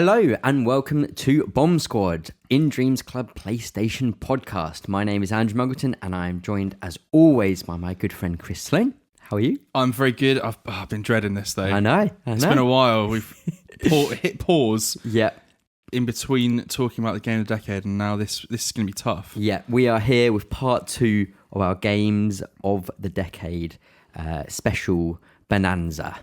Hello and welcome to Bomb Squad, In Dreams Club PlayStation podcast. My name is Andrew Muggleton and I'm joined as always by my good friend Chris Sloan. How are you? I'm very good. I've been dreading this though. I know. It's been a while. We've hit pause in between talking about the game of the decade, and now this is going to be tough. Yeah, we are here with part 2 of our games of the decade special bonanza,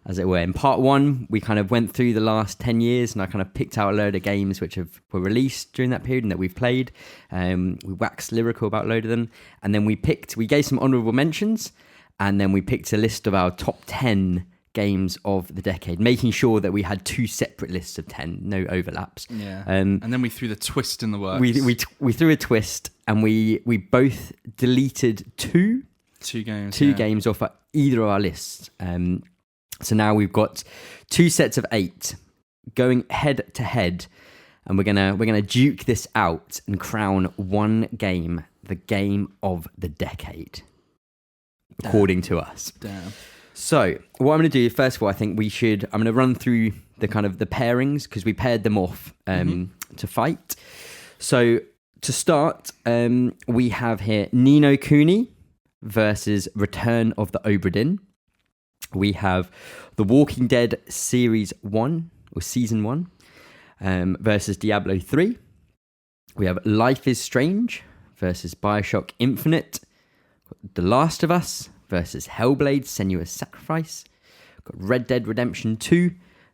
as it were. In part 1, we kind of went through the last 10 years and I kind of picked out a load of games which were released during that period and that we've played. We waxed lyrical about a load of them. And then we gave some honourable mentions, and then we picked a list of our top 10 games of the decade, making sure that we had 2 separate lists of 10, no overlaps. Yeah. And then we threw the twist in the works. We threw a twist and we both deleted two games off either of our lists. So now we've got 2 sets of 8 going head to head, and we're gonna duke this out and crown one game the game of the decade, according to us. Damn. So what I'm going to do, first of all, I think I'm going to run through the kind of the pairings, because we paired them off to fight. So to start, we have here Ni no Kuni versus Return of the Obra Dinn. We have The Walking Dead Series 1, or Season 1, versus Diablo 3. We have Life is Strange versus Bioshock Infinite. The Last of Us versus Hellblade Senua's Sacrifice. We've got Red Dead Redemption 2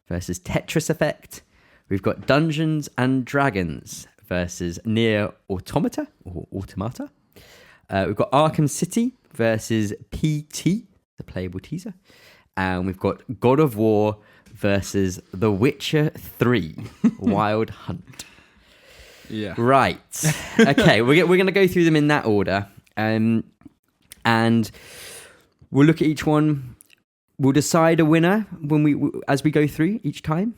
versus Tetris Effect. We've got Dungeons and Dragons versus Nier Automata. We've got Arkham City versus PT, the playable teaser. And we've got God of War versus The Witcher 3, Wild Hunt. Yeah. Right. Okay, we're going to go through them in that order. And we'll look at each one. We'll decide a winner as we go through each time.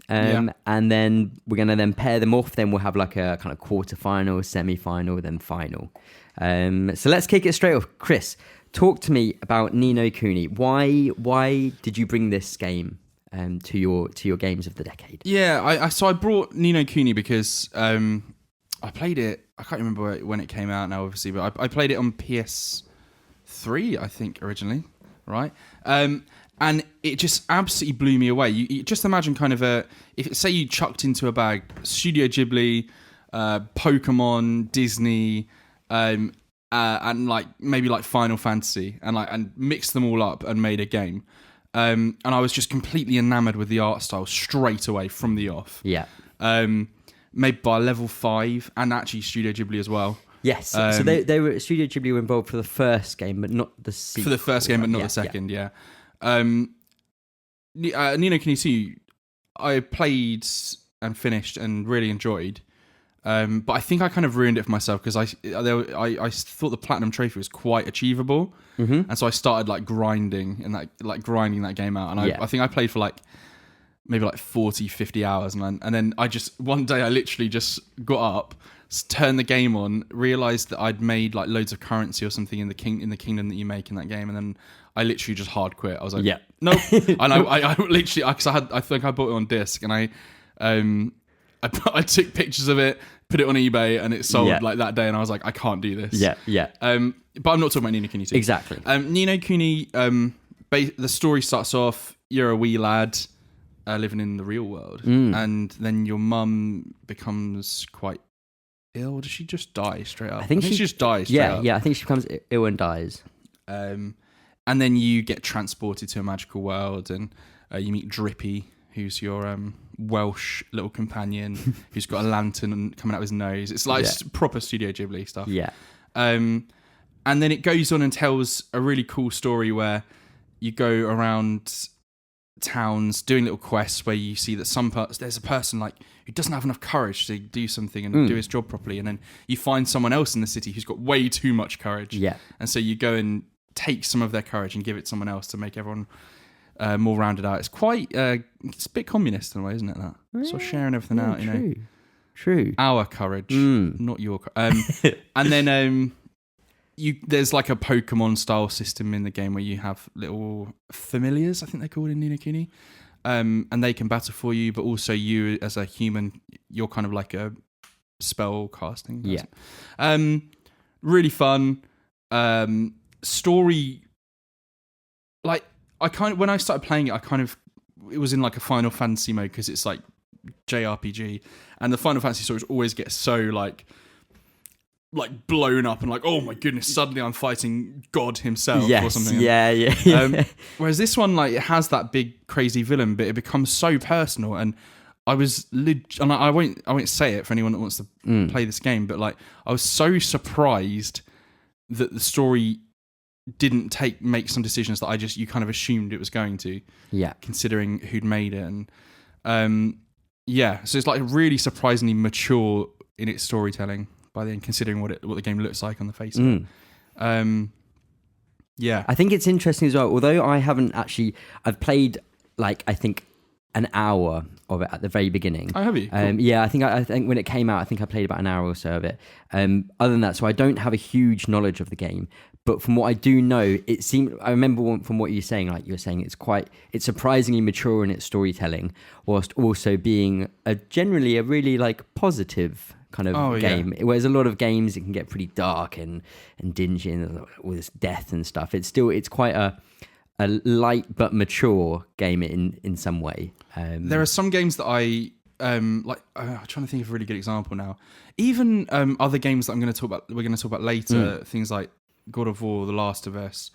And then we're going to then pair them off. Then we'll have like a kind of quarter-final, semi-final, then final. So let's kick it straight off. Chris, talk to me about Ni no Kuni. Why did you bring this game to your games of the decade? Yeah, I brought Ni no Kuni because I played it. I can't remember when it came out now, obviously, but I played it on PS3, I think, originally, right? And it just absolutely blew me away. You just imagine kind of if say you chucked into a bag Studio Ghibli, Pokemon, Disney, and like maybe like Final Fantasy, and mixed them all up and made a game. And I was just completely enamored with the art style straight away from the off. Yeah. Made by Level 5 and actually Studio Ghibli as well. Yes. So they were Studio Ghibli were involved for the first game, but not the sequel. For the first game, but not the second. Yeah. Ni no Kuni 2, I played and finished and really enjoyed. But I think I kind of ruined it for myself because I thought the Platinum Trophy was quite achievable, and so I started like grinding that game out, and I think I played for maybe 40, 50 hours, and then I just one day I literally just got up, turned the game on, realized that I'd made like loads of currency or something in the kingdom that you make in that game, and then I literally just hard quit. I was like, nope, and I literally because I think I bought it on disc, and I took pictures of it, put it on eBay, and it sold like that day. And I was like, I can't do this. Yeah. But I'm not talking about Ni no Kuni 2. Exactly. Ni no Kuni, the story starts off, you're a wee lad living in the real world. And then your mum becomes quite ill. Does she just die straight up? I think she just dies straight up. Yeah, I think she becomes ill and dies. And then you get transported to a magical world, and you meet Drippy, who's your Welsh little companion who's got a lantern coming out of his nose. It's like proper Studio Ghibli stuff. Yeah. And then it goes on and tells a really cool story where you go around towns doing little quests where you see that there's a person like who doesn't have enough courage to do something and do his job properly, and then you find someone else in the city who's got way too much courage. Yeah. And so you go and take some of their courage and give it to someone else to make everyone more rounded out. It's quite it's a bit communist in a way, isn't it? That sort of sharing everything out, you know. True. Our courage, not your. And then there's like a Pokemon style system in the game where you have little familiars, I think they're called in Ni no Kuni, and they can battle for you, but also you as a human, you're kind of like a spell casting person. Really fun. Story, like when I started playing it, it was in like a Final Fantasy mode because it's like JRPG, and the Final Fantasy stories always get so like blown up and like, oh my goodness, suddenly I'm fighting God himself or something. Whereas this one, like, it has that big crazy villain, but it becomes so personal. And I was and I won't say it for anyone that wants to play this game, but like I was so surprised that the story didn't make some decisions that you kind of assumed it was going to. Yeah. Considering who'd made it. And so it's like really surprisingly mature in its storytelling by the end, considering what the game looks like on the face of it. I think it's interesting as well, although I've played like I think an hour of it at the very beginning. Oh, have you? Cool. I think when it came out, I think I played about an hour or so of it. Other than that, so I don't have a huge knowledge of the game, but from what I do know, I remember from what you're saying, like you were saying, it's surprisingly mature in its storytelling, whilst also being generally a really like positive kind of game. Yeah. Whereas a lot of games, it can get pretty dark and dingy and all this death and stuff. It's quite a light but mature game in some way. There are some games that I like. I'm trying to think of a really good example now. Even other games that we're going to talk about later, things like God of War, The Last of Us,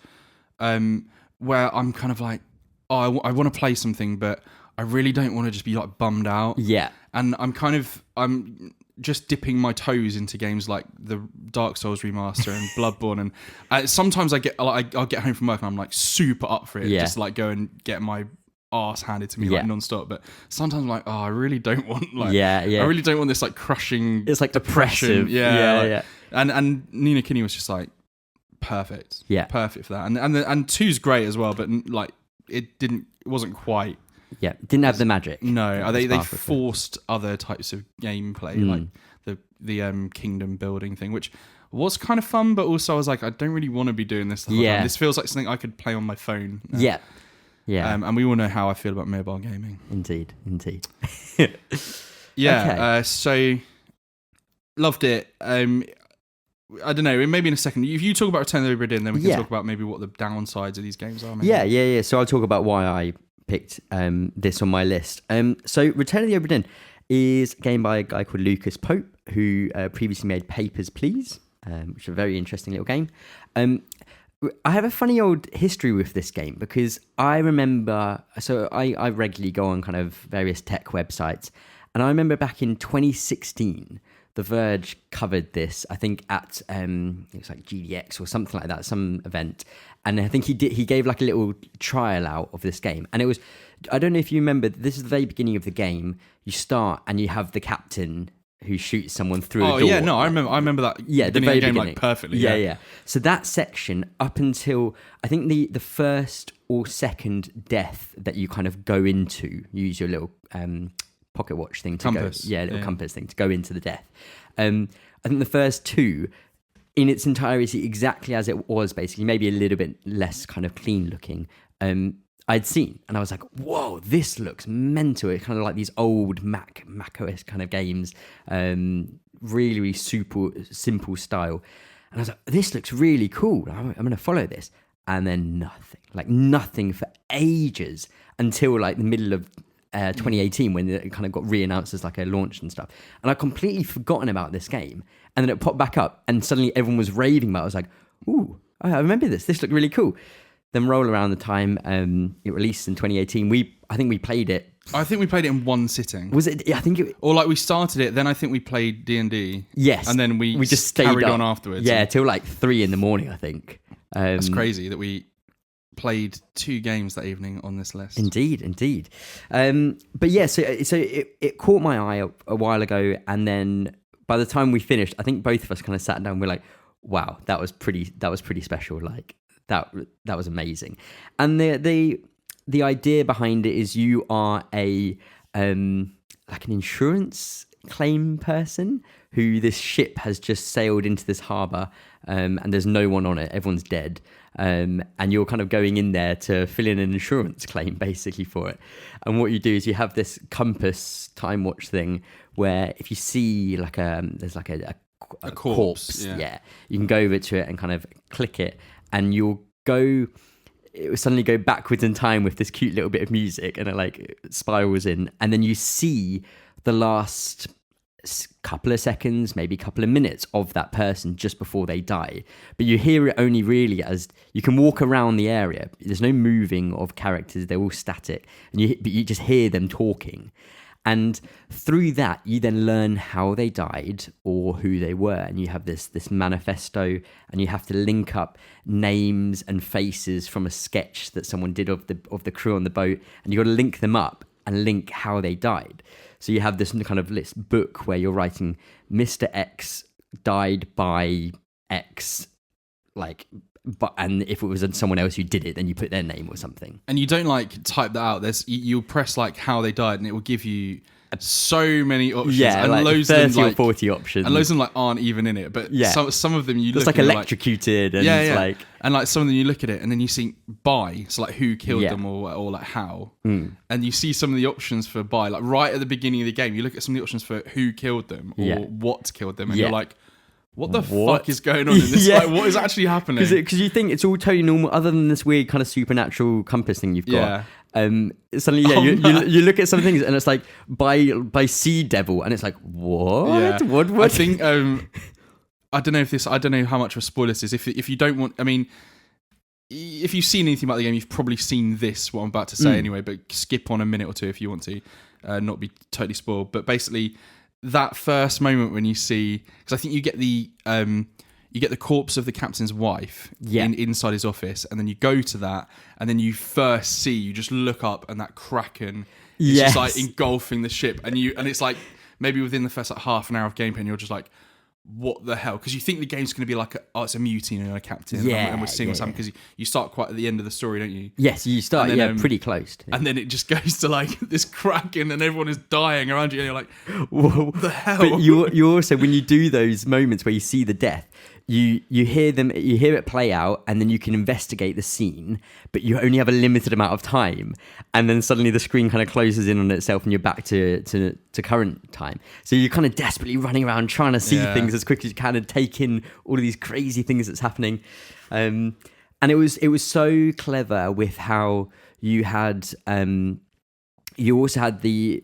where I'm kind of like, I want to play something, but I really don't want to just be like bummed out. Yeah, and I'm just dipping my toes into games like the Dark Souls remaster and Bloodborne, and sometimes I'll get home from work and I'm like super up for it, just to like go and get my arse handed to me like non-stop. But sometimes I'm like, oh, I really don't want I really don't want this like crushing. It's like depression. Yeah. And Nina Kinney was just like perfect, perfect for that. And 2's great as well, but like it wasn't quite. Yeah, didn't have the magic. No, they forced other types of gameplay, like the kingdom building thing, which was kind of fun, but also I was like, I don't really want to be doing this. This feels like something I could play on my phone. Yeah. And we all know how I feel about mobile gaming. Indeed. So loved it. I don't know, maybe in a second. If you talk about Return of the Obra Dinn, then we can talk about maybe what the downsides of these games are. Maybe. Yeah. So I'll talk about why I picked this on my list. So Return of the Obra Dinn is a game by a guy called Lucas Pope, who previously made Papers, Please, which is a very interesting little game. I have a funny old history with this game because I remember, so I regularly go on kind of various tech websites, and I remember back in 2016, The Verge covered this, I think at it was like GDX or something like that, some event, and I think he gave like a little trial out of this game, and it was, I don't know if you remember, this is the very beginning of the game. You start and you have the captain who shoots someone through a door. Oh yeah, no, I remember that. Yeah, the very game beginning, like perfectly. Yeah. So that section up until I think the first or second death that you kind of go into, you use your little pocket watch thing to compass. Compass thing to go into the death. I think the first two, in its entirety, exactly as it was, basically, maybe a little bit less kind of clean looking, I'd seen, and I was like, whoa, this looks mental. It's kind of like these old Mac OS kind of games, really, really super simple style. And I was like, this looks really cool. I'm going to follow this. And then nothing for ages until like the middle of 2018 when it kind of got re-announced as like a launch and stuff. And I'd completely forgotten about this game. And then it popped back up and suddenly everyone was raving about it. I was like, ooh, I remember this. This looked really cool. Then roll around the time it released in 2018. I think we played it. I think we played it in one sitting. Was it? I think it. Or like we started it, then I think we played D&D. Yes. And then we just stayed carried up on afterwards. Yeah, till like 3 a.m, I think. That's crazy that we played 2 games that evening on this list. Indeed. But yeah, so it caught my eye a while ago, and then by the time we finished, I think both of us kind of sat down. And we're like, wow, that was pretty special. Like. That was amazing, and the idea behind it is you are a like an insurance claim person who this ship has just sailed into this harbour, and there's no one on it. Everyone's dead. And you're kind of going in there to fill in an insurance claim basically for it. And what you do is you have this compass time watch thing where if you see there's like a corpse, you can go over to it and kind of click it, and it will suddenly go backwards in time with this cute little bit of music, and it like spirals in, and then you see the last couple of seconds, maybe couple of minutes of that person just before they die. But you hear it only really as you can walk around the area. There's no moving of characters; they're all static, but you just hear them talking. And through that, you then learn how they died or who they were, and you have this manifesto, and you have to link up names and faces from a sketch that someone did of the crew on the boat, and you got to link them up and link how they died. So you have this kind of list book where you're writing Mr. X died by X, and if it was someone else who did it, then you put their name or something. And you don't like type that out. You'll press like how they died, and it will give you so many options. Yeah, and like loads 30 of them, or 40 options. And loads of them like aren't even in it. But some of them you look it's like electrocuted and like... And like some of them you look at it and then you see by, so like who killed them or like how. And you see some of the options for by, like right at the beginning of the game, you look at some of the options for who killed them or what killed them, and you're like, what the fuck is going on in this? Like, what is actually happening? Because you think it's all totally normal, other than this weird kind of supernatural compass thing you've got. Suddenly, you look at some things and it's like by Sea Devil, and it's like, what? Yeah. What? I think I don't know how much of a spoiler this is. If you don't want, I mean, if you've seen anything about the game, you've probably seen this, what I'm about to say anyway. But skip on a minute or two if you want to, not be totally spoiled. But basically, that first moment when you see, because I think you get the corpse of the captain's wife inside his office, and then you go to that, and then you just look up, and that kraken is just like engulfing the ship, and it's like maybe within the first like half an hour of gameplay, and you're just like, what the hell? Because you think the game's going to be like, it's a mutiny and a captain, and we're seeing what's happening, because you start quite at the end of the story, don't you? Yes, you start pretty close. And then it just goes to like this kraken, and everyone is dying around you, and you're like, what the hell? But you also, when you do those moments where you see the death, you hear it play out, and then you can investigate the scene, but you only have a limited amount of time, and then suddenly the screen kind of closes in on itself, and you're back to current time. So you're kind of desperately running around trying to see things as quick as you can and take in all of these crazy things that's happening. And it was so clever with how you had you also had the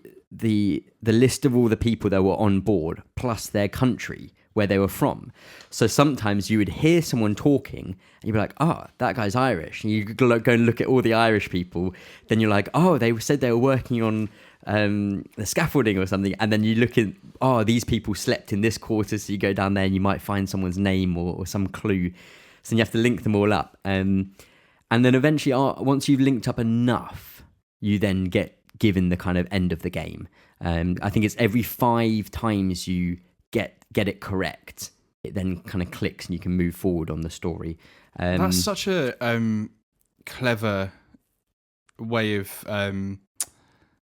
list of all the people that were on board plus their country where they were from. So sometimes you would hear someone talking and you'd be like, that guy's Irish. And you go and look at all the Irish people. Then you're like, they said they were working on the scaffolding or something. And then you look at, these people slept in this quarter. So you go down there and you might find someone's name or some clue. So you have to link them all up. And then eventually, once you've linked up enough, you then get given the kind of end of the game. I think it's every 5 times you get it correct, it then kind of clicks and you can move forward on the story. That's such a clever way of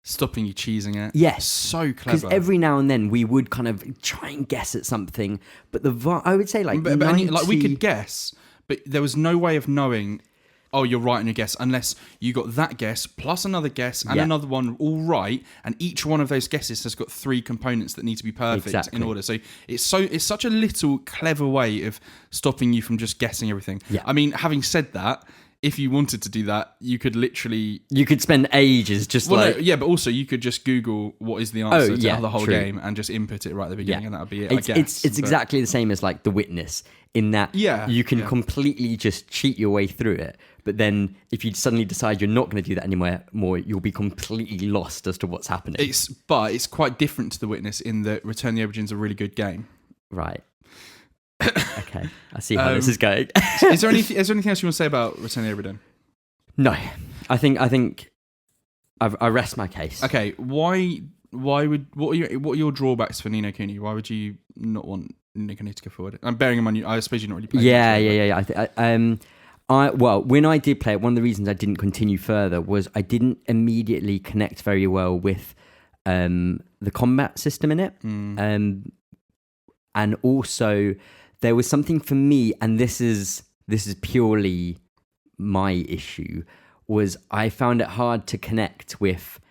stopping you cheesing it. Yes, so clever. Because every now and then we would kind of try and guess at something, but I would say like, but like we could guess, but there was no way of knowing. Oh, you're right on your guess, unless you got that guess plus another guess and another one all right, and each one of those guesses has got 3 components that need to be perfect in order. So it's such a little clever way of stopping you from just guessing everything. Yeah. I mean, having said that, if you wanted to do that, you could spend ages just but also you could just Google what is the answer to the whole game and just input it right at the beginning, and that would be it. It's exactly the same as like The Witness, in that you can completely just cheat your way through it. But then if you suddenly decide you're not going to do that anymore, you'll be completely lost as to what's happening. But it's quite different to The Witness in that Return of the Obra Dinn's a really good game. Right. Okay, I see how this is going. Is there anything else you want to say about Return of the Obra Dinn? No, I think I rest my case. Okay, what are your drawbacks for Ni no Kuni? Why would you not want Ni no Kuni to go forward? I'm bearing in mind, I suppose you're not really playing. When I did play it, one of the reasons I didn't continue further was I didn't immediately connect very well with the combat system in it. and also there was something for me, and this is purely my issue, was I found it hard to connect with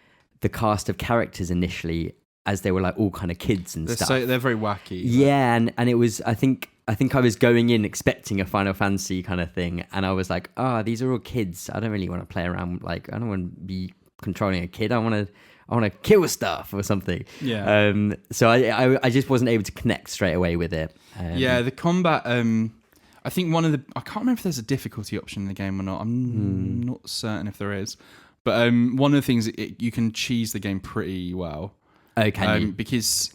the cast of characters initially, as they were like all kind of kids and stuff. They're very wacky. Yeah, and it was, I think I was going in expecting a Final Fantasy kind of thing, and I was like, these are all kids. I don't really want to play around. Like, I don't want to be controlling a kid. I want to kill stuff or something. Yeah. So I just wasn't able to connect straight away with it. Yeah, the combat. I think I can't remember if there's a difficulty option in the game or not. I'm not certain if there is, but one of the things you can cheese the game pretty well. Oh, can you? Because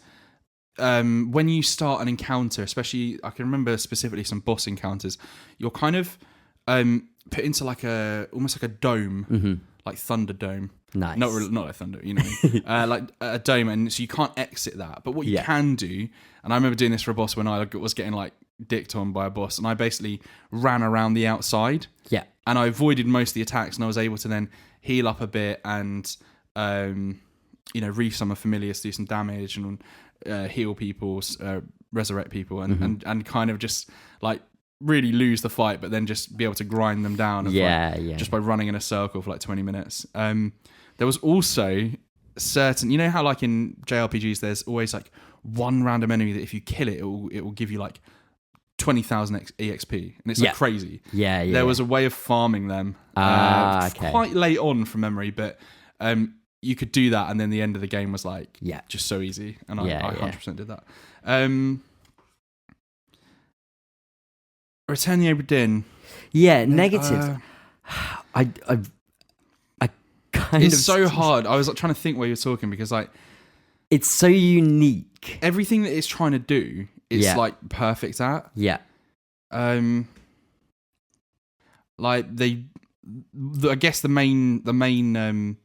when you start an encounter, especially I can remember specifically some boss encounters, you're kind of put into like almost like a dome, like Thunderdome. Nice. Not like Thunder, you know, like a dome, and so you can't exit that. But what you can do, and I remember doing this for a boss when I was getting like dicked on by a boss, and I basically ran around the outside. Yeah. And I avoided most of the attacks, and I was able to then heal up a bit and reef some of familiars, do some damage, and heal people, resurrect people, and kind of just like really lose the fight, but then just be able to grind them down. Just by running in a circle for like 20 minutes. There was also certain, you know how like in JRPGs, there's always like one random enemy that if you kill it, it will give you like 20,000 EXP, and it's like crazy. Yeah. There was a way of farming them. Okay. Quite late on from memory, but you could do that, and then the end of the game was like just so easy, and I 100% did that. Return the Obra Dinn. Yeah, negatives. I kind of. It's so hard. I was like trying to think while you were talking, because like it's so unique. Everything that it's trying to do, it's like perfect at. Yeah. Like I guess the main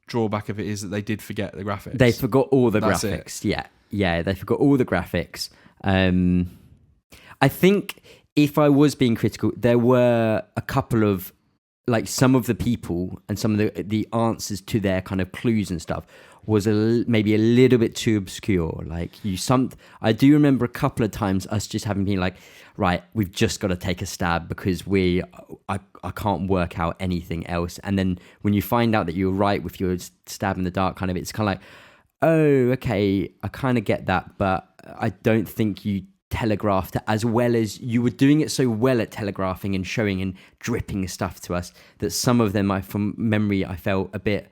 drawback of it is that they did forget the graphics. They forgot all the That's graphics. It. Yeah, they forgot all the graphics. I think if I was being critical, there were a couple of, like, some of the people and some of the answers to their kind of clues and stuff was maybe a little bit too obscure. Like I do remember a couple of times us just having been like, right, we've just got to take a stab because I can't work out anything else. And then when you find out that you're right with your stab in the dark kind of, it's kind of like, oh, okay, I kind of get that, but I don't think you telegraphed it as well as you were doing it so well at telegraphing and showing and dripping stuff to us that some of them, from memory, I felt a bit,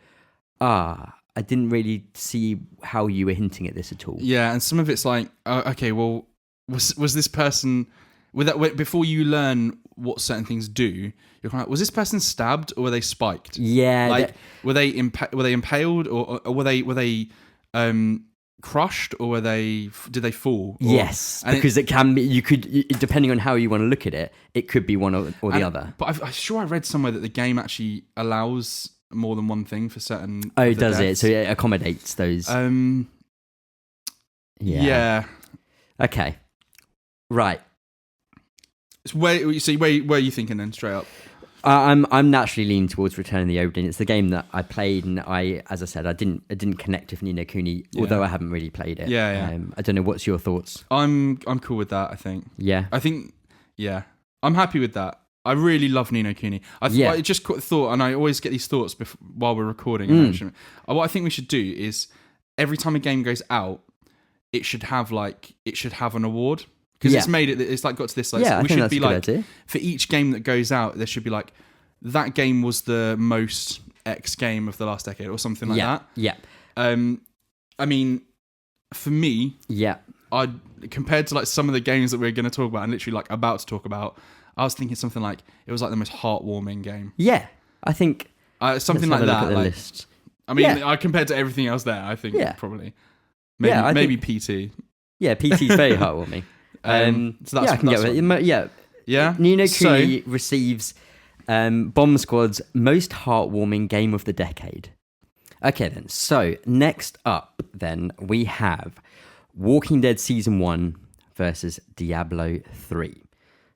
I didn't really see how you were hinting at this at all. Yeah, and some of it's like, okay, well, was this person, before you learn what certain things do, you're kind of like, was this person stabbed or were they spiked? Yeah, like were they impaled or were they crushed, or did they fall? Yes, and because it can be. You could, depending on how you want to look at it, it could be one or the other. But I'm sure I read somewhere that the game actually allows more than one thing for certain. Oh, does it? So it accommodates those. Yeah. Okay. Right. So where are you thinking then? Straight up. I'm naturally leaning towards Return of the Obra Dinn. It's the game that I played, and as I said, I didn't connect with Ni no Kuni, although I haven't really played it. Yeah. I don't know. What's your thoughts? I'm cool with that. I think. Yeah. I'm happy with that. I really love Ni no Kuni. I just thought, and I always get these thoughts while we're recording. What I think we should do is every time a game goes out, it should have an award. Because it's like got to this. Like, I we think should that's be a good like, idea. For each game that goes out, there should be like, that game was the most X game of the last decade, or something like that. Yeah. I mean, for me, compared to like some of the games that we're going to talk about and literally like about to talk about, I was thinking something like it was like the most heartwarming game. Yeah, I think something like that. Look at like, the list. I mean, compared to everything else there, I think probably maybe PT. Yeah, PT is very heartwarming. So that's, I can get it. Yeah. Ni no Kuni receives Bomb Squad's most heartwarming game of the decade. Okay, then. So next up, then we have Walking Dead Season 1 versus Diablo 3.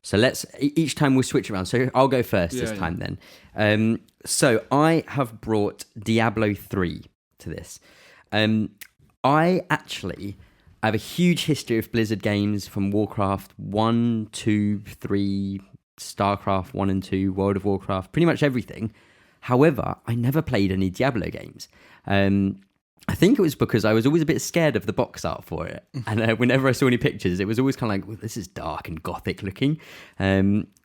So each time we'll switch around. So I'll go first this time then. So I have brought Diablo 3 to this. I actually I have a huge history of Blizzard games from Warcraft 1, 2, 3, StarCraft 1 and 2, World of Warcraft, pretty much everything. However, I never played any Diablo games. I think it was because I was always a bit scared of the box art for it. And whenever I saw any pictures, it was always kind of like, well, this is dark and gothic looking.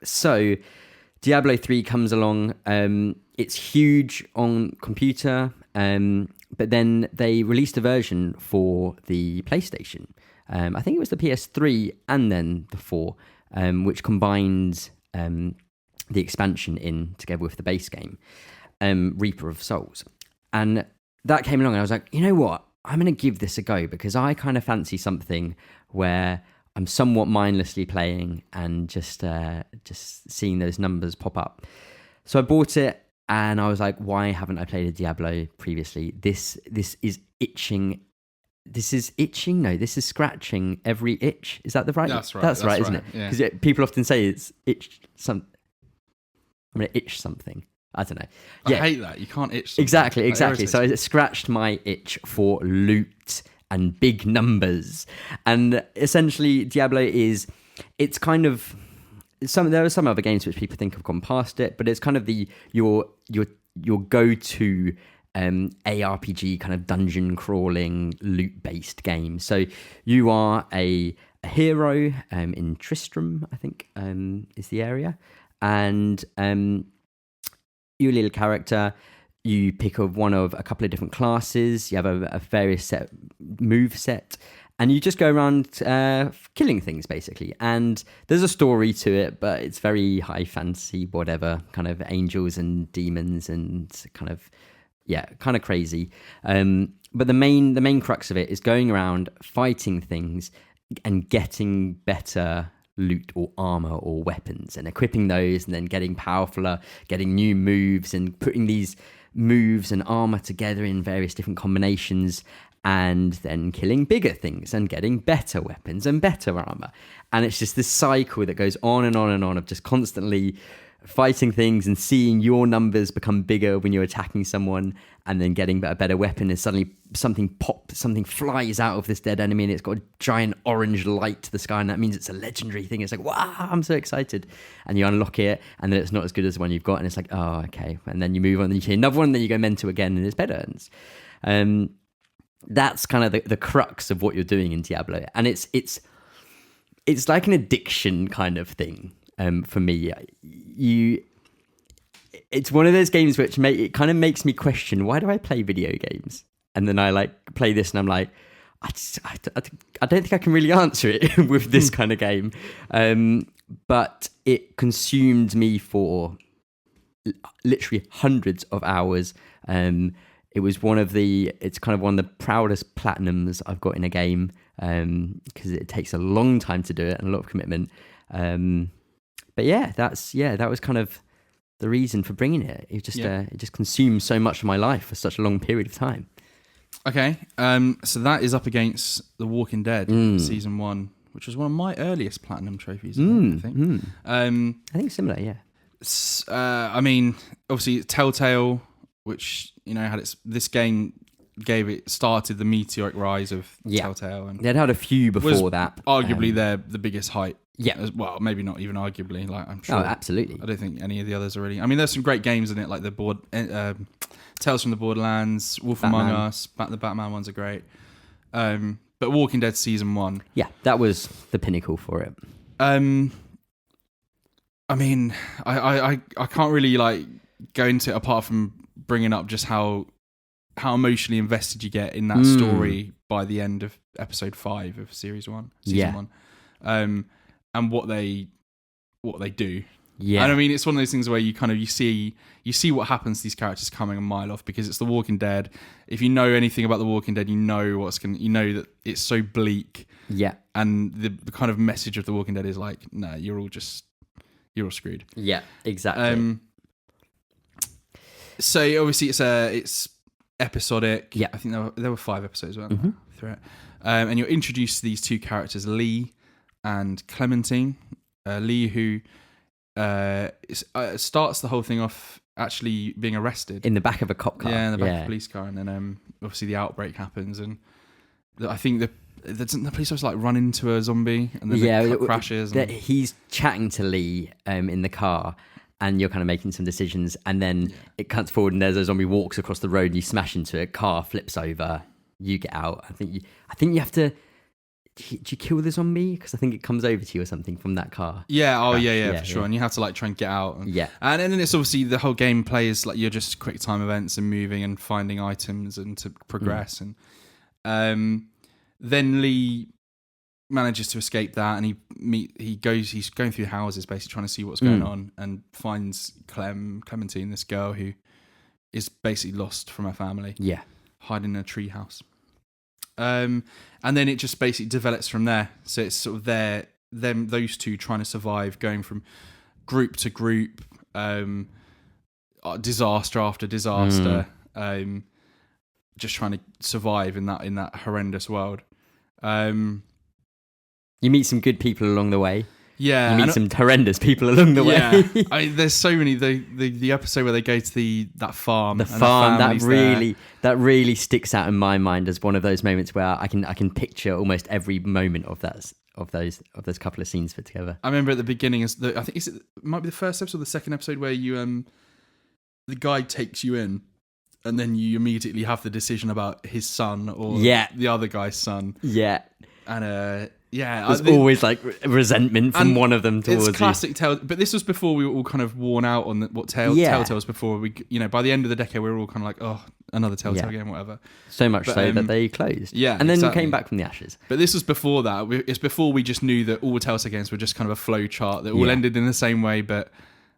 So Diablo 3 comes along. It's huge on computer. But then they released a version for the PlayStation. I think it was the PS3 and then the 4, which combined the expansion in together with the base game, Reaper of Souls. And that came along and I was like, you know what? I'm going to give this a go because I kind of fancy something where I'm somewhat mindlessly playing and just seeing those numbers pop up. So I bought it and I was like, why haven't I played a Diablo previously? This is itching. This is itching? No, this is scratching every itch. Is that the right? That's right. That's right, isn't it? Yeah. Because people often say it's itch some. I'm going to itch something. I don't know. I hate that. You can't itch something. Exactly. So I scratched my itch for loot and big numbers. And essentially, Diablo it's kind of there are some other games which people think have gone past it, but it's kind of your go-to ARPG kind of dungeon crawling loot based game. So you are a hero in Tristram, I think is the area, and you're a little character. You pick up one of a couple of different classes. You have a various move set, and you just go around killing things basically. And there's a story to it, but it's very high fantasy, whatever, kind of angels and demons and kind of crazy. But the main crux of it is going around fighting things and getting better loot or armor or weapons and equipping those and then getting powerfuler, getting new moves and putting these moves and armor together in various different combinations and then killing bigger things and getting better weapons and better armor. And it's just this cycle that goes on and on and on of just constantly fighting things and seeing your numbers become bigger when you're attacking someone and then getting a better weapon and suddenly something flies out of this dead enemy and it's got a giant orange light to the sky and that means it's a legendary thing. It's like, wow, I'm so excited. And you unlock it and then it's not as good as the one you've got and it's like, oh, okay. And then you move on and you see another one and then you go mental again and it's better. And that's kind of the crux of what you're doing in Diablo. And it's like an addiction kind of thing. For me, it's one of those games which it kind of makes me question, why do I play video games? And then I like play this and I'm like, I don't think I can really answer it with this kind of game. But it consumed me for literally hundreds of hours. It's kind of one of the proudest platinums I've got in a game because it takes a long time to do it and a lot of commitment. But that was kind of the reason for bringing it. It just consumed so much of my life for such a long period of time. Okay, so that is up against The Walking Dead season 1, which was one of my earliest platinum trophies. I think. I think similar, yeah. I mean, obviously Telltale, which had this game started the meteoric rise of Telltale, and they'd had a few before that. Arguably, they're the biggest hype. Yeah. Well, maybe not even arguably. Like I'm sure. Oh, absolutely. I don't think any of the others are really. I mean, there's some great games in it, like Tales from the Borderlands, Wolf Among Us. The Batman ones are great. But Walking Dead season 1. Yeah, that was the pinnacle for it. I mean, I can't really like go into it apart from bringing up just how emotionally invested you get in that story by the end of episode 5 of season 1. And what they do. Yeah. And I mean, it's one of those things where you see what happens to these characters coming a mile off because it's The Walking Dead. If you know anything about The Walking Dead, you know that it's so bleak. Yeah. And the kind of message of The Walking Dead is like, no, you're all screwed. Yeah, exactly. So obviously it's episodic. Yeah. I think there were 5 episodes through it. And you're introduced to these two characters, Lee and Clementine. Lee, who starts the whole thing off actually being arrested in the back of a cop car. Yeah, in the back of a police car, and then obviously the outbreak happens, and I think doesn't the police officer like run into a zombie and then it crashes? And... He's chatting to Lee in the car, and you're kind of making some decisions, and then it cuts forward, and there's a zombie walks across the road, and you smash into it. Car flips over, you get out. I think you have to. Do you kill the zombie? Because I think it comes over to you or something from that car. Yeah. Oh, yeah, for sure. And you have to like try and get out. And then it's obviously the whole gameplay is like you're just quick time events and moving and finding items and to progress. And then Lee manages to escape that, and he's going through houses basically trying to see what's going on, and finds Clementine, this girl who is basically lost from her family. Yeah, hiding in a tree house. And then it just basically develops from there. So it's sort of those two trying to survive, going from group to group, disaster after disaster, just trying to survive in that horrendous world. You meet some good people along the way. Yeah, you meet some horrendous people along the way. There's so many. The episode where they go to that farm. The farm that really sticks out in my mind as one of those moments where I can picture almost every moment of those couple of scenes put together. I remember at the beginning, I think it might be the first episode or the second episode where you the guy takes you in, and then you immediately have the decision about his son or the other guy's son. Yeah, and there's always like resentment from one of them towards you. It's classic Telltale, but this was before we were all kind of worn out on what Telltale was before. We, by the end of the decade, we were all kind of like, oh, another Telltale game, whatever. So much that they closed. Yeah, and then came back from the ashes. But this was before that. It's before we just knew that all Telltale games were just kind of a flow chart that all ended in the same way, but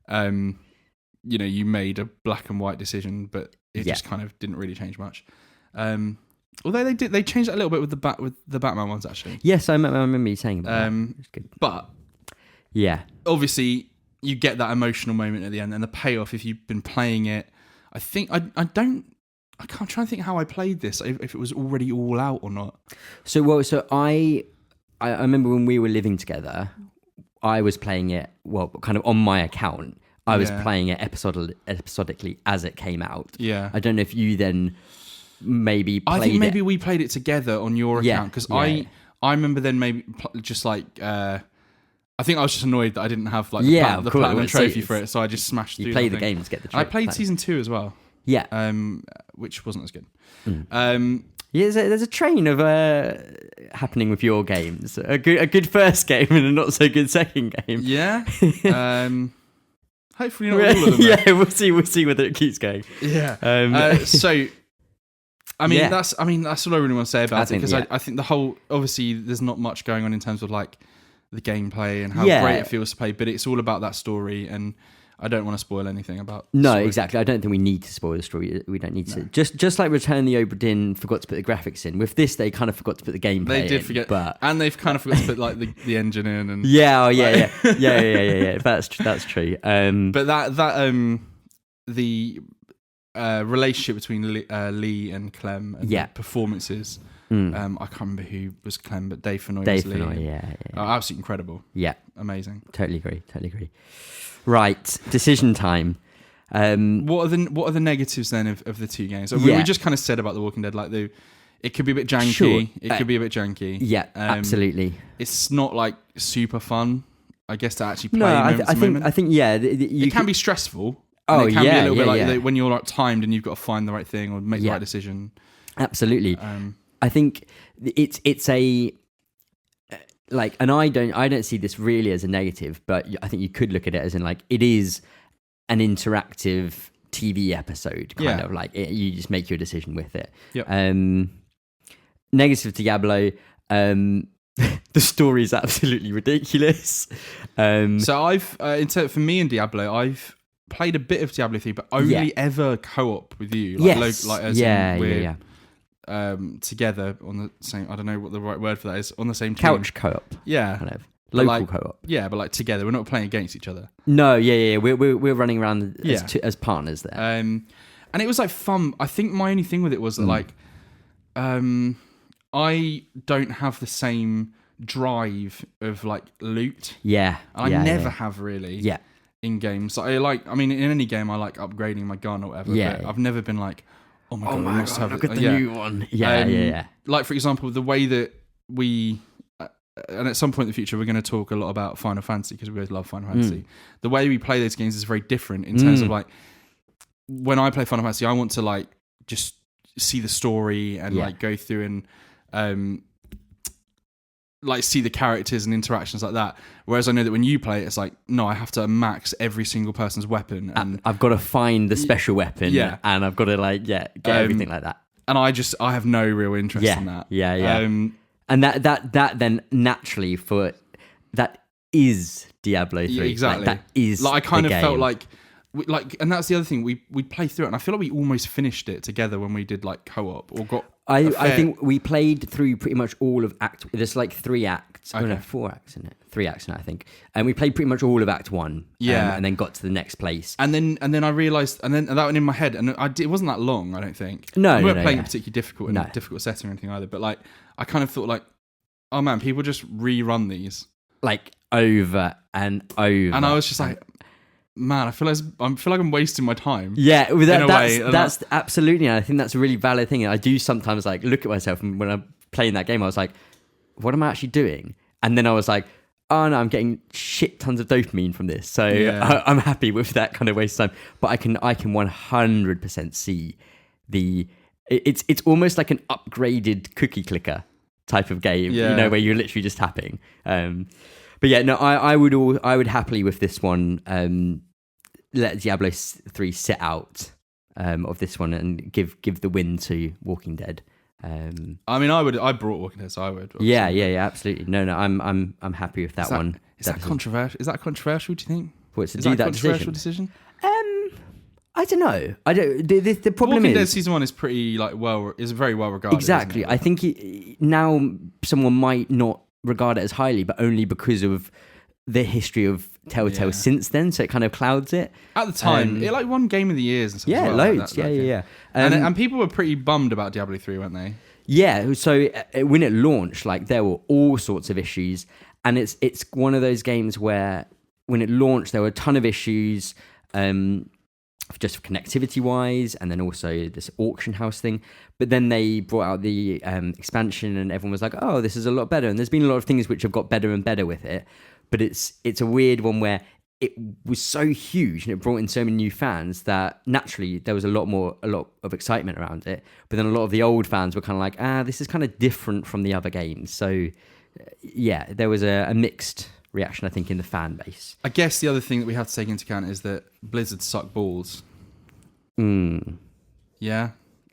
you made a black and white decision, but it just kind of didn't really change much. Although they changed that a little bit with the Batman ones, actually. Yes, I remember you saying about that. It's good. But obviously you get that emotional moment at the end, and the payoff if you've been playing it. I think I can't try and think how I played this, if it was already all out or not. So I remember when we were living together, I was playing it kind of on my account. I was playing it episodically as it came out. Yeah, I don't know if you then. Maybe played I think maybe we played it together on your account, because I remember then maybe just like I think I was just annoyed that I didn't have like the platinum trophy for it, so I just smashed through. You play the game to get the trophy. I played season 2 as well. Yeah, which wasn't as good. There's a train of happening with your games. A good first game and a not so good second game. Yeah. Hopefully not all of them. Yeah, we'll see whether it keeps going. Yeah. So. That's all I really want to say about it, because I think the whole, obviously there's not much going on in terms of like the gameplay and how great it feels to play, but it's all about that story, and I don't want to spoil anything about the story. Exactly. I don't think we need to spoil the story. We don't need to. Just like Return the Obra Dinn forgot to put the graphics in. With this, they kind of forgot to put the gameplay in. They did forget, and they've kind of forgot to put like the engine in. And yeah. That's true. But the relationship between Lee and Clem and the performances. I can't remember who was Clem, but Dave Fennoy was Lee. Absolutely incredible. Yeah. Amazing. Totally agree. Right. Decision time. What are the negatives then of the two games? We just kind of said about The Walking Dead, like it could be a bit janky. Sure. It could be a bit janky. Yeah, absolutely. It's not like super fun, I guess, to actually play. I think it can be stressful. And it can be a little bit like when you're like timed and you've got to find the right thing or make the right decision. Absolutely. I think it's a like, and I don't see this really as a negative, but I think you could look at it as in like it is an interactive TV episode, kind of like you just make your decision with it. Yep. Negative to Diablo. The story is absolutely ridiculous. So I've for me in Diablo, I've played a bit of Diablo 3, but only ever co-op with you. Together on the same. I don't know what the right word for that is. On the same team. Couch co-op. Yeah. Kind of. Local co-op. Yeah, but like together. We're not playing against each other. No. Yeah. We're running around as partners there. And it was like fun. I think my only thing with it was that like, I don't have the same drive of like loot. Yeah. And I never have really. Yeah. In games, in any game, I like upgrading my gun or whatever. Yeah. But I've never been like, oh my god, look at the new one. Yeah. Like for example, the way that and at some point in the future, we're going to talk a lot about Final Fantasy because we both love Final Fantasy. The way we play those games is very different in terms of like, when I play Final Fantasy, I want to like just see the story and like go through and like see the characters and interactions like that. Whereas I know that when you play it, it's like, no, I have to max every single person's weapon, and I've got to find the special weapon, and I've got to like get everything like that. And I have no real interest in that. And that then naturally that is Diablo 3. Exactly. Like, that is like I kind the of game. felt like and that's the other thing, we played through it, and I feel like we almost finished it together when we did like co-op or got. I think we played through pretty much all of Act. There's like 3 acts. Okay. Oh no, 4 acts in it. 3 acts in it, I think. And we played pretty much all of Act 1. And then got to the next place. And then I realised, and that went in my head, and it wasn't that long, I don't think. No, we weren't playing it particularly difficult in a difficult setting or anything either. But like, I kind of thought like, oh man, people just rerun these like over and over. And I was just like, man, I feel like I'm wasting my time. Yeah, that's absolutely. And I think that's a really valid thing. And I do sometimes like look at myself, and when I'm playing that game, I was like, what am I actually doing? And then I was like, oh no, I'm getting shit tons of dopamine from this. So I'm happy with that kind of waste of time. But I can 100% see it's almost like an upgraded cookie clicker type of game, you know, where you're literally just tapping. But yeah, no, I would happily with this one let Diablo 3 sit out of this one and give the win to Walking Dead. I mean, I brought Walking Dead, so I would. Obviously. Yeah, absolutely. No, I'm happy with that one. Is that controversial? Is that controversial? Do you think? What, to do that controversial decision? I don't know. I don't. The problem Walking is Dead season 1 is pretty is very well regarded. Exactly. Isn't it? I think now someone might not regard it as highly, but only because of the history of Telltale since then. So it kind of clouds it. At the time, it like won Game of the Years and stuff. Yeah, as well, loads. Like Yeah. And people were pretty bummed about Diablo 3, weren't they? Yeah. So when it launched, like there were all sorts of issues, and it's one of those games where when it launched, there were a ton of issues. Just connectivity wise, and then also this auction house thing. But then they brought out the expansion, and everyone was like, "Oh, this is a lot better." And there's been a lot of things which have got better and better with it. But it's a weird one where it was so huge and it brought in so many new fans that naturally there was a lot of excitement around it. But then a lot of the old fans were kind of like, this is kind of different from the other games. So yeah, there was a mixed reaction, I think, in the fan base. I guess the other thing that we have to take into account is that Blizzard suck balls. Yeah.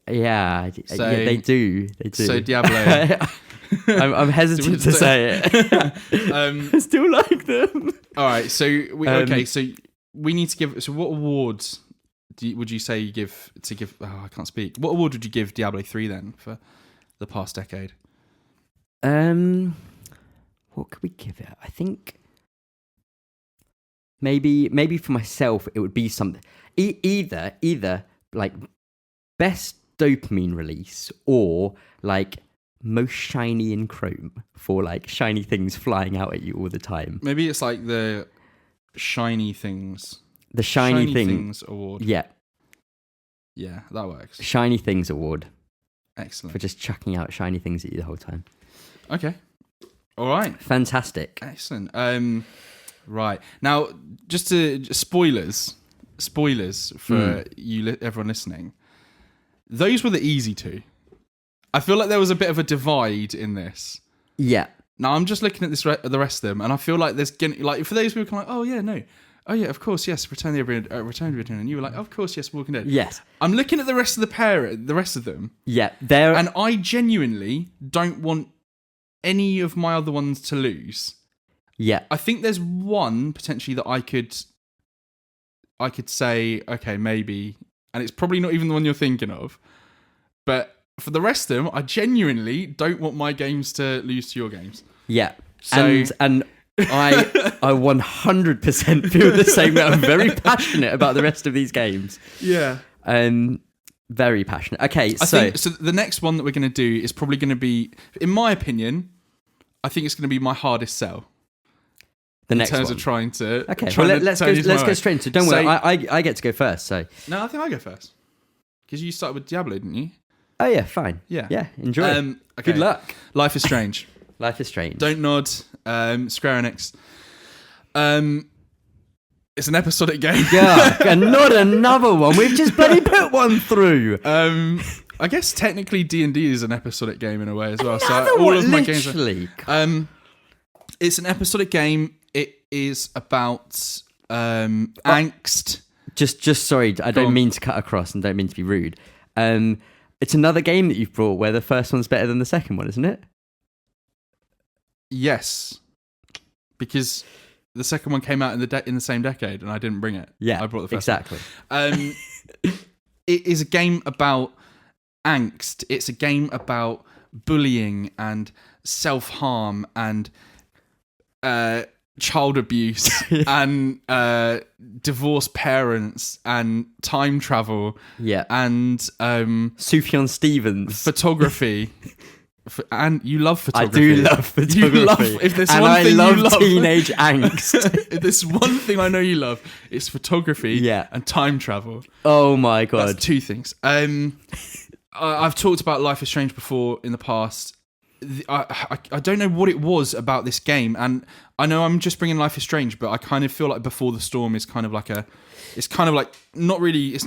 Yeah, they do. So Diablo. I'm hesitant to say it. I still like them. All right, so we need to give. So what awards would you say you give to give? Oh, I can't speak. What award would you give Diablo 3 then for the past decade? What could we give it? I think maybe for myself it would be something either like best dopamine release or like most shiny in Chrome for like shiny things flying out at you all the time. Maybe it's like the shiny things. The shiny things award. Yeah, that works. Shiny things award. Excellent. For just chucking out shiny things at you the whole time. Okay. All right. Fantastic. Excellent. Right. Now, just to spoilers for everyone listening. Those were the easy two. I feel like there was a bit of a divide in this. Yeah. Now I'm just looking at the rest of them, and I feel like there's like for those people like, oh yeah, no, oh yeah, of course, yes, Return of the Obra and you were like, of course, yes, Walking Dead. Yes. I'm looking at the rest of the rest of them. Yeah, and I genuinely don't want any of my other ones to lose. Yeah. I think there's one potentially that I could say, okay, maybe, and it's probably not even the one you're thinking of, but for the rest of them, I genuinely don't want my games to lose to your games. Yeah. So, and I 100% feel the same way. I'm very passionate about the rest of these games. Yeah. Very passionate. Okay, so the next one that we're going to do is probably going to be, in my opinion, I think it's going to be my hardest sell. The next one. In terms one. of trying to... Okay, well, let's go straight into it. Don't worry, I get to go first, so... No, I think I go first. Because you started with Diablo, didn't you? Oh, yeah, fine. Yeah. Yeah, enjoy. Okay. Good luck. Life is Strange. Life is Strange. Don't nod. Square Enix. It's an episodic game. Yeah, and not another one. We've just bloody put one through. I guess technically D&D is an episodic game in a way as well. Another So all one, of my literally. games. It's an episodic game. It is about angst. Just sorry, I don't mean to cut across and don't mean to be rude. It's another game that you've brought where the first one's better than the second one, isn't it? Yes, because the second one came out in the same decade, and I didn't bring it. Yeah, I brought the first exactly. one. It is a game about angst. It's a game about bullying and self-harm and child abuse and divorced parents and time travel. Yeah, and Sufjan Stevens photography. And you love photography. I do love photography. If there's and one I thing love you love, teenage angst. if there's one thing I know you love, it's photography and time travel. Oh my God. That's two things. I've talked about Life is Strange before in the past. I don't know what it was about this game, and I know I'm just bringing Life is Strange, but I kind of feel like Before the Storm is kind of like it's not really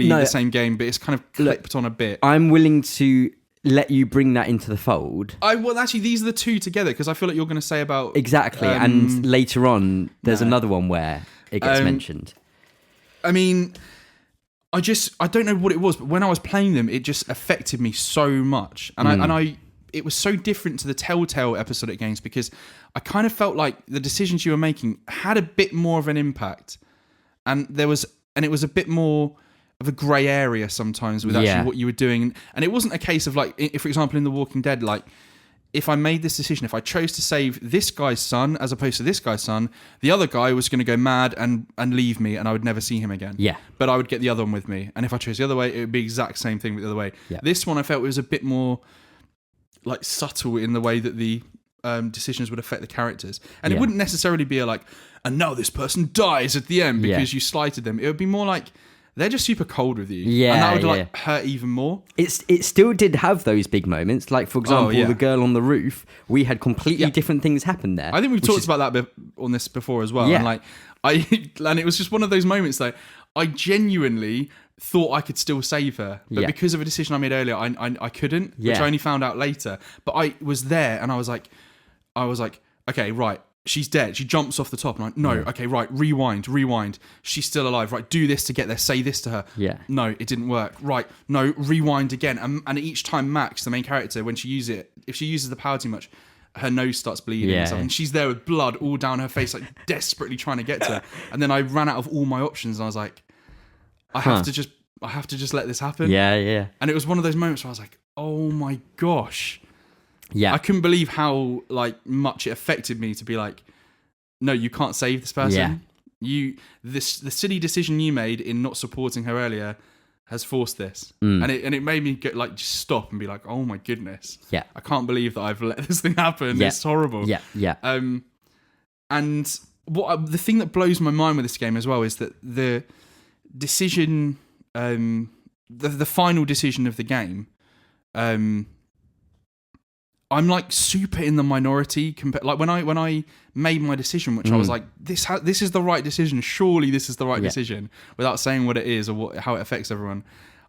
the same game, but it's kind of clipped on a bit. I'm willing to let you bring that into the fold. Well, actually, these are the two together, because I feel like you're going to say about exactly, and later on, there's another one where it gets mentioned. I mean, I don't know what it was, but when I was playing them, it just affected me so much, and it was so different to the Telltale episodic games, because I kind of felt like the decisions you were making had a bit more of an impact, and it was a bit more of a grey area sometimes with actually what you were doing. And it wasn't a case of like, if, for example, in The Walking Dead, like if I made this decision, if I chose to save this guy's son as opposed to this guy's son, the other guy was going to go mad and leave me, and I would never see him again. Yeah. But I would get the other one with me. And if I chose the other way, it would be the exact same thing with the other way. Yeah. This one I felt was a bit more like subtle in the way that the decisions would affect the characters. And it wouldn't necessarily be and now this person dies at the end because you slighted them. It would be more like, they're just super cold with you. Yeah, and that would hurt even more. It still did have those big moments. Like, for example, the girl on the roof, we had completely different things happen there. I think we've talked about that on this before as well. Yeah. And it was just one of those moments that I genuinely thought I could still save her. But because of a decision I made earlier, I couldn't, which I only found out later. But I was there, and I was like, okay, right. She's dead. She jumps off the top. And I'm like, no, okay, right, rewind. She's still alive. Right, do this to get there. Say this to her. Yeah. No, it didn't work. Right, no, rewind again. And each time Max, the main character, when she uses it, if she uses the power too much, her nose starts bleeding and stuff. And she's there with blood all down her face, like desperately trying to get to her. And then I ran out of all my options, and I was like, I have to just let this happen. Yeah. And it was one of those moments where I was like, oh my gosh. Yeah, I couldn't believe how much it affected me to be like, no, you can't save this person. Yeah. The silly decision you made in not supporting her earlier has forced this, and it made me get just stop and be like, oh my goodness, I can't believe that I've let this thing happen. It's horrible. Yeah. And the thing that blows my mind with this game as well is that the decision, the final decision of the game, I'm super in the minority compared. When I made my decision, which I was like, this is the right decision. Surely this is the right decision, without saying what it is or how it affects everyone.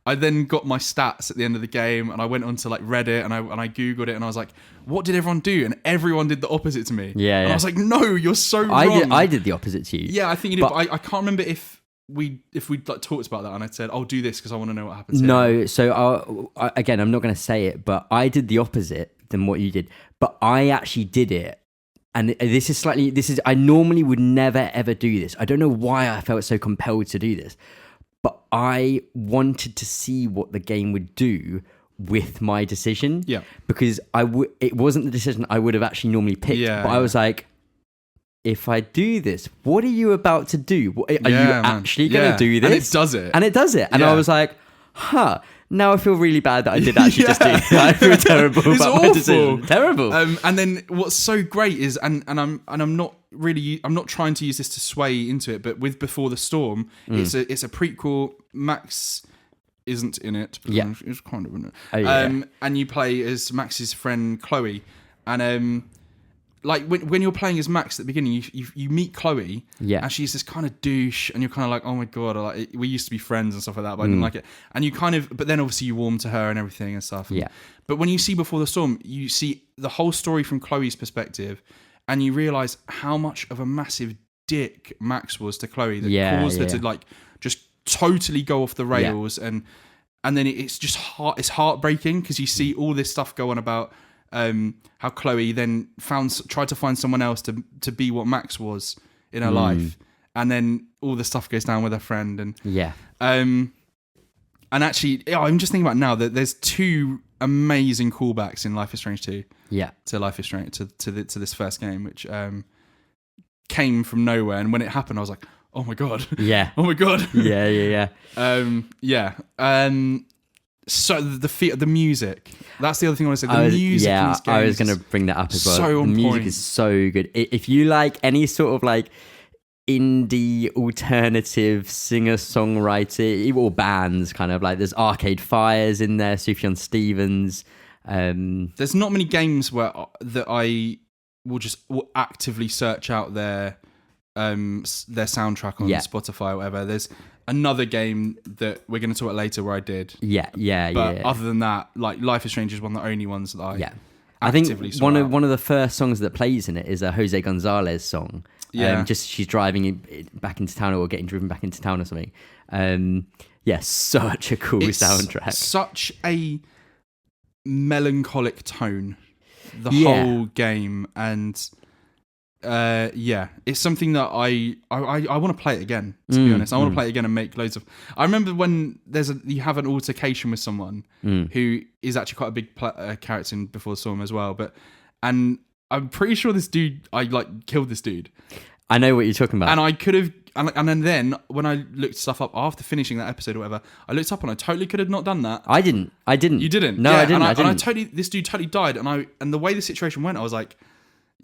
I then got my stats at the end of the game, and I went onto Reddit and I googled it, and I was like, what did everyone do? And everyone did the opposite to me. Yeah. And I was like, no, you're so wrong. I did the opposite to you. Yeah, I think you did. But I can't remember if we'd talked about that, and I said, I'll do this because I want to know what happens. No, so again, I'm not going to say it, but I did the opposite than what you did, but I actually did it, and I normally would never ever do this. I don't know why I felt so compelled to do this, but I wanted to see what the game would do with my decision. Yeah, because it wasn't the decision I would have actually normally picked. But I was like, if I do this, what are you about to do? Are you actually going to do this? And it does it. And I was like, now I feel really bad that I did actually just do that. I feel terrible about my decision. Terrible. And then what's so great is, and I'm not trying to use this to sway into it, but with Before the Storm, it's a prequel. Max isn't in it. But it's kind of in it. And you play as Max's friend Chloe. And like when you're playing as Max at the beginning, you meet Chloe, and she's this kind of douche, and you're kind of like, oh my god, like we used to be friends and stuff like that, but I didn't like it. And you kind of, but then obviously you warm to her and everything and stuff. But when you see Before the Storm, you see the whole story from Chloe's perspective, and you realise how much of a massive dick Max was to Chloe that caused her to like just totally go off the rails, and then it's just it's heartbreaking because you see all this stuff go on about. How Chloe then tried to find someone else to be what Max was in her life, and then all the stuff goes down with her friend, and and actually, I'm just thinking about now that there's 2 amazing callbacks in Life is Strange 2. To Life is Strange to this first game, which came from nowhere, and when it happened, I was like, oh my god, oh my god, So the music. That's the other thing I want to say. The music in these games. I was going to bring that up as well. So the music is so good. If you like any sort of like indie alternative singer-songwriter or bands, kind of like there's Arcade Fire's in there, Sufjan Stevens. There's not many games that I will actively search out their soundtrack on Spotify or whatever. There's another game that we're going to talk about later where I did. But other than that, like Life is Strange is one of the only ones that I think one of the first songs that plays in it is a Jose Gonzalez song. Just she's driving back into town or getting driven back into town or something. Such a cool soundtrack. Such a melancholic tone, the whole game, and it's something that I want to play it again, to be honest. I want to play it again and make loads of. I remember when you have an altercation with someone who is actually quite a big character in Before the Storm as well, and I'm pretty sure this dude, I like killed this dude. I know what you're talking about. And I could have, and then when I looked stuff up after finishing that episode or whatever, I looked up and I totally could have not done that. I didn't. You didn't? No, I didn't. And this dude totally died, and the way the situation went, I was like,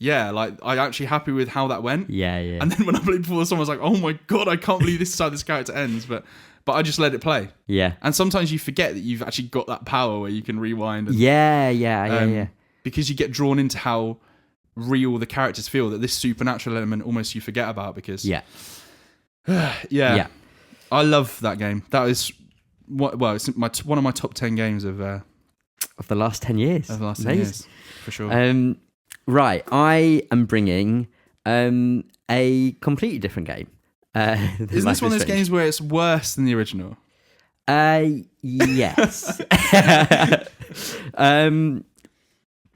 like I'm actually happy with how that went. And then when I played Before the Storm, I was like, oh my god, I can't believe this is how this character ends. But I just let it play. And sometimes you forget that you've actually got that power where you can rewind. And, because you get drawn into how real the characters feel, that this supernatural element almost you forget about because I love that game. That is it's one of my top 10 games of the last 10 years. Of the last 10 years, for sure. Right, I am bringing a completely different game. Isn't this one of those games where it's worse than the original? Yes.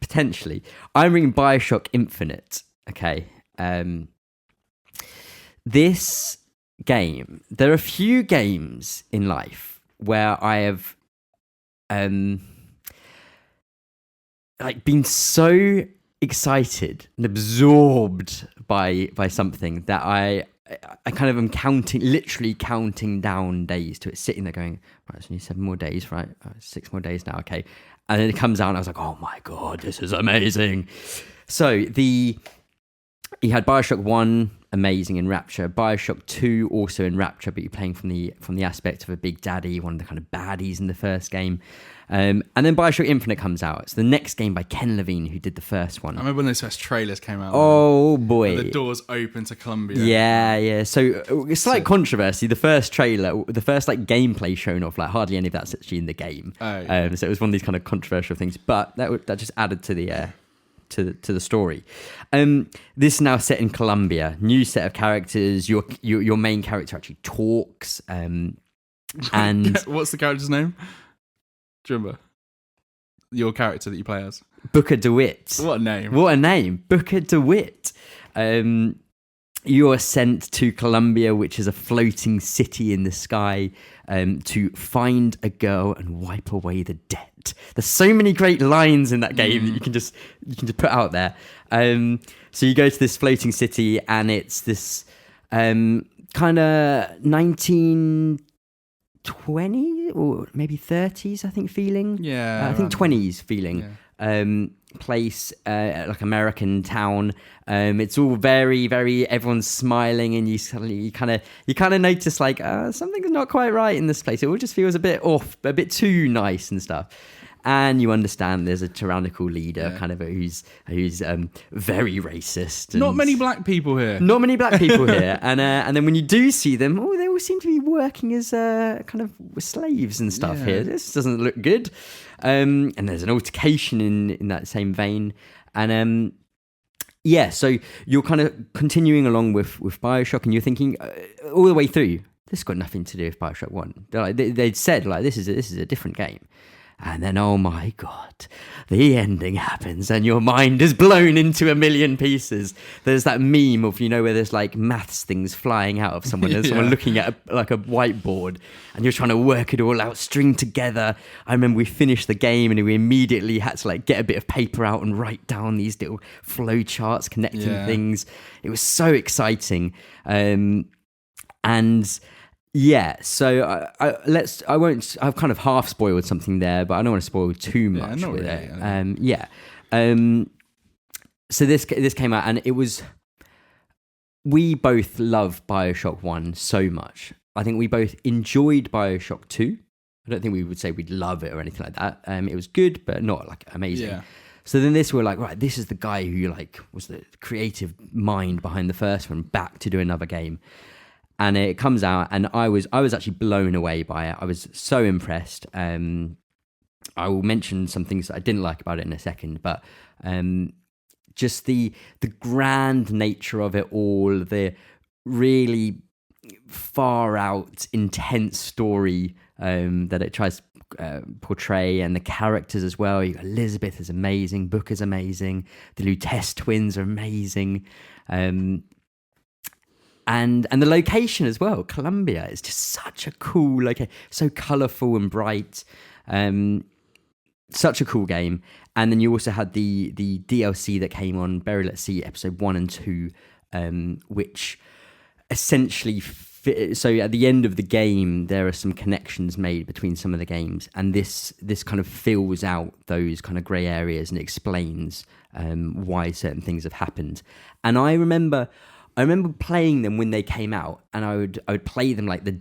Potentially. I'm bringing BioShock Infinite. Okay. This game, there are a few games in life where I have been so excited and absorbed by something that I kind of am literally counting down days to it, sitting there going, right, it's only 7 more days, right? 6 more days now, okay. And then it comes out and I was like, oh my God, this is amazing. So you had BioShock 1, amazing in Rapture. BioShock 2, also in Rapture, but you're playing from the aspect of a big daddy, one of the kind of baddies in the first game. And then BioShock Infinite comes out. It's the next game by Ken Levine, who did the first one. I remember when those first trailers came out. Oh, boy. The doors open to Columbia. Yeah. So it's like controversy. The first trailer, the first like gameplay shown off, like hardly any of that's actually in the game. Oh, yeah. So it was one of these kind of controversial things, but that just added to the to the story. This is now set in Colombia. New set of characters. Your main character actually talks. And what's the character's name? Do you remember your character that you play as? Booker DeWitt. What a name! What a name, Booker DeWitt. You are sent to Colombia, which is a floating city in the sky, to find a girl and wipe away the debt. There's so many great lines in that game that you can just put out there. So you go to this floating city, and it's this kind of 1920s or maybe 30s, I think, feeling. Yeah, I think 20s feeling. Yeah. Place, like American town. It's all very, very, everyone's smiling, and you kind of notice like something's not quite right in this place. It all just feels a bit off, a bit too nice and stuff. and you understand there's a tyrannical leader kind of who's very racist. Not many black people here. Not many black people here. And then when you do see them, they all seem to be working as kind of slaves and stuff here. This doesn't look good. And there's an altercation in that same vein. And so you're kind of continuing along with BioShock, and you're thinking all the way through, this got nothing to do with BioShock 1. They'd said, like, this is a different game. And then, oh my God, the ending happens and your mind is blown into a million pieces. There's that meme of, where there's like maths things flying out of someone and someone looking at a whiteboard and you're trying to work it all out, string together. I remember we finished the game and we immediately had to like get a bit of paper out and write down these little flow charts connecting things. It was so exciting. So I've kind of half spoiled something there, but I don't want to spoil too much with it. So this came out, and it was, we both love BioShock 1 so much. I think we both enjoyed BioShock 2. I don't think we would say we'd love it or anything like that. It was good, but not like amazing. Yeah. So then we're like, right, this is the guy who like was the creative mind behind the first one, back to do another game. And it comes out, and I was actually blown away by it. I was so impressed. I will mention some things that I didn't like about it in a second, but just the grand nature of it all, the really far out, intense story that it tries to portray, and the characters as well. Elizabeth is amazing, Booker's amazing, the Lutece twins are amazing. And the location as well, Colombia, is just such a cool location, so colourful and bright. Such a cool game. And then you also had the DLC that came on, Burial at Sea, episode 1 and 2, which essentially... So at the end of the game, there are some connections made between some of the games, and this kind of fills out those kind of grey areas and explains why certain things have happened. And I remember playing them when they came out, and I would play them like the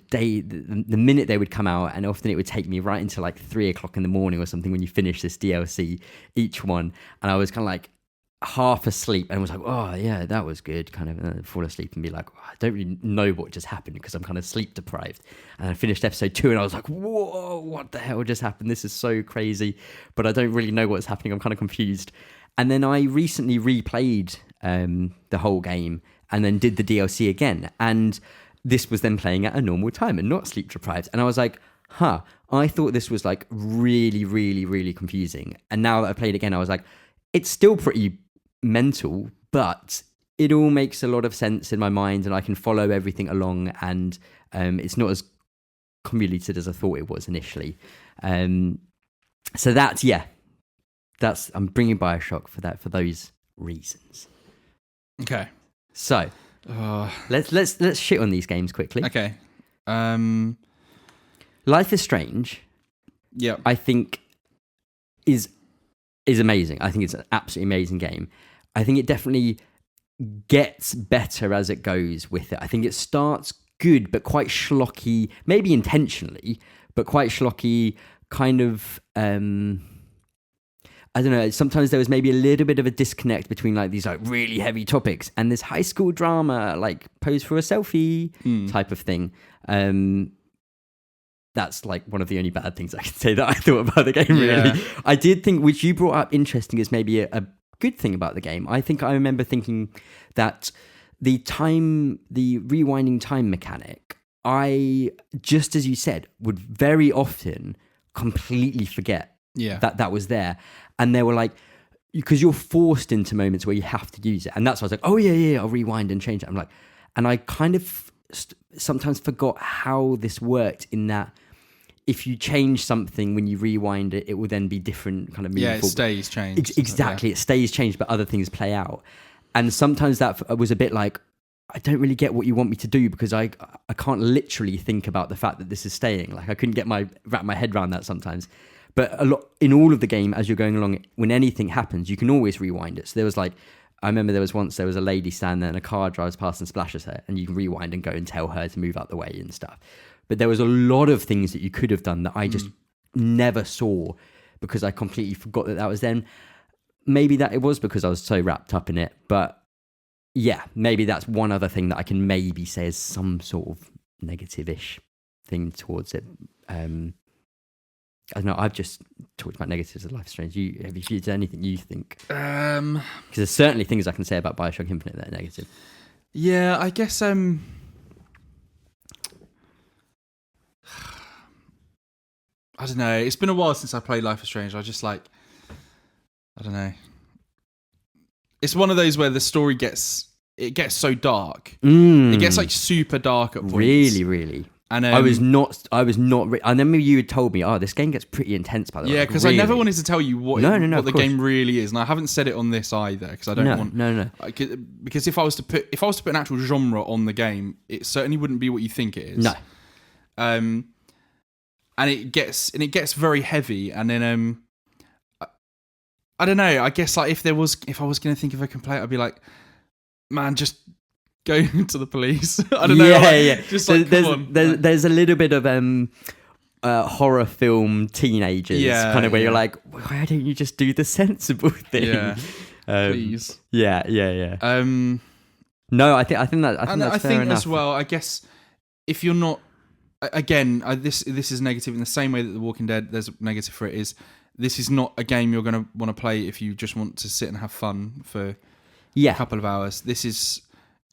minute they would come out, and often it would take me right into like 3:00 in the morning or something when you finish this DLC, each one, and I was kind of like half asleep and was like, oh yeah, that was good, kind of, and I'd fall asleep and be like, oh, I don't really know what just happened because I'm kind of sleep deprived. And I finished episode 2 and I was like, whoa, what the hell just happened? This is so crazy, but I don't really know what's happening. I'm kind of confused. And then I recently replayed the whole game and then did the DLC again. And this was then playing at a normal time and not sleep deprived. And I was like, I thought this was like really, really, really confusing. And now that I played again, I was like, it's still pretty mental, but it all makes a lot of sense in my mind and I can follow everything along, and it's not as convoluted as I thought it was initially. So I'm bringing BioShock for those reasons. Okay. So let's shit on these games quickly. Okay. Life is Strange. Yeah. I think is amazing. I think it's an absolutely amazing game. I think it definitely gets better as it goes with it. I think it starts good, but quite schlocky, maybe intentionally, but quite schlocky, kind of, I don't know, sometimes there was maybe a little bit of a disconnect between like these like really heavy topics and this high school drama, like pose for a selfie type of thing. That's like one of the only bad things I can say that I thought about the game, really. I did think, which you brought up interesting, is maybe a good thing about the game. I think I remember thinking that the rewinding time mechanic, I, just as you said, would very often completely forget that was there. And they were like, because you're forced into moments where you have to use it. And that's why I was like, oh yeah, I'll rewind and change it. I'm like, and I kind of sometimes forgot how this worked, in that if you change something when you rewind it, it will then be different kind of moving forward. It stays changed. Exactly. It stays changed, but other things play out. And sometimes that was a bit like, I don't really get what you want me to do, because I can't literally think about the fact that this is staying. Like I couldn't wrap my head around that sometimes. But a lot in all of the game, as you're going along, when anything happens, you can always rewind it. So there was like, I remember there was a lady standing there and a car drives past and splashes her, and you can rewind and go and tell her to move out the way and stuff. But there was a lot of things that you could have done that I just never saw, because I completely forgot that was then. Maybe that it was because I was so wrapped up in it, but yeah, maybe that's one other thing that I can maybe say is some sort of negative-ish thing towards it. I don't know. I've just talked about negatives of Life is Strange. Have you is there anything you think? Because there's certainly things I can say about BioShock Infinite that are negative. Yeah, I guess. I don't know. It's been a while since I played Life is Strange. I just I don't know. It's one of those where the story gets so dark. It gets super dark at points. Really, really. And I was not. I remember you had told me, this game gets pretty intense by the way. Yeah, because really? I never wanted to tell you what the game really is, and I haven't said it on this either because I don't want. No. Because if I was to put an actual genre on the game, it certainly wouldn't be what you think it is. No. And it gets very heavy, and then I don't know. I guess if I was going to think of a complaint, I'd be like, man, just go to the police. I don't know. Yeah. Just come on. There's a little bit of horror film teenagers kind of where you're like, why don't you just do the sensible thing? Yeah. Please. Yeah. No, I think that's fair enough. As well. I guess if you're not, again, this is negative in the same way that The Walking Dead. There's a negative for it. Is this is not a game you're going to want to play if you just want to sit and have fun for a couple of hours. This is.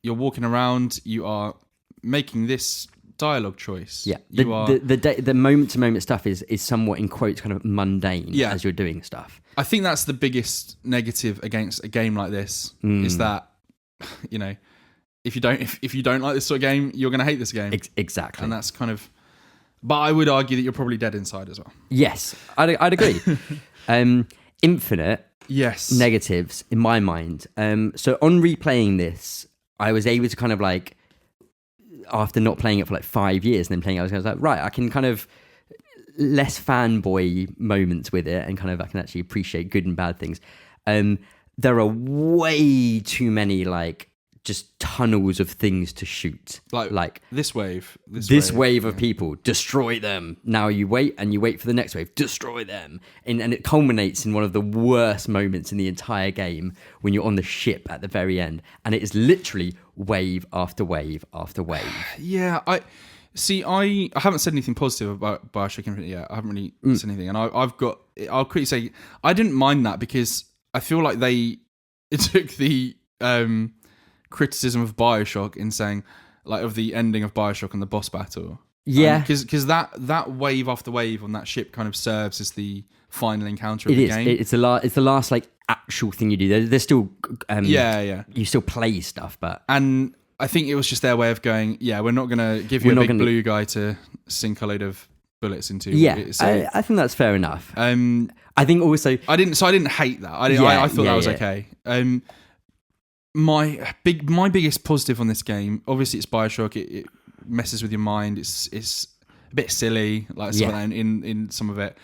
You're walking around. You are making this dialogue choice. Yeah, the moment to moment stuff is somewhat in quotes kind of mundane as you're doing stuff. I think that's the biggest negative against a game like this is that if you don't like this sort of game, you're going to hate this game. Exactly, and that's kind of. But I would argue that you're probably dead inside as well. Yes, I'd agree. Infinite. Yes. Negatives in my mind. So on replaying this, I was able to kind of after not playing it for 5 years and then playing it, I was like, right, I can kind of less fanboy moments with it and kind of I can actually appreciate good and bad things. There are way too many just tunnels of things to shoot. Like this wave. This wave of people, destroy them. Now you wait for the next wave, destroy them. And it culminates in one of the worst moments in the entire game when you're on the ship at the very end. And it is literally wave after wave after wave. Yeah, I haven't said anything positive about BioShock Infinite yet. I haven't really said anything. And I'll quickly say, I didn't mind that because I feel like it took the criticism of BioShock in saying of the ending of BioShock and the boss battle. Yeah, because that wave after wave on that ship kind of serves as the final encounter of the game. It's the last actual thing you do. There's still you still play stuff, and I think it was just their way of going, we're not going to give you a big blue guy to sink a load of bullets into. Yeah, so, I think that's fair enough. I think also I didn't hate that. I thought that was okay. My biggest positive on this game, obviously, it's BioShock. It messes with your mind. It's a bit silly, some of that in some of it.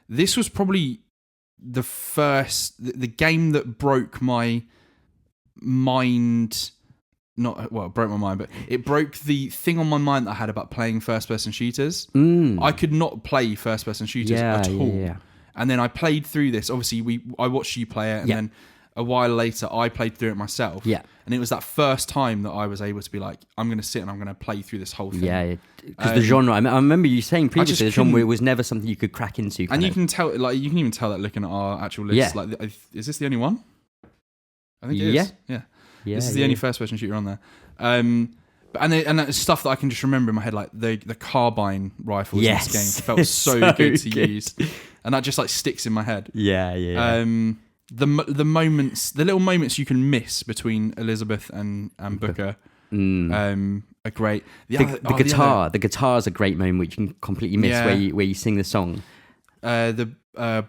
This was probably the game that broke my mind. It broke my mind, but it broke the thing on my mind that I had about playing first-person shooters. I could not play first-person shooters at all. Yeah. And then I played through this. Obviously, I watched you play it, and then a while later, I played through it myself. Yeah. And it was that first time that I was able to be like, I'm going to sit and I'm going to play through this whole thing. Yeah. Because the genre, I remember you saying previously, the genre was never something you could crack into. And you can tell, you can even tell that looking at our actual list. Yeah. Is this the only one? I think it is. Yeah. This is the only first-person shooter on there. And that's stuff that I can just remember in my head, the carbine rifles in this game felt so good to use. And that just sticks in my head. Yeah. The little moments you can miss between Elizabeth and Booker are great. The guitar's a great moment which you can completely miss where you sing the song. The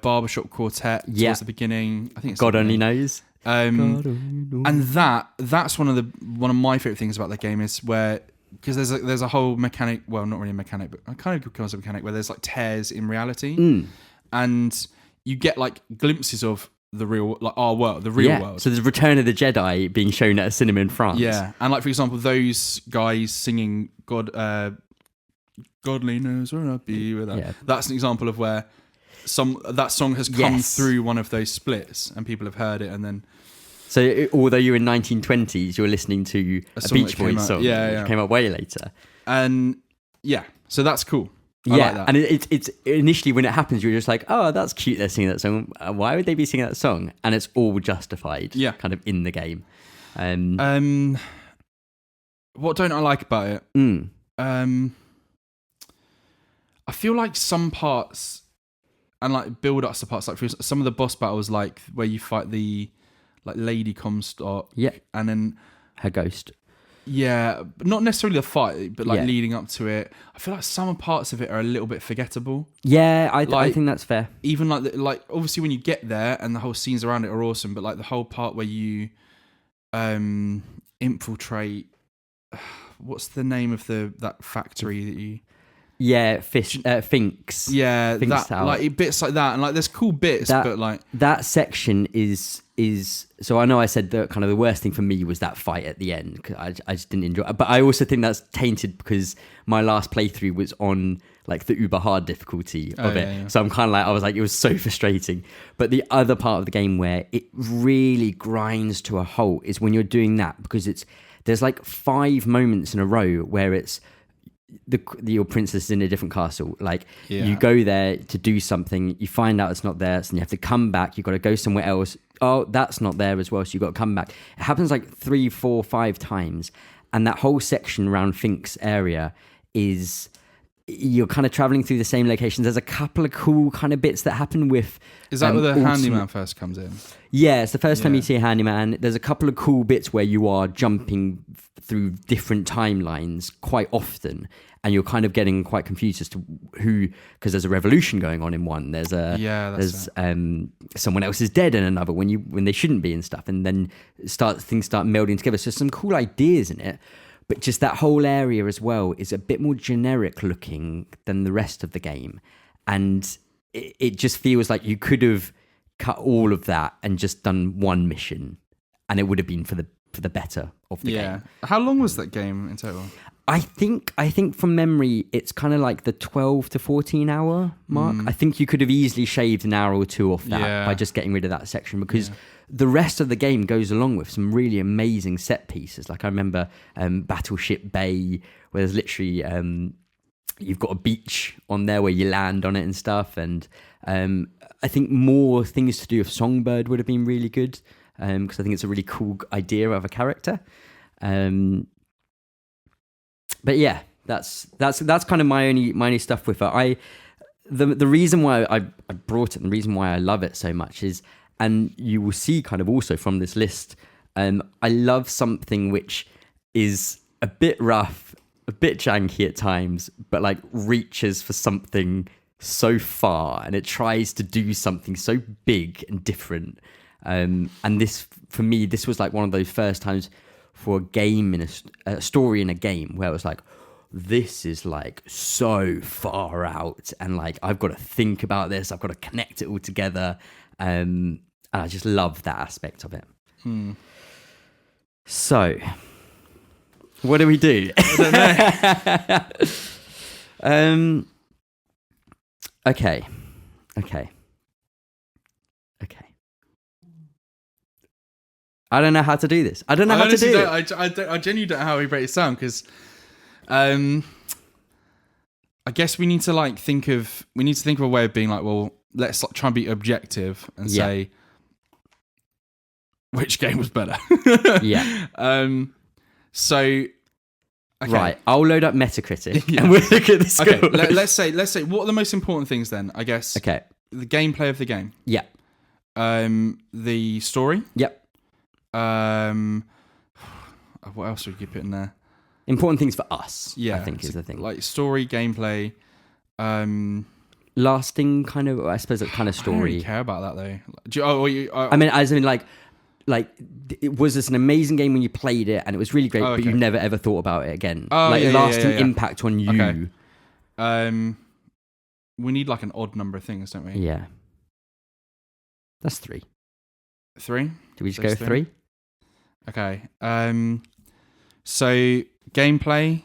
barbershop quartet towards the beginning. I think it's God only knows. And that's one of my favorite things about the game is where, because there's a whole mechanic, well, not really a mechanic, but I kind of calls it a mechanic, where there's tears in reality, and you get glimpses of the real, our world, the real world. So there's Return of the Jedi being shown at a cinema in France. Yeah, and for example, those guys singing "Godly knows where I'll be with that." Yeah. That's an example of where that song has come through one of those splits and people have heard it, and then. So although you're in 1920s, you're listening to a Beach Boys song, which came out way later. And so that's cool. I yeah, like that. And it's initially when it happens, you're just like, oh, that's cute. They're singing that song. Why would they be singing that song? And it's all justified, kind of in the game. What don't I like about it? I feel like some parts and like build ups to parts, like for some of the boss battles, like where you fight the like Lady Comstock, and then her ghost. Yeah, but not necessarily the fight, but like leading up to it. I feel like some parts of it are a little bit forgettable. Yeah, I think that's fair. Even like obviously when you get there and the whole scenes around it are awesome, but like the whole part where you infiltrate. What's the name of that factory that you? Yeah, Finks. Yeah, Finks that Tower. like bits like that, and like there's cool bits, but like that section is. So I know I said that kind of the worst thing for me was that fight at the end. 'Cause I just didn't enjoy it. But I also think that's tainted because my last playthrough was on like the uber hard difficulty of it. Yeah. So I'm kind of like, I was like, it was so frustrating. But the other part of the game where it really grinds to a halt is when you're doing that, because there's like 5 moments in a row where it's your princess is in a different castle. Like you go there to do something, you find out it's not there, so you have to come back. You've got to go somewhere else. Oh, that's not there as well, so you've got to come back. It happens like 3, 4, 5 times, and that whole section around Fink's area is you're kind of traveling through the same locations. There's a couple of cool kind of bits that happen with. Is that where the handyman first comes in? Yeah, it's the first time you see a handyman. There's a couple of cool bits where you are jumping through different timelines quite often, and you're kind of getting quite confused as to who, because there's a revolution going on in one. There's someone else is dead in another when they shouldn't be and stuff, and then things start melding together. So some cool ideas in it, but just that whole area as well is a bit more generic looking than the rest of the game, and it just feels like you could have cut all of that and just done one mission, and it would have been for the better of the game. How long was that game in total? I think from memory, it's kind of like the 12 to 14 hour mark. I think you could have easily shaved an hour or two off that by just getting rid of that section, because the rest of the game goes along with some really amazing set pieces. Like I remember Battleship Bay, where there's literally you've got a beach on there where you land on it and stuff. And I think more things to do with Songbird would have been really good, because I think it's a really cool idea of a character. But yeah, that's kind of my only stuff with it. The reason why I brought it, and the reason why I love it so much is, and you will see kind of also from this list, I love something which is a bit rough, a bit janky at times, but like reaches for something so far, and it tries to do something so big and different. And this, for me, this was like one of those first times for a game in a story in a game where it was like, this is like so far out, and like I've got to think about this, I've got to connect it all together, and I just love that aspect of it. So what do we do? I don't know. Okay. I don't know how to do this. I don't know how to do it. I genuinely don't know how we break it down, because I guess we need to think of a way of being like, well, let's try and be objective and say which game was better. So okay. Right, I'll load up Metacritic and we'll look at the score. Okay, let's say what are the most important things then, I guess. Okay. The gameplay of the game. Yeah. The story. Yep. What else would you put in there? Important things for us, I think is the thing. Like story, gameplay, lasting kind of, I suppose, that kind of story. I don't really care about that though. I mean, was this an amazing game when you played it and it was really great, but you never ever thought about it again? Lasting impact on you. Okay. We need like an odd number of things, don't we? Yeah. That's 3. 3? Do we just go 3? Okay. So gameplay,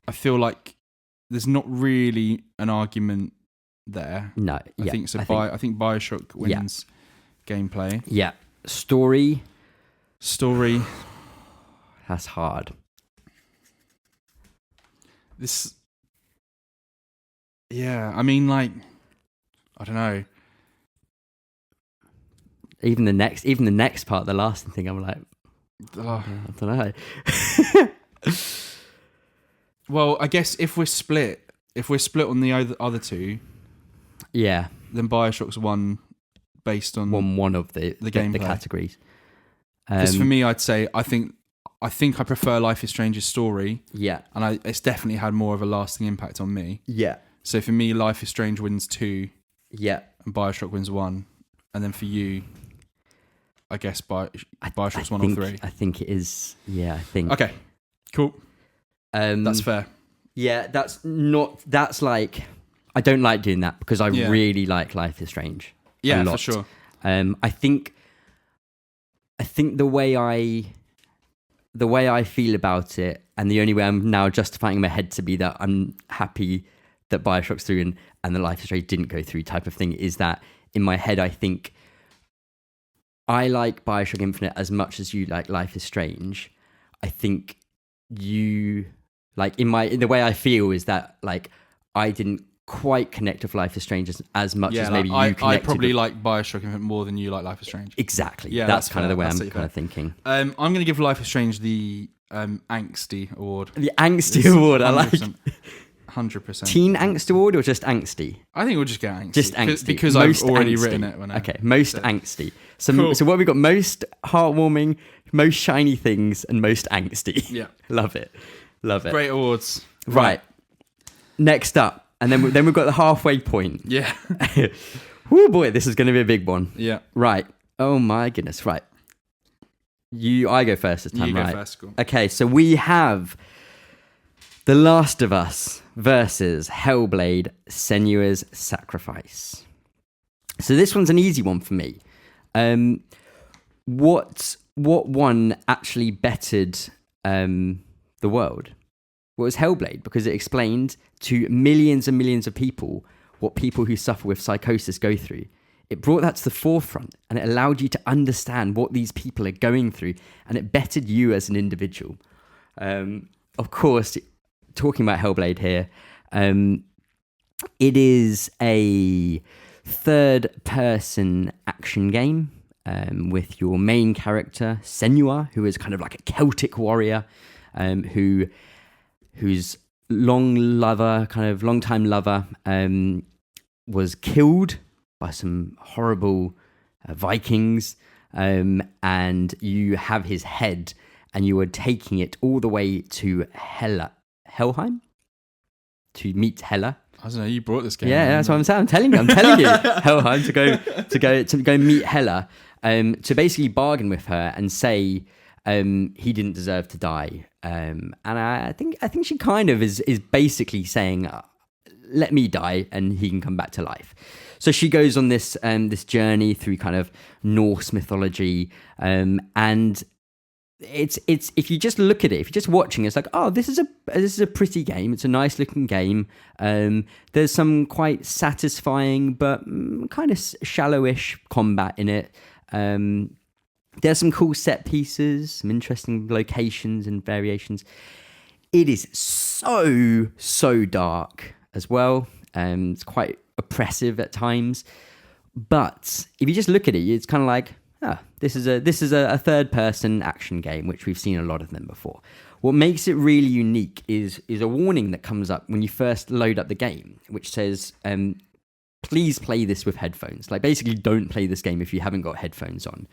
I feel like there's not really an argument there. No, I yeah, think so. I think Bioshock wins gameplay. Yeah, story. That's hard. I mean, like, I don't know. Even the next part, the last thing, I'm like, I don't know. Well, I guess if we're split on the other two, yeah, then Bioshock's won based on one of the gameplay. categories. Because for me, I'd say I think I prefer Life is Strange's story. Yeah, and it's definitely had more of a lasting impact on me. Yeah. So for me, Life is Strange wins 2. Yeah. And Bioshock wins 1. And then for you, I guess Bioshock's 1 or 3. I think it is. Yeah, I think. Okay, cool. That's fair. Yeah, that's like, I don't like doing that because I really like Life is Strange. Yeah, a lot. for sure. I think the way I feel about it, and the only way I'm now justifying in my head to be that I'm happy that Bioshock's through and the Life is Strange didn't go through type of thing, is that in my head I think I like Bioshock Infinite as much as you like Life is Strange. I think you like in the way I feel is that like I didn't quite connect with Life is Strange as much as maybe you connected. I probably like Bioshock Infinite more than you like Life is Strange. Exactly. Yeah, that's kind of the way I'm kind of thinking. I'm going to give Life is Strange the angsty award. The angsty award, I like. 100%. Teen angst award or just angsty? I think we'll just get angsty. Just angsty. Because I've already written it. Most angsty. So what have we got? Most heartwarming, most shiny things, and most angsty. Yeah. Love it. Great awards. Right. Next up. And then we've got the halfway point. Yeah. Oh boy, this is going to be a big one. Yeah. Right. Oh my goodness. Right. I go first this time, you right? You go first, cool. Okay, so we have The Last of Us versus Hellblade: Senua's Sacrifice. So this one's an easy one for me. What one actually bettered the world? Well, it was Hellblade, because it explained to millions and millions of people what people who suffer with psychosis go through. It brought that to the forefront, and it allowed you to understand what these people are going through, and it bettered you as an individual. Of course, talking about Hellblade here, it is a third-person action game with your main character, Senua, who is kind of like a Celtic warrior, whose long-time lover, was killed by some horrible Vikings, and you have his head, and you are taking it all the way to Helheim, to meet Hela. I don't know. You brought this game. Yeah, that's what I'm saying. I'm telling you, Helheim to go meet Hela, to basically bargain with her and say he didn't deserve to die. And I think she kind of is basically saying, let me die and he can come back to life. So she goes on this journey through kind of Norse mythology, and it's if you just look at it, if you're just watching, it's like, oh, this is a pretty game. It's a nice looking game. There's some quite satisfying but kind of shallowish combat in it. There's some cool set pieces, some interesting locations and variations. It is so dark as well. It's quite oppressive at times. But if you just look at it, it's kind of like, this is a third-person action game, which we've seen a lot of them before. What makes it really unique is a warning that comes up when you first load up the game, which says, please play this with headphones. Like, basically, don't play this game if you haven't got headphones on.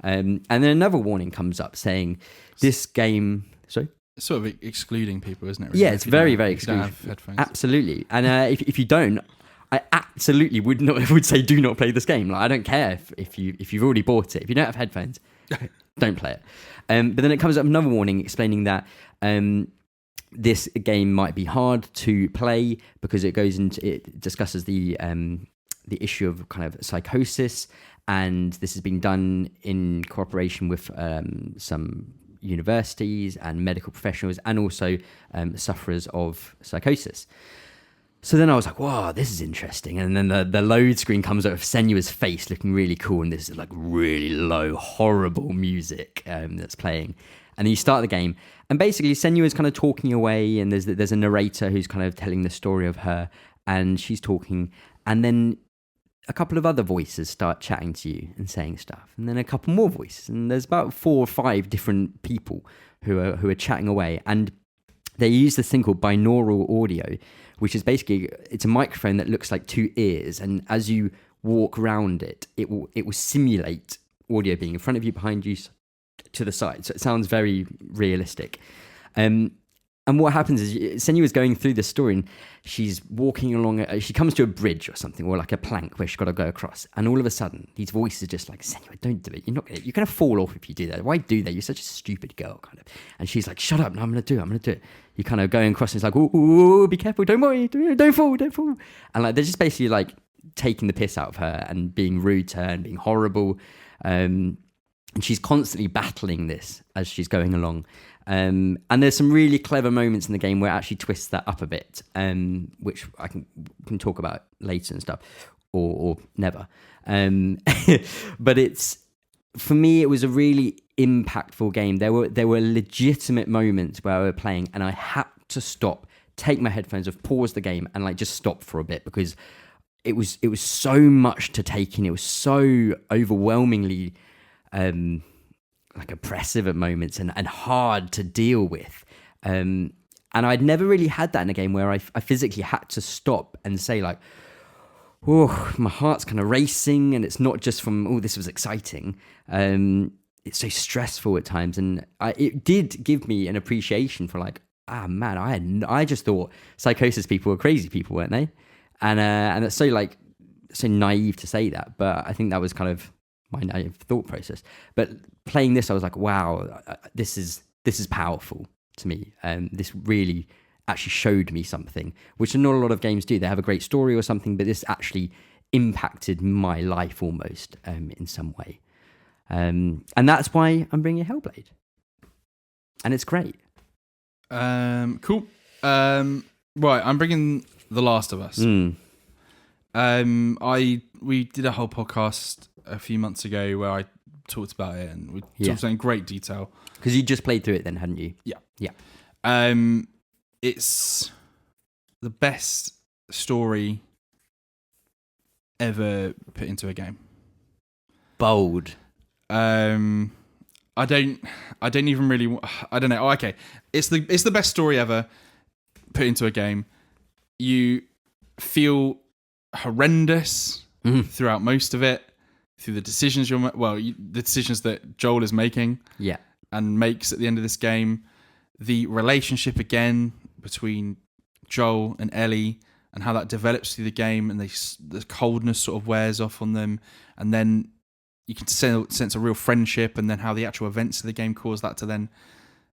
And then another warning comes up saying, this game... Sorry? It's sort of excluding people, isn't it? Really? Yeah, it's very, very excluding. Absolutely. And if you don't, I absolutely would say do not play this game. Like, I don't care if you've already bought it. If you don't have headphones, don't play it. But then it comes up another warning explaining that this game might be hard to play because it discusses the issue of kind of psychosis, and this has been done in cooperation with some universities and medical professionals, and also sufferers of psychosis. So then I was like, wow, this is interesting. And then the load screen comes up with Senua's face looking really cool. And this is like really low, horrible music that's playing. And then you start the game. And basically Senua's kind of talking away. And there's a narrator who's kind of telling the story of her. And she's talking. And then a couple of other voices start chatting to you and saying stuff. And then a couple more voices. And there's about 4 or 5 different people who are chatting away. And they use this thing called binaural audio, which is basically, it's a microphone that looks like 2 ears, and as you walk around it, it will simulate audio being in front of you, behind you, to the side. So it sounds very realistic. And what happens is Senua is going through this story, and she's walking along. She comes to a bridge or something, or like a plank where she's got to go across. And all of a sudden, these voices are just like, Senua, don't do it. You're going to fall off if you do that. Why do that? You're such a stupid girl, kind of. And she's like, shut up. No, I'm going to do it. You kind of going across, and it's like, ooh, be careful. Don't worry. Don't fall. And like, they're just basically like taking the piss out of her and being rude to her and being horrible. And she's constantly battling this as she's going along. And there's some really clever moments in the game where it actually twists that up a bit, which I can talk about later and stuff, or never. But for me, it was a really impactful game. There were legitimate moments where I was playing and I had to stop, take my headphones off, pause the game, and like just stop for a bit, because it was so much to take in. It was so overwhelmingly like oppressive at moments and hard to deal with. And I'd never really had that in a game where I physically had to stop and say like, oh, my heart's kind of racing, and it's not just from, oh, this was exciting. It's so stressful at times. And it did give me an appreciation for like, man, I just thought psychosis people were crazy people, weren't they? And it's so naive to say that, but I think that was kind of my naive thought process. But playing this, I was like, wow, this is powerful to me. This really actually showed me something, which not a lot of games do. They have a great story or something, but this actually impacted my life almost in some way. And that's why I'm bringing Hellblade. And it's great. Cool. Right, I'm bringing The Last of Us. We did a whole podcast a few months ago where I talked about it, and we talked about it in great detail. Because you just played through it then, hadn't you? Yeah. It's the best story ever put into a game. Bold. I don't even really. I don't know. Oh, okay. It's the best story ever put into a game. You feel horrendous throughout most of it, through the decisions the decisions that Joel is making, and makes at the end of this game. The relationship again between Joel and Ellie, and how that develops through the game, and the coldness sort of wears off on them, and then you can sense a real friendship, and then how the actual events of the game cause that to then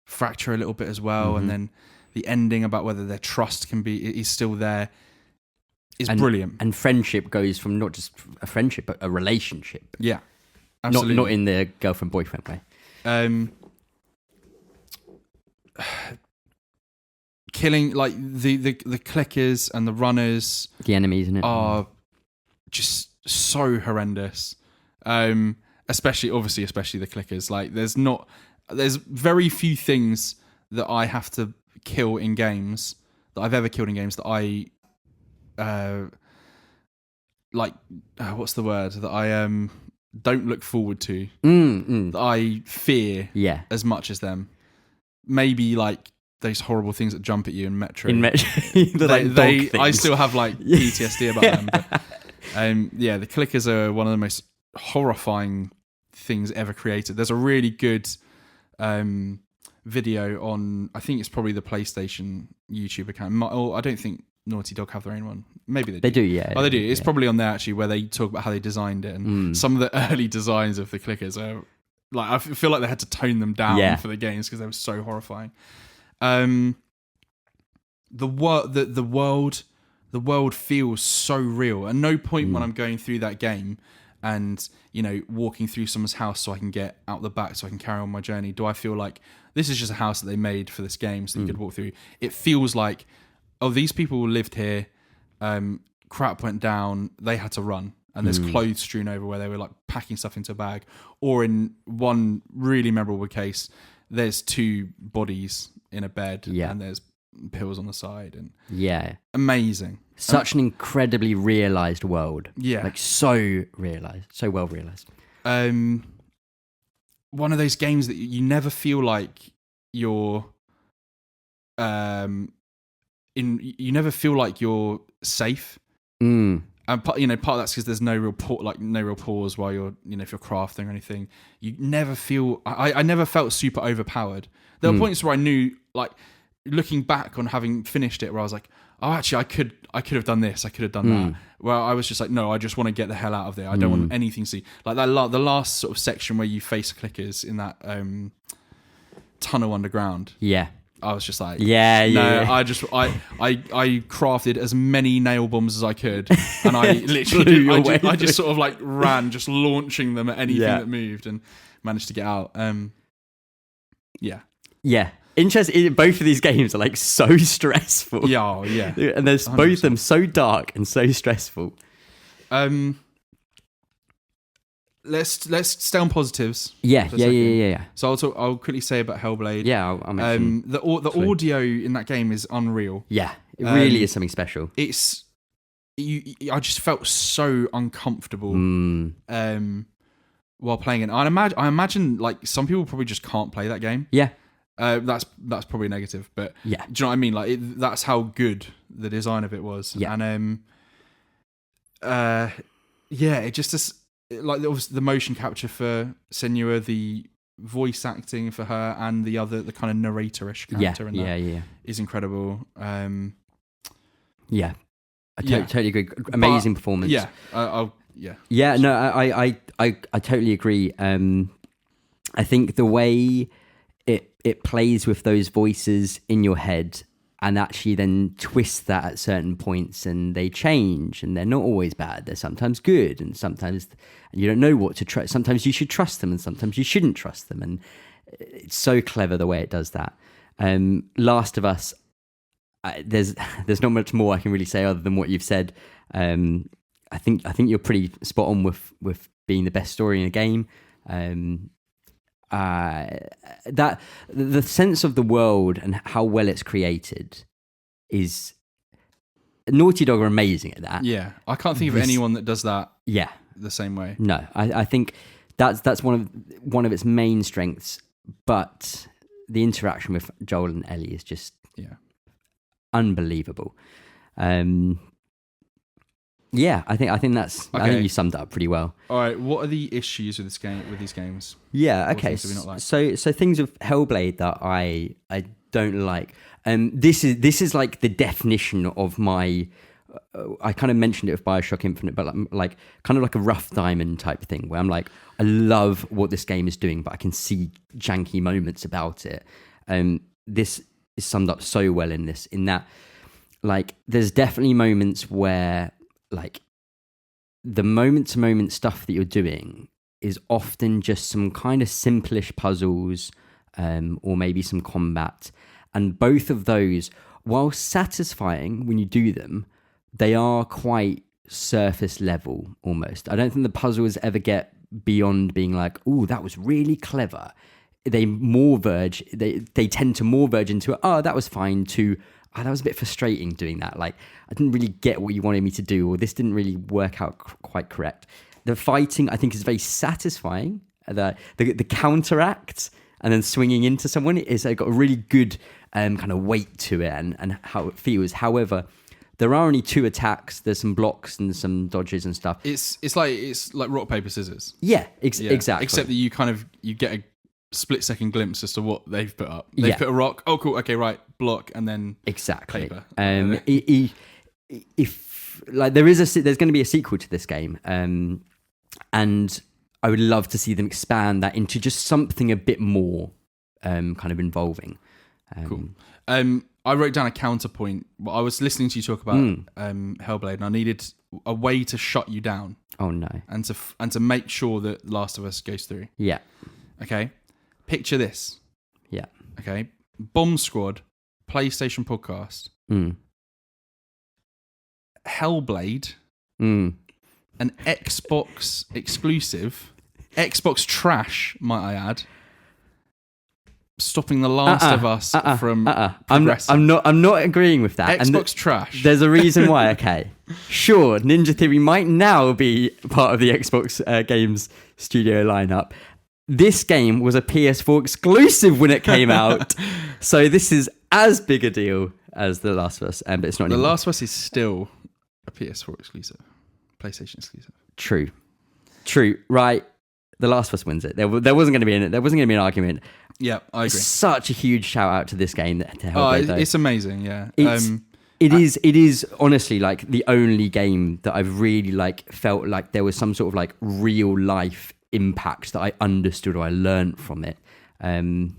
fracture a little bit as well, and then the ending about whether their trust is still there is brilliant. And friendship goes from not just a friendship, but a relationship. Yeah, absolutely. Not in the girlfriend-boyfriend way. Killing like the clickers and the runners, the enemies in it, are just so horrendous. Especially the clickers. Like there's very few things that I have to kill in games that I've ever killed in games that I what's the word that I don't look forward to, that I fear as much as them. Maybe like those horrible things that jump at you in Metro. I still have like PTSD about them. But, the clickers are one of the most horrifying things ever created. There's a really good video on, I think it's probably the PlayStation YouTube account. I don't think Naughty Dog have their own one. Maybe they do. They do, yeah. Oh, they do. It's probably on there actually, where they talk about how they designed it, and some of the early designs of the clickers are like, I feel like they had to tone them down for the games because they were so horrifying. The world feels so real. At no point when I'm going through that game and, walking through someone's house so I can get out the back so I can carry on my journey, do I feel like this is just a house that they made for this game so that you could walk through. It feels like, oh, these people lived here crap went down, they had to run. And there's clothes strewn over where they were like packing stuff into a bag. Or in one really memorable case, there's 2 bodies in a bed and there's pills on the side. And amazing. Such an incredibly realised world. Yeah. Like so realised, so well realised. One of those games that you never feel like you're you never feel like you're safe. And part of that's because there's no real pause while you're, if you're crafting or anything. You never feel. I never felt super overpowered. There were points where I knew, like, looking back on having finished it, where I was like, oh, actually, I could have done this. I could have done that. Where I was just like, no, I just want to get the hell out of there. I don't want anything to see. Like that, the last sort of section where you face clickers in that tunnel underground. Yeah. I was just like, I crafted as many nail bombs as I could, and I literally, I just sort of like ran, just launching them at anything that moved, and managed to get out. Interesting. Both of these games are like so stressful. Yeah, and there's 100%. Both of them so dark and so stressful. Let's stay on positives. Yeah. So I'll quickly say about Hellblade. Yeah, I'll mention the audio in that game is unreal. Yeah, it really is something special. It's I just felt so uncomfortable while playing it. I imagine like some people probably just can't play that game. Yeah, that's probably negative, but yeah, do you know what I mean? Like that's how good the design of it was. Yeah, and it just like the motion capture for Senua, the voice acting for her, and the kind of narrator-ish character in that is incredible. I totally agree. Amazing performance. Yeah, no, I totally agree. I think the way it plays with those voices in your head, and actually then twist that at certain points, and they change, and they're not always bad. They're sometimes good, and sometimes you don't know what to trust. Sometimes you should trust them, and sometimes you shouldn't trust them. And it's so clever the way it does that. Last of Us, there's not much more I can really say other than what you've said. I think you're pretty spot on with being the best story in a game. That the sense of the world and how well it's created is Naughty Dog are amazing at that. Yeah, I can't think of anyone that does that. Yeah, the same way. No, I think that's one of its main strengths. But the interaction with Joel and Ellie is just unbelievable. Yeah, I think that's. Okay. I think you summed it up pretty well. All right, what are the issues with these games? Yeah, okay. So things of Hellblade that I don't like. This is like the definition of my. I kind of mentioned it with BioShock Infinite, but like kind of like a rough diamond type thing, where I'm like, I love what this game is doing, but I can see janky moments about it. This is summed up so well in that, like, there's definitely moments where, like, the moment-to-moment stuff that you're doing is often just some kind of simplish puzzles, or maybe some combat. And both of those, while satisfying when you do them, they are quite surface level almost. I don't think the puzzles ever get beyond being like, "Ooh, that was really clever." They tend to more verge into, "Oh, that was fine," to, "Oh, that was a bit frustrating doing that. Like, I didn't really get what you wanted me to do, or this didn't really work out quite correct." The fighting, I think, is very satisfying. The counteract and then swinging into someone is got a really good kind of weight to it and how it feels. However, there are only 2 attacks. There's some blocks and some dodges and stuff. It's like rock paper scissors. Yeah, exactly. Except that you get a split-second glimpse as to what they've put up. They've put a rock. Oh, cool. Okay, right. Block, and then exactly. Paper. If like there's going to be a sequel to this game, and I would love to see them expand that into just something a bit more kind of involving. Cool. I wrote down a counterpoint. I was listening to you talk about Hellblade, and I needed a way to shut you down. Oh no! And to make sure that Last of Us goes through. Yeah. Okay. Picture this. Yeah. Okay. Bomb Squad, PlayStation podcast. Hellblade, Mm. an Xbox exclusive, Xbox trash, might I add, stopping The Last of Us from progressing. I'm not agreeing with that. Xbox trash. There's a reason why. Okay, sure. Ninja Theory might now be part of the Xbox Games Studio lineup. This game was a PS4 exclusive when it came out, so this is as big a deal as The Last of Us, but it's not. The anymore. Last of Us is still a PS4 exclusive, PlayStation exclusive. True. Right. The Last of Us wins it. There wasn't going to be an argument. Yeah, I agree. Such a huge shout out to this game. To Hellblade, it's amazing. Yeah, it is honestly like the only game that I've really like felt like there was some sort of like real life impact that I understood or I learned from it. And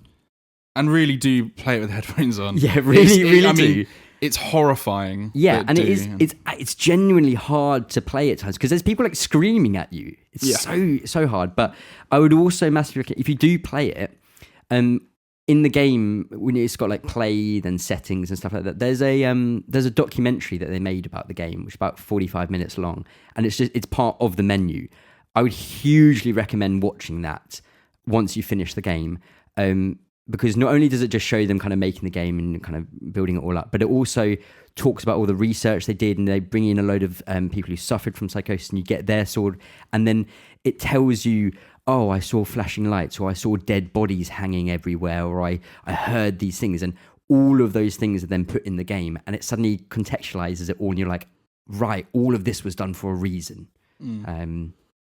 really do play it with headphones on. Yeah, really I do. mean, it's horrifying. Yeah, and it's genuinely hard to play at times because there's people like screaming at you. It's so hard. But I would also massively, if you do play it, in the game when it's got like play and settings and stuff like that, there's a documentary that they made about the game, which is about 45 minutes long, and it's part of the menu. I would hugely recommend watching that once you finish the game. Because not only does it just show them kind of making the game and kind of building it all up, but it also talks about all the research they did, and they bring in a load of people who suffered from psychosis, and you get their sword, and then it tells you, oh, I saw flashing lights, or I saw dead bodies hanging everywhere, or I heard these things, and all of those things are then put in the game, and it suddenly contextualizes it all, and you're like, right, all of this was done for a reason.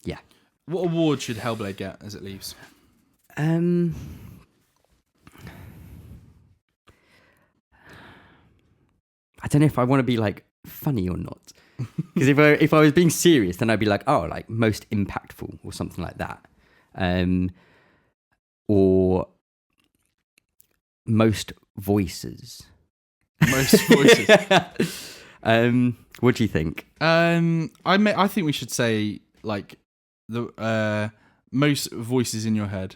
Yeah. What award should Hellblade get as it leaves? I don't know if I want to be like funny or not, because if I was being serious, then I'd be like, oh, like most impactful or something like that, or most voices. Most voices. What do you think? I think we should say like the most voices in your head.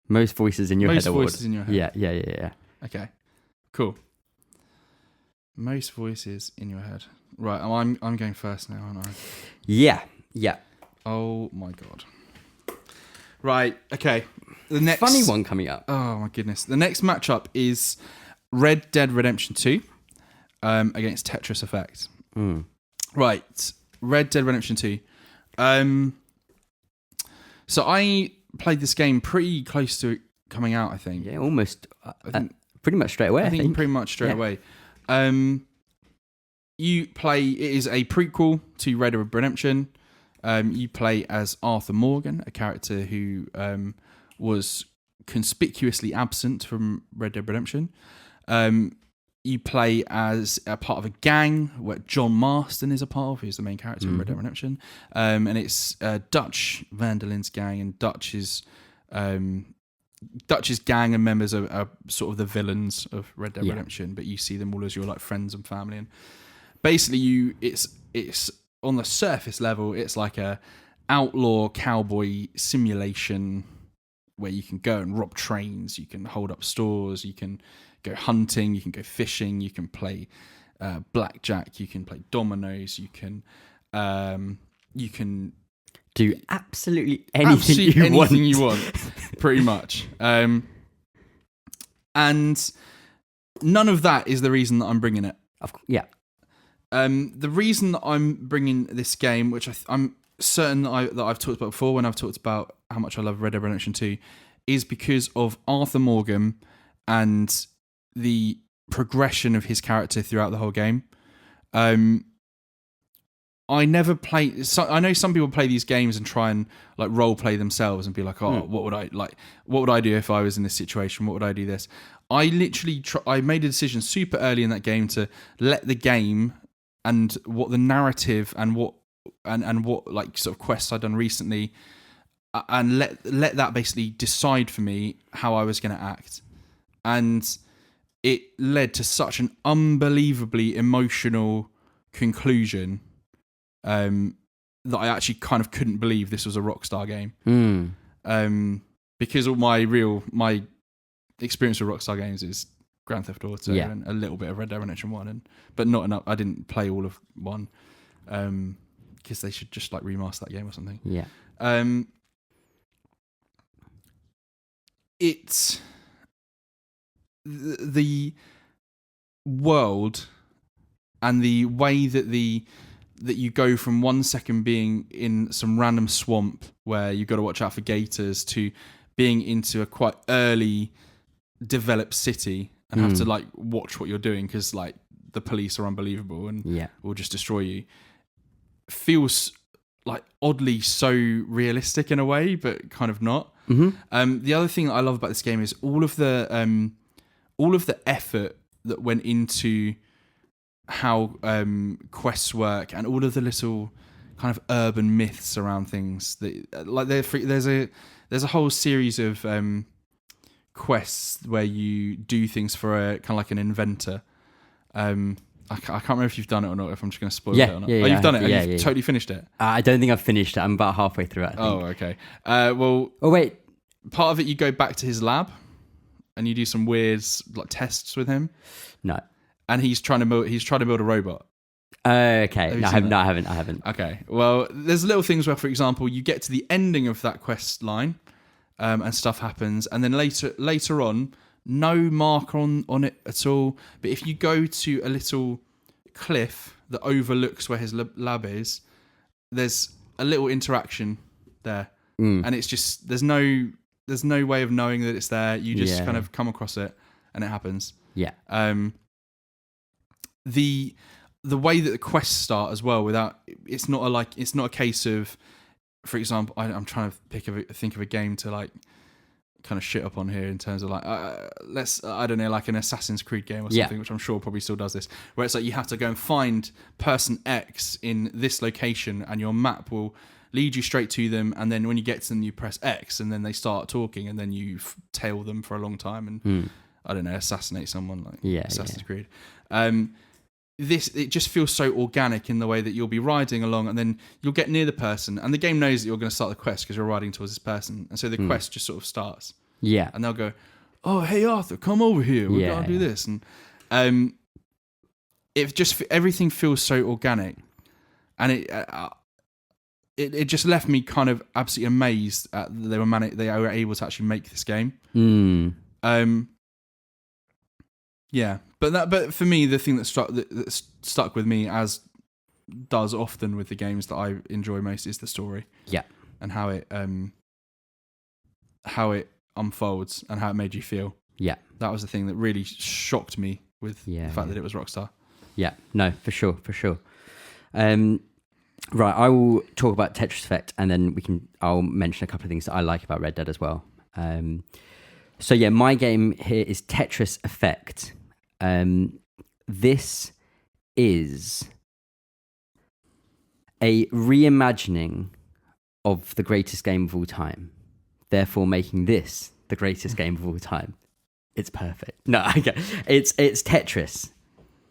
Most voices in your head. Most voices in your head. Yeah. Okay, cool. Most voices in your head. Right, I'm going first now, aren't I? Yeah. Oh my god. Right, okay. The next funny one coming up. Oh my goodness. The next matchup is Red Dead Redemption 2 against Tetris Effect. Right, Red Dead Redemption 2. So I played this game pretty close to it coming out, I think. Yeah, almost. Pretty much straight away. I think pretty much straight away. You play. It is a prequel to Red Dead Redemption. You play as Arthur Morgan, a character who was conspicuously absent from Red Dead Redemption. You play as a part of a gang where John Marston is a part of, who's the main character in Red Dead Redemption. And it's Dutch Van der Linde's gang, and Dutch's gang and members are sort of the villains of Red Dead Redemption, but you see them all as your like friends and family. And basically, it's on the surface level, it's like a outlaw cowboy simulation where you can go and rob trains, you can hold up stores, you can go hunting, you can go fishing, you can play blackjack, you can play dominoes, you can do absolutely anything you want, pretty much. And none of that is the reason that I'm bringing it. Yeah. The reason that I'm bringing this game, which I'm certain that I've talked about before when I've talked about how much I love Red Dead Redemption 2, is because of Arthur Morgan and the progression of his character throughout the whole game. I never play. So I know some people play these games and try and like role play themselves and be like, "Oh, what would I do if I was in this situation? What would I do this?" I literally I made a decision super early in that game to let the game and what the narrative and what like sort of quests I'd done recently, and let that basically decide for me how I was going to act, and it led to such an unbelievably emotional conclusion. That I actually kind of couldn't believe this was a Rockstar game. Because all my experience with Rockstar games is Grand Theft Auto and a little bit of Red Dead Redemption 1, but not enough. I didn't play all of 1. because they should just like remaster that game or something. Yeah. It's the world and the way that you go from 1 second being in some random swamp where you've got to watch out for gators to being into a quite early developed city and have to like watch what you're doing because like the police are unbelievable and will just destroy you, feels like oddly so realistic in a way, but kind of not. The other thing that I love about this game is all of the effort that went into how quests work and all of the little kind of urban myths around things that like there's a whole series of quests where you do things for a kind of like an inventor. I can't remember if you've done it or not, if I'm just going to spoil it or not. Yeah, you've done it? Yeah, You've totally finished it? I don't think I've finished it. I'm about halfway through it, I think. Oh, okay. Well... Oh, wait. Part of it, you go back to his lab and you do some weird like tests with him. No. And he's trying to build a robot. Okay. No, I haven't. Okay. Well, there's little things where, for example, you get to the ending of that quest line and stuff happens. And then later on, no marker on it at all. But if you go to a little cliff that overlooks where his lab is, there's a little interaction there. And it's just, there's no way of knowing that it's there. You just kind of come across it and it happens. Yeah. The way that the quests start as well, it's not a case of, for example, I'm trying to think of a game to like kind of shit up on here in terms of like I don't know, like an Assassin's Creed game or something, which I'm sure probably still does this, where it's like you have to go and find person X in this location and your map will lead you straight to them, and then when you get to them you press X and then they start talking and then you tail them for a long time and I don't know, assassinate someone like Assassin's Creed. It just feels so organic in the way that you'll be riding along and then you'll get near the person and the game knows that you're going to start the quest because you're riding towards this person, and so the quest just sort of starts. Yeah. And they'll go, "Oh, hey Arthur, come over here. We're going to do this." And it just, everything feels so organic, and it just left me kind of absolutely amazed at that they were able to actually make this game. Yeah, but for me, the thing that stuck with me, as does often with the games that I enjoy most, is the story. Yeah, and how it unfolds and how it made you feel. Yeah, that was the thing that really shocked me with the fact that it was Rockstar. Yeah, no, for sure. Right, I will talk about Tetris Effect, and then I'll mention a couple of things that I like about Red Dead as well. So yeah, my game here is Tetris Effect. This is a reimagining of the greatest game of all time, therefore making this the greatest game of all time. It's perfect. No, okay. It's Tetris.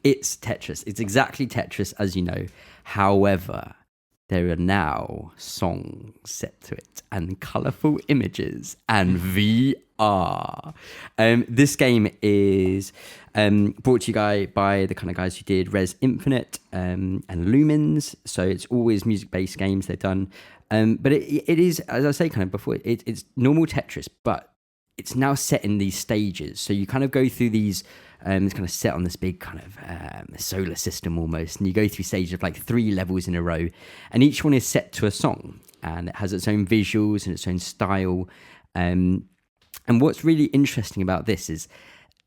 It's Tetris. It's exactly Tetris, as you know. However, there are now songs set to it and colourful images and VR. This game is brought to you by the kind of guys who did Res Infinite and Lumens. So it's always music-based games they've done. But it is, as I say kind of before, it's normal Tetris, but it's now set in these stages. So you kind of go through these, it's kind of set on this big kind of solar system almost. And you go through stages of like 3 levels in a row. And each one is set to a song. And it has its own visuals and its own style. And what's really interesting about this is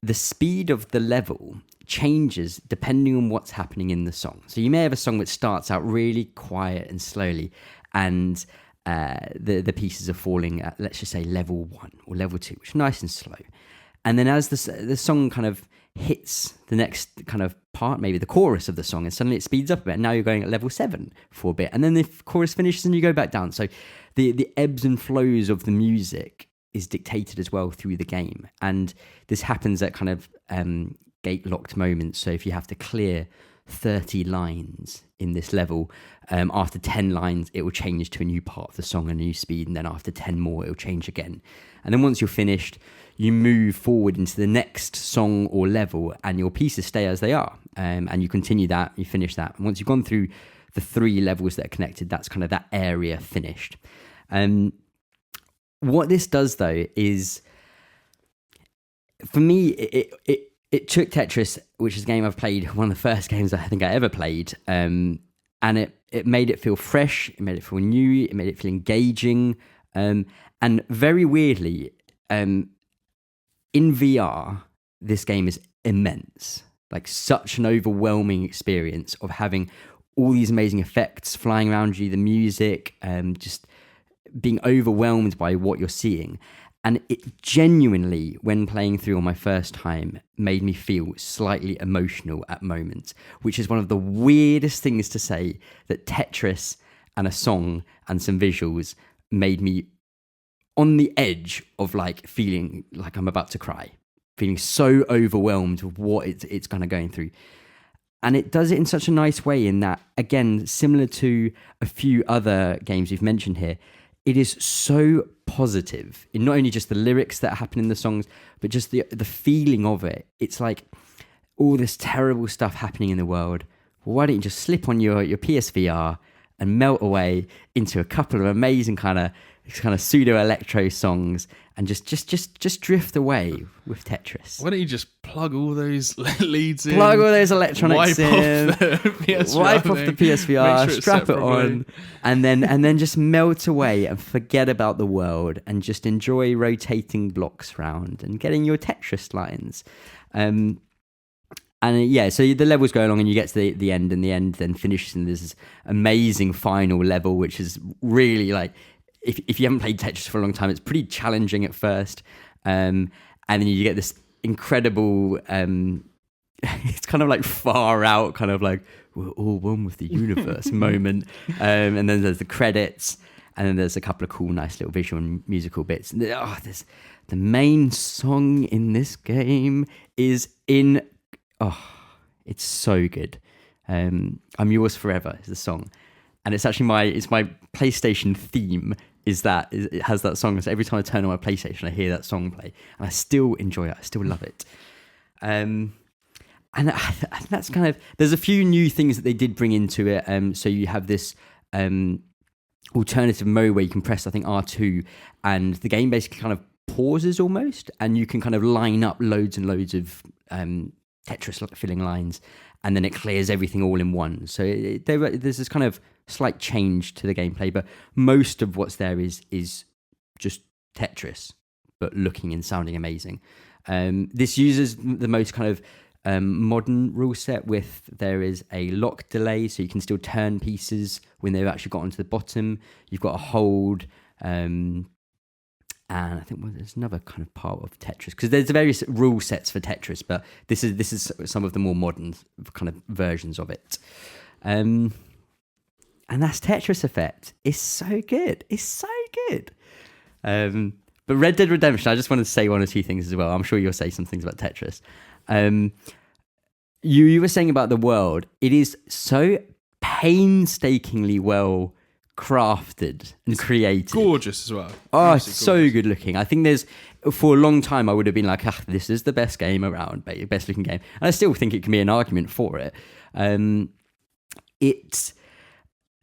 the speed of the level changes depending on what's happening in the song. So you may have a song that starts out really quiet and slowly. And the pieces are falling at, let's just say, level 1 or level 2, which is nice and slow. And then as the song kind of hits the next kind of part, maybe the chorus of the song, and suddenly it speeds up a bit, and now you're going at level 7 for a bit. And then the chorus finishes and you go back down. So the ebbs and flows of the music is dictated as well through the game. And this happens at kind of gate-locked moments. So if you have to clear 30 lines in this level, after 10 lines it will change to a new part of the song, a new speed, and then after 10 more it will change again. And then once you're finished, you move forward into the next song or level, and your pieces stay as they are, and you continue that, you finish that. And once you've gone through the 3 levels that are connected. That's kind of that area finished. What this does though is, for me, it took Tetris, which is a game I've played, one of the first games I think I ever played, and it made it feel fresh, it made it feel new, it made it feel engaging, and very weirdly, in VR, this game is immense. Like, such an overwhelming experience of having all these amazing effects flying around you, the music, just being overwhelmed by what you're seeing. And it genuinely, when playing through on my first time, made me feel slightly emotional at moments, which is one of the weirdest things to say, that Tetris and a song and some visuals made me on the edge of like feeling like I'm about to cry, feeling so overwhelmed with what it's kind of going through. And it does it in such a nice way, in that, again, similar to a few other games you've mentioned here, it is so positive in not only just the lyrics that happen in the songs, but just the feeling of it. It's like all this terrible stuff happening in the world. Well, why don't you just slip on your PSVR and melt away into a couple of amazing kind of pseudo electro songs, and just drift away with Tetris. Why don't you just plug all those leads in? Plug all those electronics in. Wipe off the PSVR, strap it on, and then just melt away and forget about the world and just enjoy rotating blocks round and getting your Tetris lines. And yeah, so the levels go along and you get to the end, and the end then finishes in this amazing final level, which is really like, if you haven't played Tetris for a long time, it's pretty challenging at first. And then you get this incredible, it's kind of like far out, kind of like, we're all one with the universe moment. And then there's the credits, and then there's a couple of cool, nice little visual and musical bits. And there's the main song in this game is it's so good. I'm Yours Forever is the song. And it's actually my PlayStation theme, it has that song. So every time I turn on my PlayStation, I hear that song play, and I still enjoy it. I still love it. And that's kind of, there's a few new things that they did bring into it. So you have this alternative mode where you can press, I think, R2, and the game basically kind of pauses almost, and you can kind of line up loads and loads of Tetris filling lines, and then it clears everything all in one. So there's this kind of slight change to the gameplay, but most of what's there is just Tetris, but looking and sounding amazing. This uses the most kind of modern rule set, with there is a lock delay, so you can still turn pieces when they've actually got onto the bottom. You've got a hold, and I think there's another kind of part of Tetris, because there's various rule sets for Tetris, but this is some of the more modern kind of versions of it. And that's Tetris Effect. It's so good. It's so good. But Red Dead Redemption, I just wanted to say one or two things as well. I'm sure you'll say some things about Tetris. You were saying about the world. It is so painstakingly well crafted and created. Gorgeous as well. Oh, it's so good looking. I think for a long time I would have been like, this is the best game around, best looking game. And I still think it can be an argument for it. It's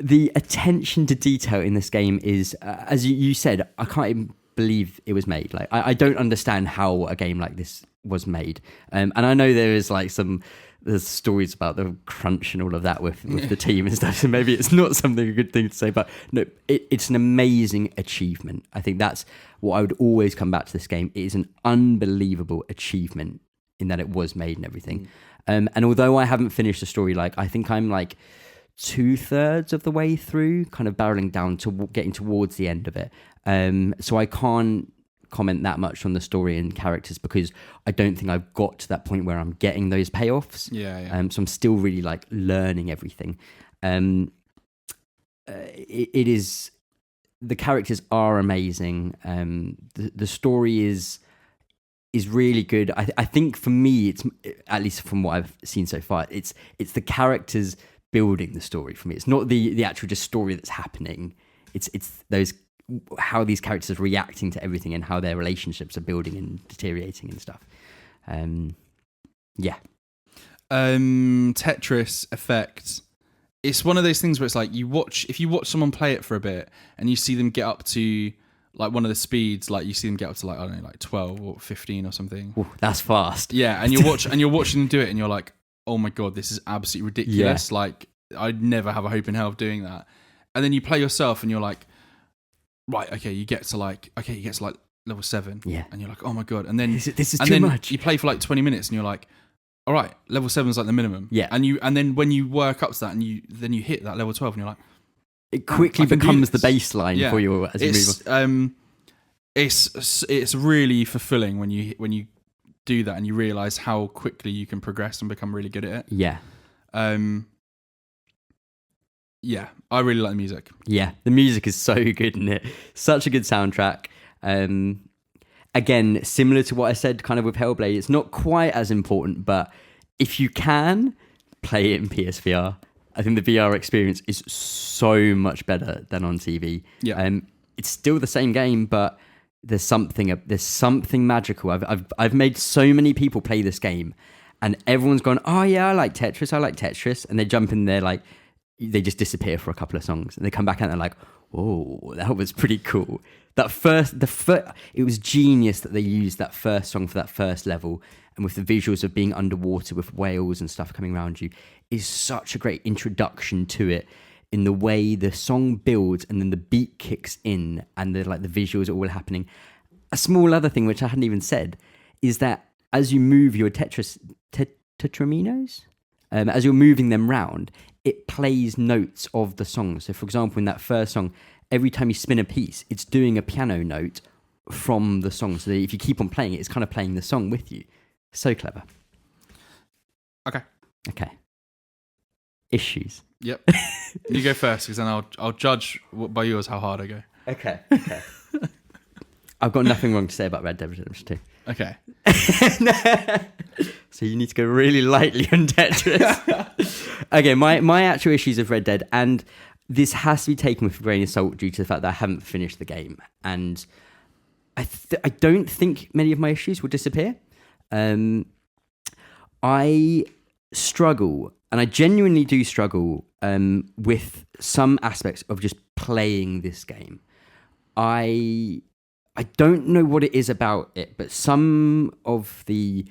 the attention to detail in this game is, as you said, I can't even believe it was made. Like, I don't understand how a game like this was made. And I know there's stories about the crunch and all of that with the team and stuff, so maybe it's not a good thing to say, but no, it's an amazing achievement. I think that's what I would always come back to this game. It is an unbelievable achievement in that it was made and everything. And although I haven't finished the story, I think I'm 2/3 of the way through, kind of barreling down to getting towards the end of it. So I can't comment that much on the story and characters, because I don't think I've got to that point where I'm getting those payoffs. Yeah. So I'm still really learning everything. It is, the characters are amazing. The story is really good. I think for me, it's, at least from what I've seen so far, it's the characters building the story for me. It's not the actual just story that's happening. It's those, how these characters are reacting to everything and how their relationships are building and deteriorating and stuff. Yeah. Tetris Effect it's one of those things where it's like if you watch someone play it for a bit and you see them get up to like one of the speeds, like you see them get up to like, I don't know, like 12 or 15 or something. Ooh, that's fast. Yeah, and you're watching them do it and you're like, oh my God, this is absolutely ridiculous. Yeah. Like I'd never have a hope in hell of doing that. And then you play yourself and you're like, right, okay, you get to like level 7. Yeah. And you're like, oh my God. And then this is too much. You play for like 20 minutes and you're like, all right, level 7 is like the minimum. Yeah. And then when you work up to that and you hit that level 12 and you're like, it quickly becomes the baseline for you as you move on. It's really fulfilling when you do that and you realize how quickly you can progress and become really good at it. Yeah. Yeah, I really like the music. Yeah, the music is so good in it. Such a good soundtrack. Again, similar to what I said kind of with Hellblade, it's not quite as important, but if you can, play it in PSVR. I think the VR experience is so much better than on TV. Yeah. It's still the same game, but there's something magical. I've made so many people play this game, and everyone's gone, oh yeah, I like Tetris, and they jump in there like they just disappear for a couple of songs, and they come back out and they're like, oh, that was pretty cool. That it was genius that they used that first song for that first level, and with the visuals of being underwater with whales and stuff coming around you, is such a great introduction to it in the way the song builds and then the beat kicks in and the visuals are all happening. A small other thing which I hadn't even said is that as you move your tetraminos, as you're moving them round, it plays notes of the song. So for example, in that first song, every time you spin a piece, it's doing a piano note from the song. So that if you keep on playing it, it's kind of playing the song with you. So clever. Okay. Issues. Yep. You go first, because then I'll judge by yours how hard I go. Okay. I've got nothing wrong to say about Red Dead Redemption 2. Okay. So you need to go really lightly on Tetris. Okay, my actual issues of Red Dead, and this has to be taken with a grain of salt due to the fact that I haven't finished the game, and I don't think many of my issues will disappear. I struggle, and I genuinely do struggle with some aspects of just playing this game. I don't know what it is about it, but some of the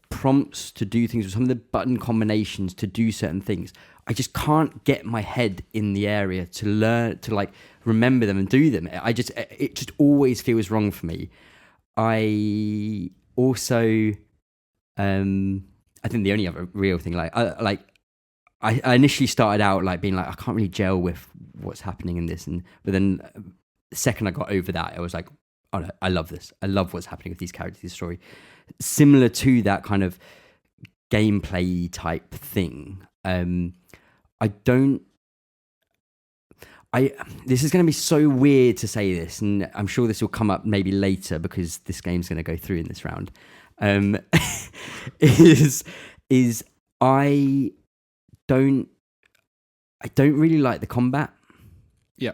prompts to do things, or some of the button combinations to do certain things, I just can't get my head in the area to learn to remember them and do them. It just always feels wrong for me. I also I think the only other real thing, I initially started out being like, I can't really gel with what's happening in this, but then the second I got over that, I was like, oh no, I love this. I love what's happening with these characters, this story. Similar to that kind of gameplay type thing. This is going to be so weird to say this, and I'm sure this will come up maybe later because this game's going to go through in this round. Is I don't really like the combat. Yeah.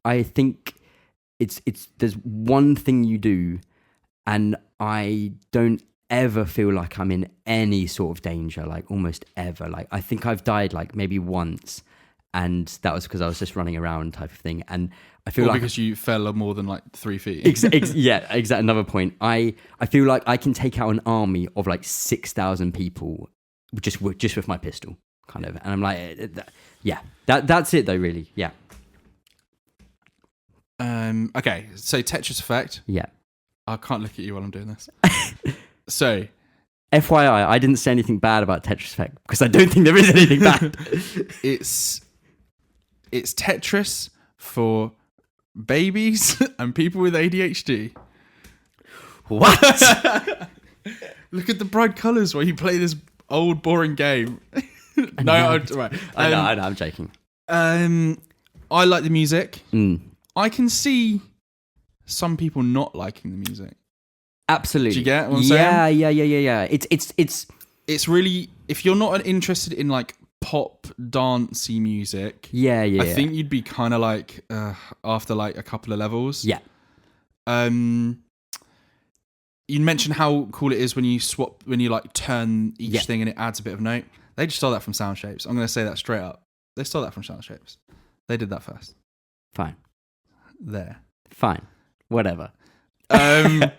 I think it's there's one thing you do, and I don't ever feel like I'm in any sort of danger, almost ever. I think I've died maybe once, and that was because I was just running around type of thing. And I feel because you fell more than 3 feet. Yeah, exactly. Another point. I feel like I can take out an army of 6,000 people just with my pistol, kind of. And I'm like, that's it though, really. Yeah. Okay, so Tetris Effect. Yeah. I can't look at you while I'm doing this. So, FYI, I didn't say anything bad about Tetris Effect because I don't think there is anything bad. It's Tetris for babies and people with ADHD. What? Look at the bright colours while you play this old, boring game. Right. I know, I'm joking. I like the music. Mm. I can see some people not liking the music. Absolutely. Do you get what I'm saying? Yeah. It's really, if you're not interested in pop dancey music, I think you'd be kind of after a couple of levels. Yeah. You mentioned how cool it is when you turn each thing and it adds a bit of note. They just stole that from Sound Shapes. I'm going to say that straight up. They stole that from Sound Shapes. They did that first. Fine. There. Fine. Whatever. What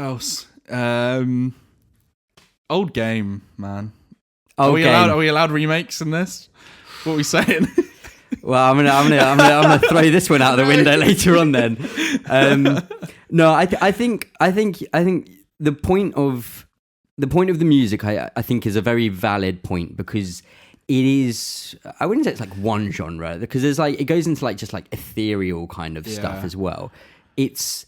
else? Old game, man. Are we allowed remakes in this? What are we saying? Well, I'm gonna throw this one out of the window later on. Then, no, I think the point of the music, I think, is a very valid point, because it is. I wouldn't say it's like one genre, because there's like, it goes into like just like ethereal kind of stuff as well. It's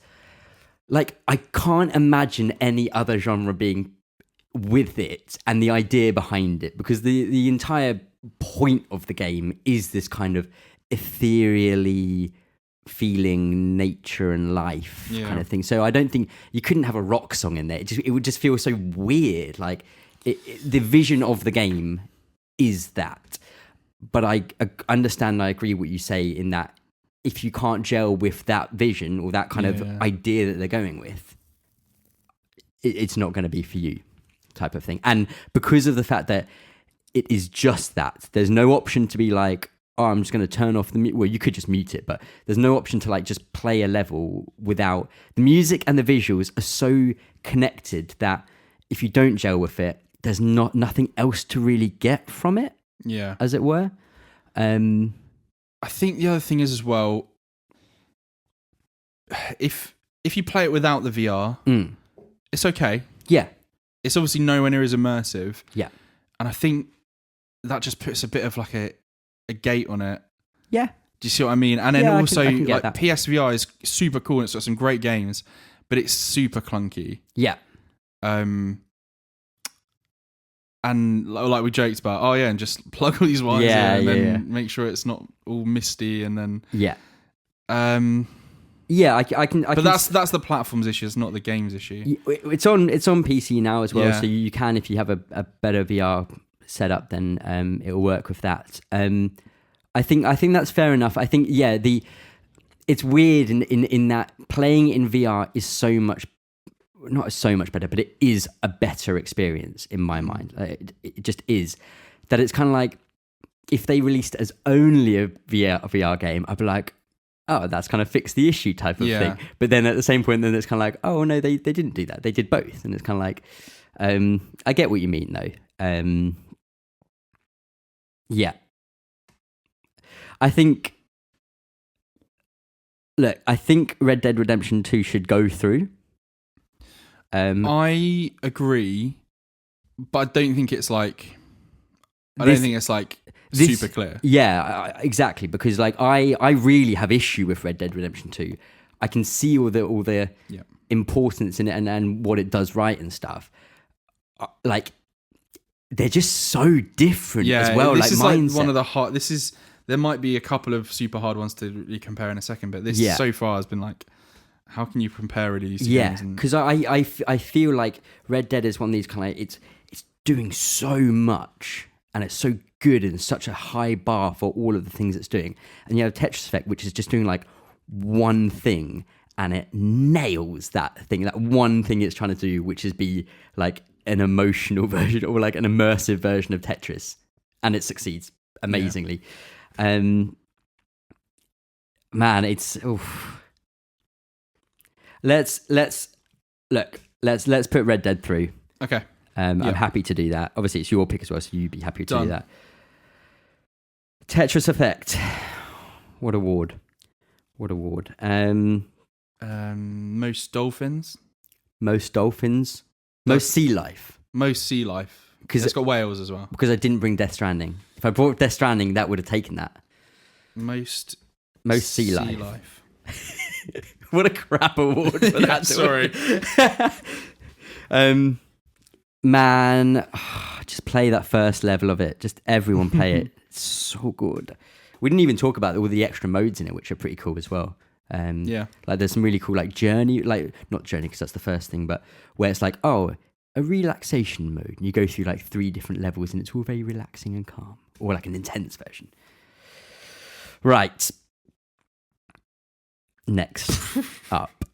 like, I can't imagine any other genre being with it and the idea behind it, because the entire point of the game is this kind of ethereally feeling nature and life kind of thing. So I don't think you couldn't have a rock song in there. It would just feel so weird. Like the vision of the game is that. But I understand, I agree what you say in that if you can't gel with that vision or that kind of idea that they're going with, it's not going to be for you, type of thing. And because of the fact that it is just that, there's no option to be like, oh, I'm just going to turn off the well, you could just mute it, but there's no option to like just play a level without the music, and the visuals are so connected that if you don't gel with it, there's nothing else to really get from it, as it were. I think the other thing is as well, if you play it without the VR, it's okay. Yeah. It's obviously nowhere near as immersive. Yeah. And I think that just puts a bit of like a gate on it. Yeah. Do you see what I mean? And then also, I can get like, that. PSVR is super cool and it's got some great games, but it's super clunky. Yeah. And like we joked about, and just plug all these wires in and then make sure it's not all misty, and then I can. But that's the platform's issue. It's not the game's issue. It's on PC now as well, so you can, if you have a better VR setup, then it'll work with that. I think that's fair enough. I think it's weird in that playing in VR is not so much better, but it is a better experience in my mind. It just is. That it's kind of like, if they released it as only a VR game, I'd be like, oh, that's kind of fixed the issue type of thing. But then at the same point, then it's kind of like, oh no, they didn't do that. They did both. And it's kind of like, I get what you mean though. I think Red Dead Redemption 2 should go through. I agree, but I don't think it's like, super clear. Yeah, exactly. Because like I really have issue with Red Dead Redemption 2. I can see all the importance in it and what it does right and stuff. Like, they're just so different as well. This like is mindset. like one of the hard. There might be a couple of super hard ones to really compare in a second, but this so far has been like, how can you compare really these games? Because I feel like Red Dead is one of these kind of, it's doing so much and it's so good and such a high bar for all of the things it's doing. And you have Tetris Effect, which is just doing like one thing and it nails that thing, that one thing it's trying to do, which is be like an emotional version or like an immersive version of Tetris, and it succeeds amazingly. Man, it's Let's put Red Dead through. Okay. I'm happy to do that. Obviously, it's your pick as well, so you'd be happy to do that. Tetris Effect. What award? Most dolphins. Most dolphins. Most sea life. Most sea life. Because it's got whales as well. Because I didn't bring Death Stranding. If I brought Death Stranding, that would have taken that. Most sea life. What a crap award for that. Sorry. Man, just play that first level of it. Just everyone play it. It's so good. We didn't even talk about all the extra modes in it, which are pretty cool as well. Like there's some really cool like journey, like not journey because that's the first thing, but where it's like, a relaxation mode. And you go through like 3 different levels and it's all very relaxing and calm. Or like an intense version. Right. Next up.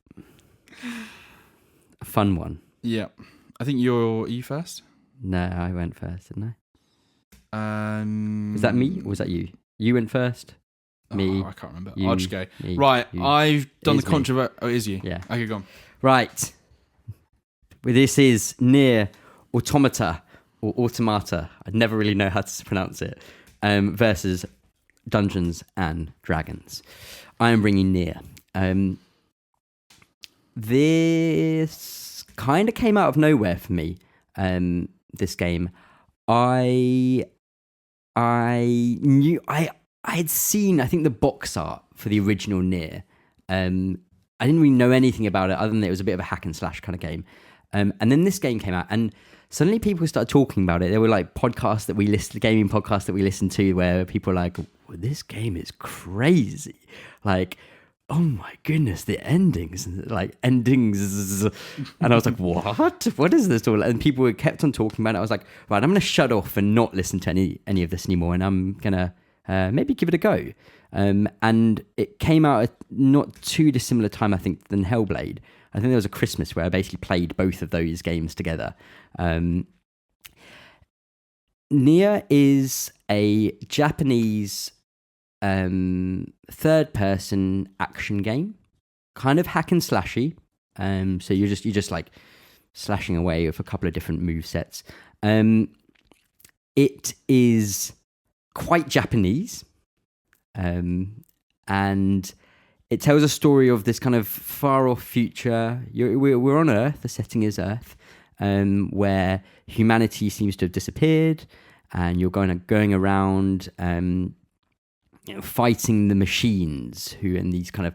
A fun one. Yeah. I think you're you first. No, I went first, didn't I? Was Was that me or was that you? You went first. Me. I can't remember. You, I'll just go. me, Right, you. I've done the It is me. controversy. Oh, it is you? Yeah. Okay, go on. Right. Well, this is Nier Automata or Automata. I never really know how to pronounce it. Versus Dungeons and Dragons. I am bringing Nier. This kind of came out of nowhere for me. This game, I knew I had seen, I think, the box art for the original Nier. I didn't really know anything about it other than it was a bit of a hack and slash kind of game. And then this game came out, and suddenly people started talking about it. There were like podcasts that we listened, gaming podcasts that we listened to, where people were like, well, "This game is crazy!" Like, oh my goodness, the endings, and I was like, what is this all? And people kept on talking about it. I was like, right, I'm going to shut off and not listen to any of this anymore, and I'm going to maybe give it a go. And it came out at not too dissimilar time, I think, than Hellblade. I think there was a Christmas where I basically played both of those games together. Nier is a Japanese third-person action game, kind of hack and slashy. So you're just like slashing away with a couple of different move sets. It is quite Japanese, and it tells a story of this kind of far-off future. We're on Earth. The setting is Earth, where humanity seems to have disappeared, and you're going around fighting the machines, and these kind of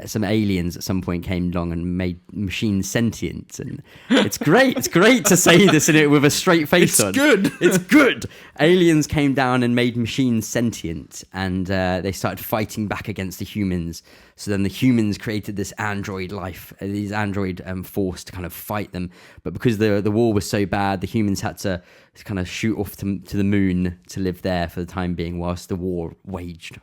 some aliens at some point came along and made machines sentient, and it's great. It's great to say this in it with a straight face on. It's good. It's good. Aliens came down and made machines sentient, and they started fighting back against the humans. So then the humans created this android life, these android force to kind of fight them. But because the war was so bad, the humans had to kind of shoot off to the moon to live there for the time being, whilst the war raged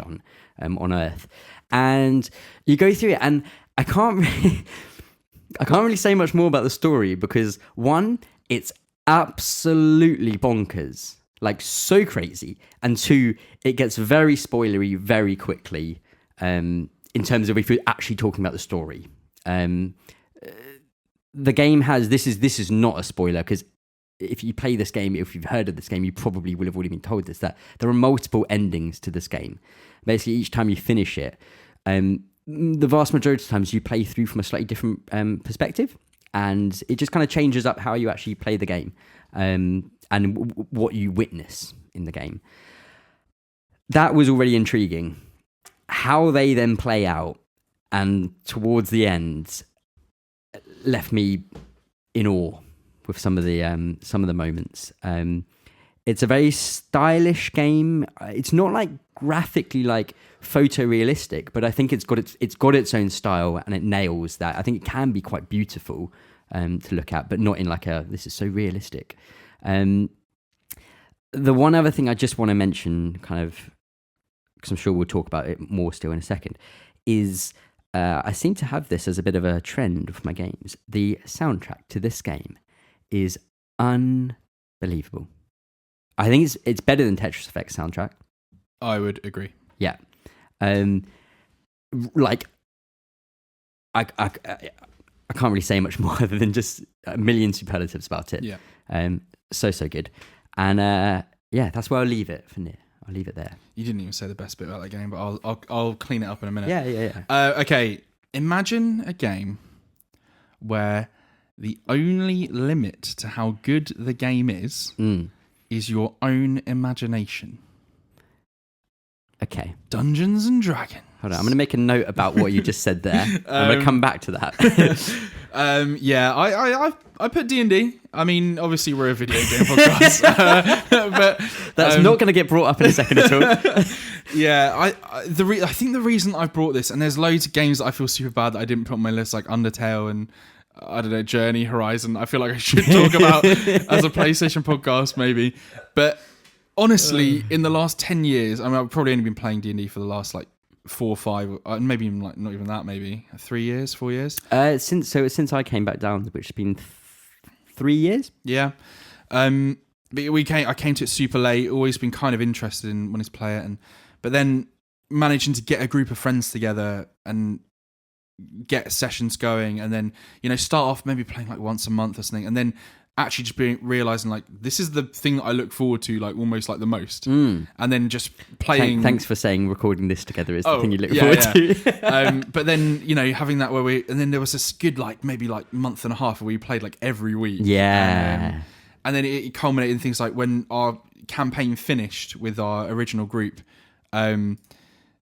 on Earth. And you go through it, and I can't really say much more about the story, because one, it's absolutely bonkers, like so crazy, and two, it gets very spoilery very quickly in terms of if you're actually talking about the story. The game has this is not a spoiler, because if you play this game, if you've heard of this game, you probably will have already been told this, that there are multiple endings to this game. Basically, each time you finish it, the vast majority of times you play through from a slightly different perspective, and it just kind of changes up how you actually play the game and what you witness in the game. That was already intriguing. How they then play out, and towards the end, left me in awe with some of the moments. It's a very stylish game. It's not like graphically like photorealistic, but I think it's got its own style, and it nails that. I think it can be quite beautiful to look at, but not in like this is so realistic. The one other thing I just want to mention, kind of, because I'm sure we'll talk about it more still in a second, is I seem to have this as a bit of a trend with my games. The soundtrack to this game is unbelievable. I think it's better than Tetris Effect's soundtrack. I would agree. Yeah. Like, I can't really say much more other than just a million superlatives about it. Yeah. So good. And yeah, that's where I'll leave it for Nier. I'll leave it there. You didn't even say the best bit about that game, but I'll clean it up in a minute. Yeah. Okay, imagine a game where the only limit to how good the game is your own imagination. Okay. Dungeons and Dragons. Hold on, I'm going to make a note about what you just said there. I'm going to come back to that. Yeah, I put D&D. I mean, obviously we're a video game podcast, but that's not going to get brought up in a second at all. Yeah, I think the reason I brought this, and there's loads of games that I feel super bad that I didn't put on my list, like Undertale and I don't know, Journey, Horizon. I feel like I should talk about as a PlayStation podcast maybe, but honestly, in the last 10 years, I mean, I've probably only been playing D&D for the last like 4 or 5, maybe even like not even that, maybe 3 years, 4 years. Since I came back down, which has been 3 years. Yeah. But I came to it super late. Always been kind of interested in wanting to play it, but then managing to get a group of friends together and get sessions going, and then start off maybe playing like once a month or something, and then actually just realizing like this is the thing that I look forward to like almost like the most, and then just playing. Thanks for saying recording this together is the thing you look forward to. But then having that and then there was this good like maybe like month and a half where we played like every week. Yeah. And then it culminated in things like when our campaign finished with our original group,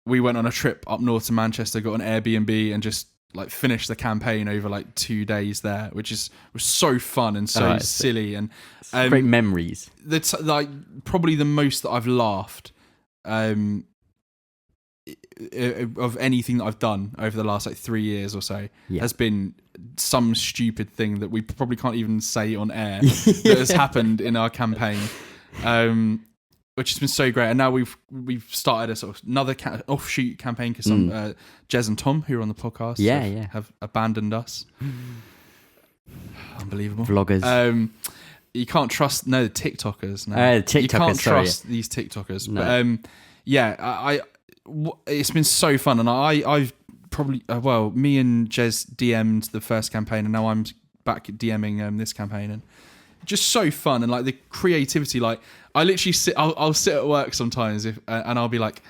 we went on a trip up north to Manchester, got an Airbnb, and just like finished the campaign over like 2 days there, which was so fun and so silly and great memories. That's like probably the most that I've laughed of anything that I've done over the last like 3 years or so has been some stupid thing that we probably can't even say on air that has happened in our campaign. Which has been so great, and now we've started a sort of another offshoot campaign because some Jez and Tom, who are on the podcast, have abandoned us. Unbelievable vloggers. You can't trust the TikTokers. No, TikTokers, you can't trust these TikTokers. No. But it's been so fun, and I've probably me and Jez DM'd the first campaign, and now I'm back DMing this campaign, and just so fun, and like the creativity. Like I literally I'll sit at work sometimes and I'll be like,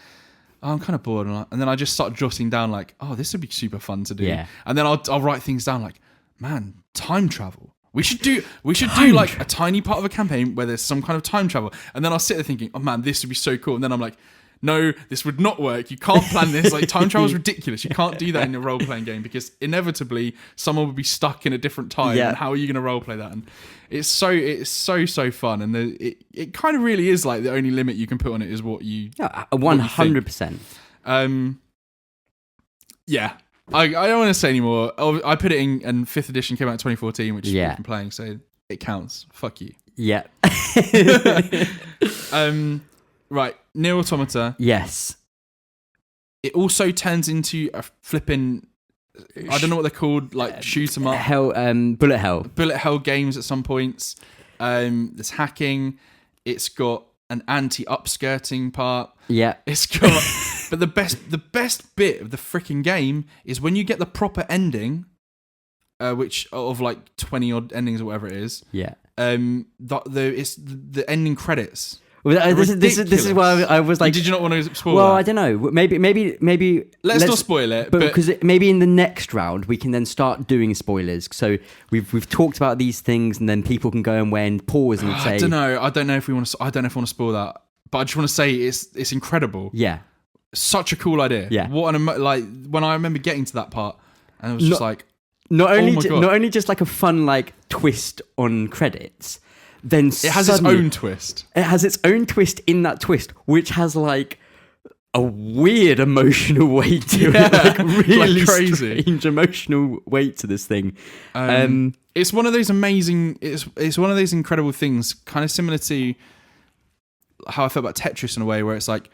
oh, I'm kind of bored, and then I just start jotting down like, oh, this would be super fun to do. Yeah. And then I'll write things down like, man, time travel. We should do like a tiny part of a campaign where there's some kind of time travel. And then I'll sit there thinking, oh man, this would be so cool. And then I'm like, no, this would not work. You can't plan this. Like time travel is ridiculous. You can't do that in a role playing game because inevitably someone would be stuck in a different time. Yeah. And how are you going to role play that? And it's so fun. And it kind of really is like the only limit you can put on it is what you 100%. Yeah. I don't want to say anymore. I put it in, and 5th edition came out in 2014, which we've been playing, so it counts. Fuck you. Yeah. Right, Near Automata. Yes. It also turns into a flipping, I don't know what they're called, like shoot 'em up. Bullet hell. Bullet hell games at some points. There's hacking. It's got an anti-upskirting part. Yeah. It's got, but the best bit of the freaking game is when you get the proper ending, which of like 20 odd endings or whatever it is. Yeah. It's the ending credits. Well, this is why I was like. Did you not want to spoil? Well, that? I don't know. Maybe. Let's not spoil it. But because maybe in the next round we can then start doing spoilers. So we've talked about these things, and then people can go and pause and say. I don't know if we want to. I don't know if I want to spoil that. But I just want to say it's incredible. Yeah. Such a cool idea. Yeah. What like when I remember getting to that part, and it was just like. Not only just like a fun like twist on credits. Then it has its own twist. It has its own twist in that twist, which has like a weird emotional weight to it, like really like crazy, strange emotional weight to this thing. It's one of those amazing. It's one of those incredible things, kind of similar to how I felt about Tetris in a way, where it's like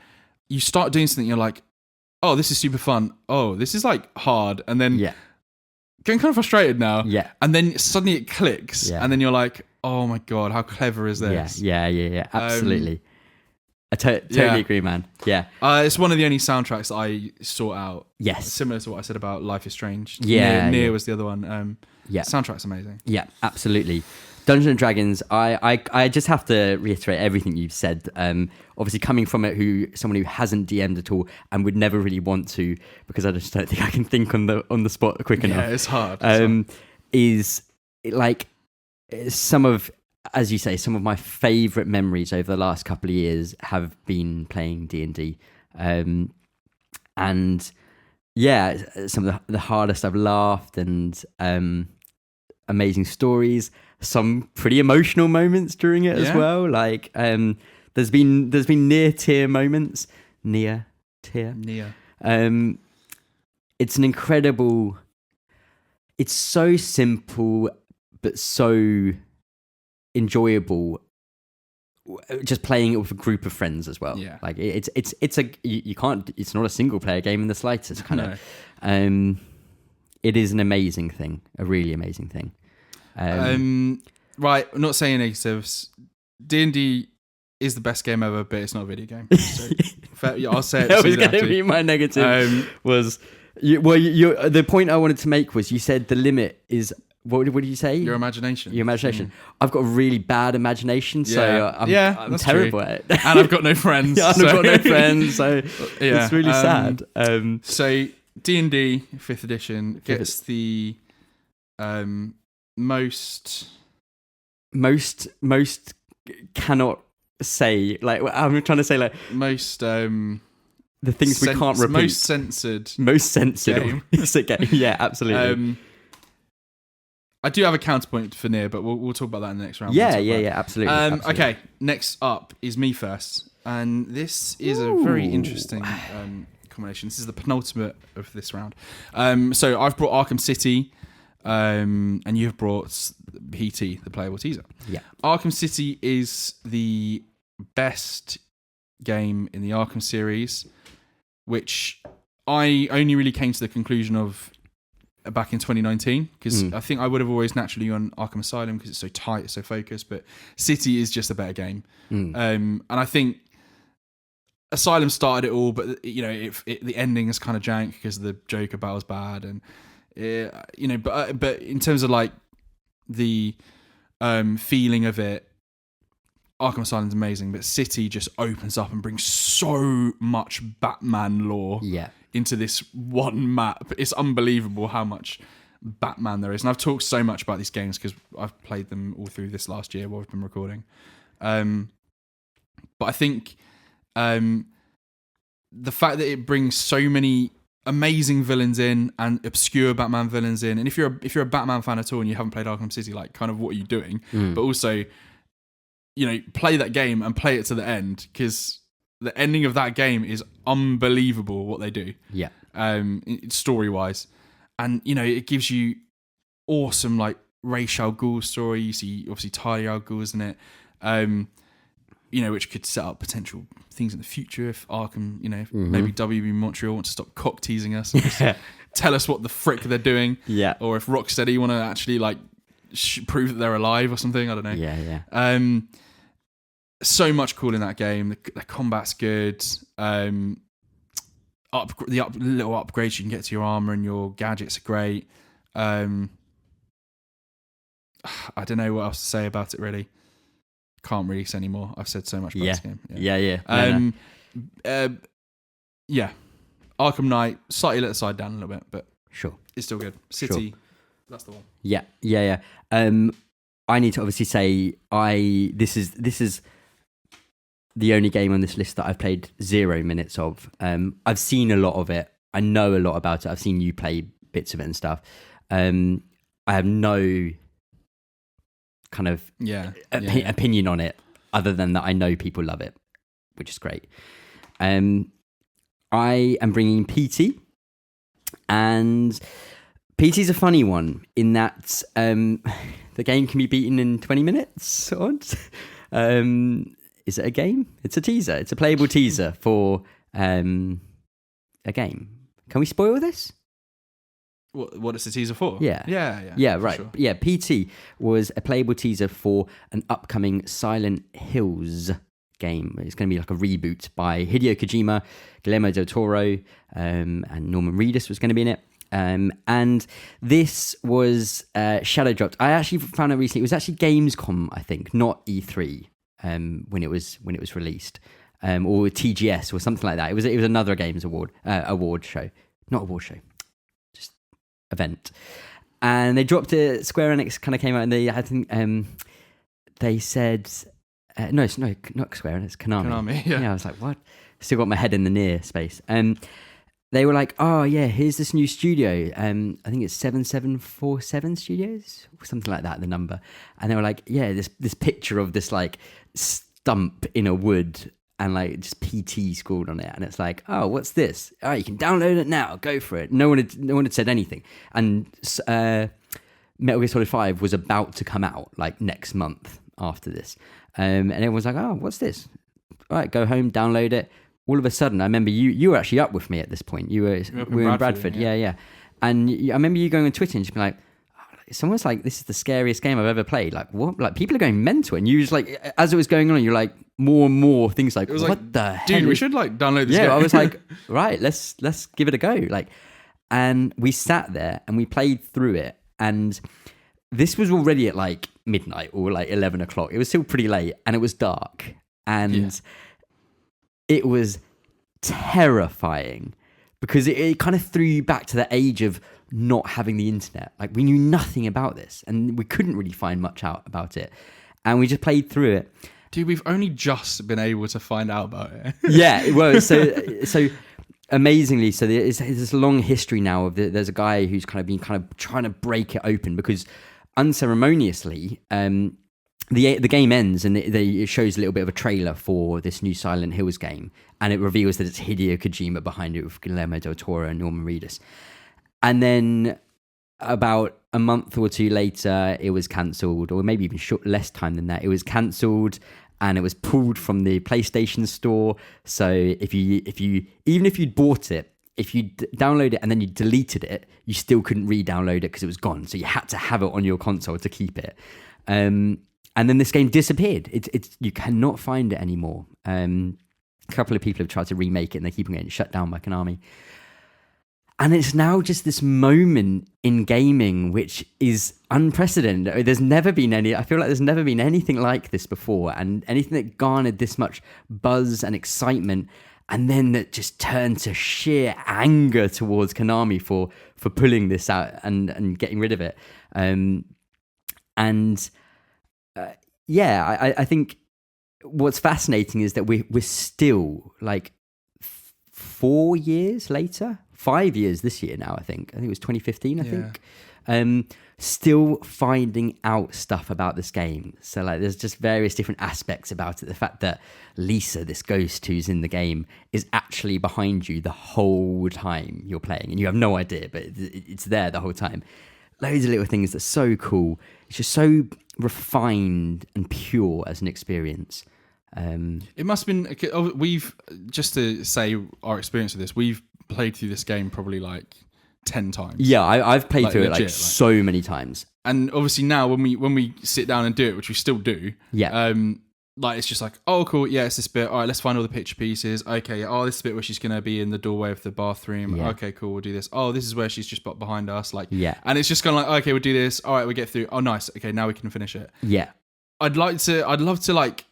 you start doing something, you're like, oh, this is super fun. Oh, this is like hard, and then getting kind of frustrated now. Yeah, and then suddenly it clicks, and then you're like. Oh my god, how clever is this? Yeah. Absolutely. I totally agree, man. Yeah. It's one of the only soundtracks that I sought out. Yes. Similar to what I said about Life is Strange. Yeah. Near was the other one. Soundtrack's amazing. Yeah, absolutely. Dungeons and Dragons, I just have to reiterate everything you've said. Obviously coming from it, someone who hasn't DM'd at all and would never really want to, because I just don't think I can think on the spot quick enough. Yeah, it's hard. Is like some of, as you say, some of my favourite memories over the last couple of years have been playing D&D. And yeah, some of the hardest I've laughed, and amazing stories, some pretty emotional moments during it as well. Like there's been near tier moments. Near. It's an incredible, it's so simple but so enjoyable, just playing it with a group of friends as well. Yeah. Like it's you can't, it's not a single player game in the slightest kind of. It is an amazing thing, a really amazing thing. Right, I'm not saying negatives. D&D is the best game ever, but it's not a video game. So I'll say it. That was going to be my negative. The point I wanted to make was you said the limit is what did you say? Your imagination. Your imagination. I've got a really bad imagination, so I'm terrible at it. And I've got no friends. I've got no friends, so it's really sad. So D&D 5th edition gets the most cannot say, like, I'm trying to say, like, most the things we can't repeat. Most censored game. It's a game. Yeah, absolutely. I do have a counterpoint for Nier, but we'll talk about that in the next round. Yeah, absolutely, absolutely. Okay, next up is me first, and this is a very interesting combination. This is the penultimate of this round. So I've brought Arkham City, and you've brought PT, the playable teaser. Yeah, Arkham City is the best game in the Arkham series, which I only really came to the conclusion of back in 2019, because I think I would have always naturally gone Arkham Asylum because it's so tight, it's so focused, but City is just a better game. And I think Asylum started it all, but the ending is kind of jank because the Joker battle's bad, and but in terms of like the feeling of it, Arkham Asylum's amazing, but City just opens up and brings so much Batman lore into this one map. It's unbelievable how much Batman there is. And I've talked so much about these games because I've played them all through this last year while we've been recording. But I think the fact that it brings so many amazing villains in and obscure Batman villains in, and if you're a Batman fan at all and you haven't played Arkham City, like, kind of what are you doing? But also, play that game and play it to the end, because the ending of that game is unbelievable what they do. Yeah. Story wise. And, it gives you awesome, like, Ra's al Ghul story. You see, obviously, Talia al Ghul's in it. Which could set up potential things in the future if Arkham, maybe WB Montreal want to stop cock teasing us and just tell us what the frick they're doing. Yeah. Or if Rocksteady want to actually, like, prove that they're alive or something. I don't know. Yeah. So much cool in that game. The combat's good. Little upgrades you can get to your armor and your gadgets are great. I don't know what else to say about it, really. Can't really say anymore. I've said so much about this game. Yeah. Arkham Knight, slightly let the side down a little bit, but sure, it's still good. City, that's the one. Yeah. I need to obviously say this is the only game on this list that I've played 0 minutes of. I've seen a lot of it. I know a lot about it. I've seen you play bits of it and stuff. I have no kind of opinion on it other than that I know people love it, which is great. I am bringing PT, and PT's a funny one in that the game can be beaten in 20 minutes. Is it a game? It's a teaser. It's a playable teaser for a game. Can we spoil this? What is the teaser for? Yeah, right. Sure. Yeah, PT was a playable teaser for an upcoming Silent Hills game. It's going to be like a reboot by Hideo Kojima, Guillermo del Toro, and Norman Reedus was going to be in it. And this was shadow dropped. I actually found out recently. It was actually Gamescom, I think, not E3, when it was released, or TGS or something like that. It was another games award show, not award show. Event, and they dropped it. Square Enix kind of came out and they said no, it's not Square Enix, Konami. Yeah, I was like, what? Still got my head in the near space. They were like, oh yeah, here's this new studio. I think it's 7747 Studios, or something like that, the number. And they were like, yeah, this picture of this like stump in a wood and like just PT scored on it, and it's like, oh, what's this? Oh, you can download it now. Go for it. No one had said anything, and Metal Gear Solid 5 was about to come out like next month after this, and everyone was like, oh, what's this? All right, go home, download it. All of a sudden, I remember you were actually up with me at this point. We were in Bradford. Yeah. And I remember you going on Twitter and just being like, someone's like, this is the scariest game I've ever played. Like, what? Like, people are going mental. And you just like, as it was going on, you're like, more and more things like, what like, the hell? Dude, we should like download this game. I was like, right, let's give it a go. Like, and we sat there and we played through it. And this was already at like midnight or like 11 o'clock. It was still pretty late and it was dark. And it was terrifying because it kind of threw you back to the age of not having the internet. Like, we knew nothing about this and we couldn't really find much out about it. And we just played through it. Dude, we've only just been able to find out about it. Yeah, well, so amazingly, so there's this long history now of there's a guy who's kind of trying to break it open because unceremoniously, the game ends and it shows a little bit of a trailer for this new Silent Hills game, and it reveals that it's Hideo Kojima behind it with Guillermo del Toro and Norman Reedus. And then about a month or two later, it was cancelled, or maybe even less time than that. It was cancelled and it was pulled from the PlayStation Store. So if you even if you'd bought it, if you download it and then you deleted it, you still couldn't re-download it because it was gone. So you had to have it on your console to keep it. And then this game disappeared. It's you cannot find it anymore. A couple of people have tried to remake it and they keep on getting shut down by Konami. And it's now just this moment in gaming which is unprecedented. There's never been I feel like there's never been anything like this before, and anything that garnered this much buzz and excitement, and then that just turned to sheer anger towards Konami for pulling this out and getting rid of it. I think what's fascinating is that we're still like 4 years later, 5 years this year now, I think it was 2015, I think, still finding out stuff about this game. So like there's just various different aspects about it. The fact that Lisa, this ghost who's in the game, is actually behind you the whole time you're playing and you have no idea, but it's there the whole time. Loads of little things that's so cool. It's just so refined and pure as an experience. It must have been, we've, just to say our experience with this, we've played through this game probably like 10 times. Yeah, I've played through legit, it like so many times. And obviously now when we sit down and do it, which we still do, like it's just like, oh cool, yeah, it's this bit, all right, let's find all the picture pieces. Okay, oh, this is the bit where she's gonna be in the doorway of the bathroom. Okay, cool, we'll do this. Oh, this is where she's just behind us, like, and it's just kind of like, okay, we'll do this, all right, we get through. Oh nice, okay, now we can finish it. I'd love to like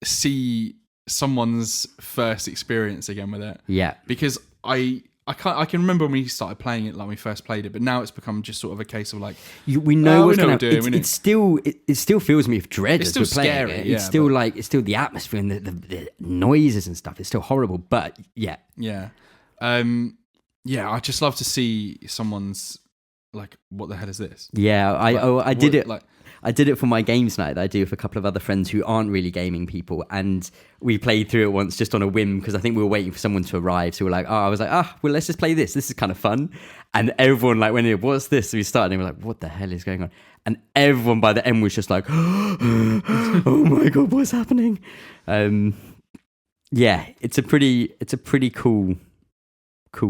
see someone's first experience again with it, because I can remember when we started playing it, like when we first played it, but now it's become just sort of a case of like, we know what's going to happen. It still fills me with dread as we're playing scary, it. It's still like, it's still the atmosphere and the noises and stuff. It's still horrible, but I just love to see someone's like, what the hell is this? I did it. I did it for my games night that I do with a couple of other friends who aren't really gaming people, and we played through it once just on a whim because I think we were waiting for someone to arrive. So we're like, I was like, well, let's just play this. This is kind of fun. And everyone like went in, what's this? So we started and we're like, what the hell is going on? And everyone by the end was just like, oh my God, what's happening? It's a pretty cool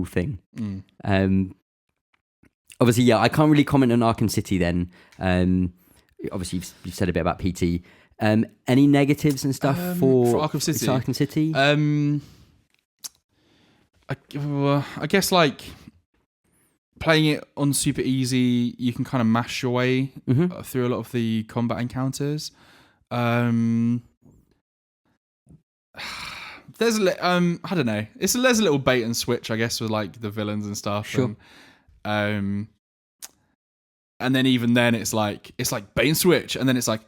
thing. Obviously, I can't really comment on Arkham City then. Obviously, you've said a bit about PT. Any negatives and stuff for Arkham City? Arkham City? I guess like playing it on super easy, you can kind of mash your way through a lot of the combat encounters. There's I don't know. There's a little bait and switch, I guess, with like the villains and stuff. Sure. And then even then it's like bait and switch, and then it's like,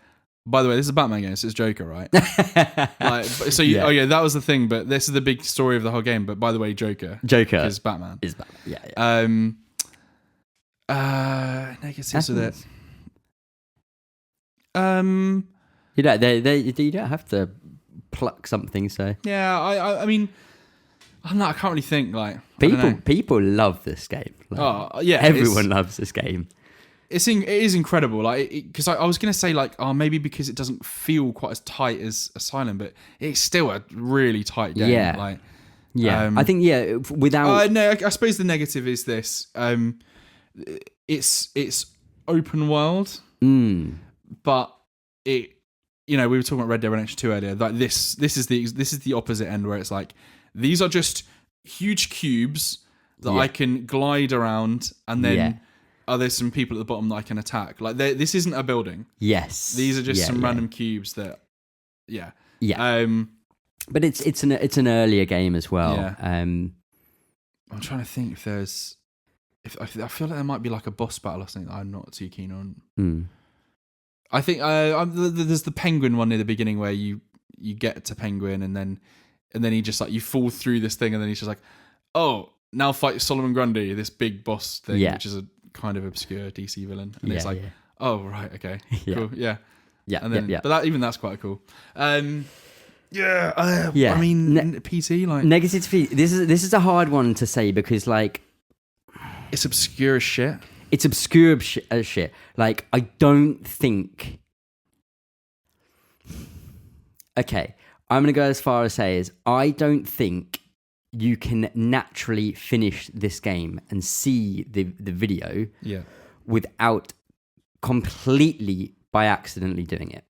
by the way, this is a Batman game, so it's Joker, right? Like, so oh yeah, that was the thing, but this is the big story of the whole game. But by the way, Joker is Batman. Yeah. Negatives with it. You don't have to pluck something. So yeah, I mean, I can't really think like people love this game. Like, everyone loves this game. It is incredible, like, because I was gonna say like, maybe because it doesn't feel quite as tight as Asylum, but it's still a really tight game. I think without no, I suppose the negative is this. It's open world, but it. We were talking about Red Dead Redemption 2 earlier. Like this is the opposite end where it's like these are just huge cubes that I can glide around, and then there's some people at the bottom that I can attack. Like this isn't a building. Yes, these are just some random cubes that. Yeah. But it's an earlier game as well. Yeah. I'm trying to think if there's. I feel like there might be like a boss battle or something that I'm not too keen on. I think there's the penguin one near the beginning where you get to penguin and then he just like you fall through this thing and then he's just like, oh, now fight Solomon Grundy, this big boss thing, which is a kind of obscure DC villain, and it's like, oh right, okay, cool, and then but that's quite cool. I mean, PT like negative. This is a hard one to say because like it's obscure as shit. It's obscure as shit. Like, I don't think... Okay, I'm going to go as far as say is I don't think you can naturally finish this game and see the video without completely by accidentally doing it.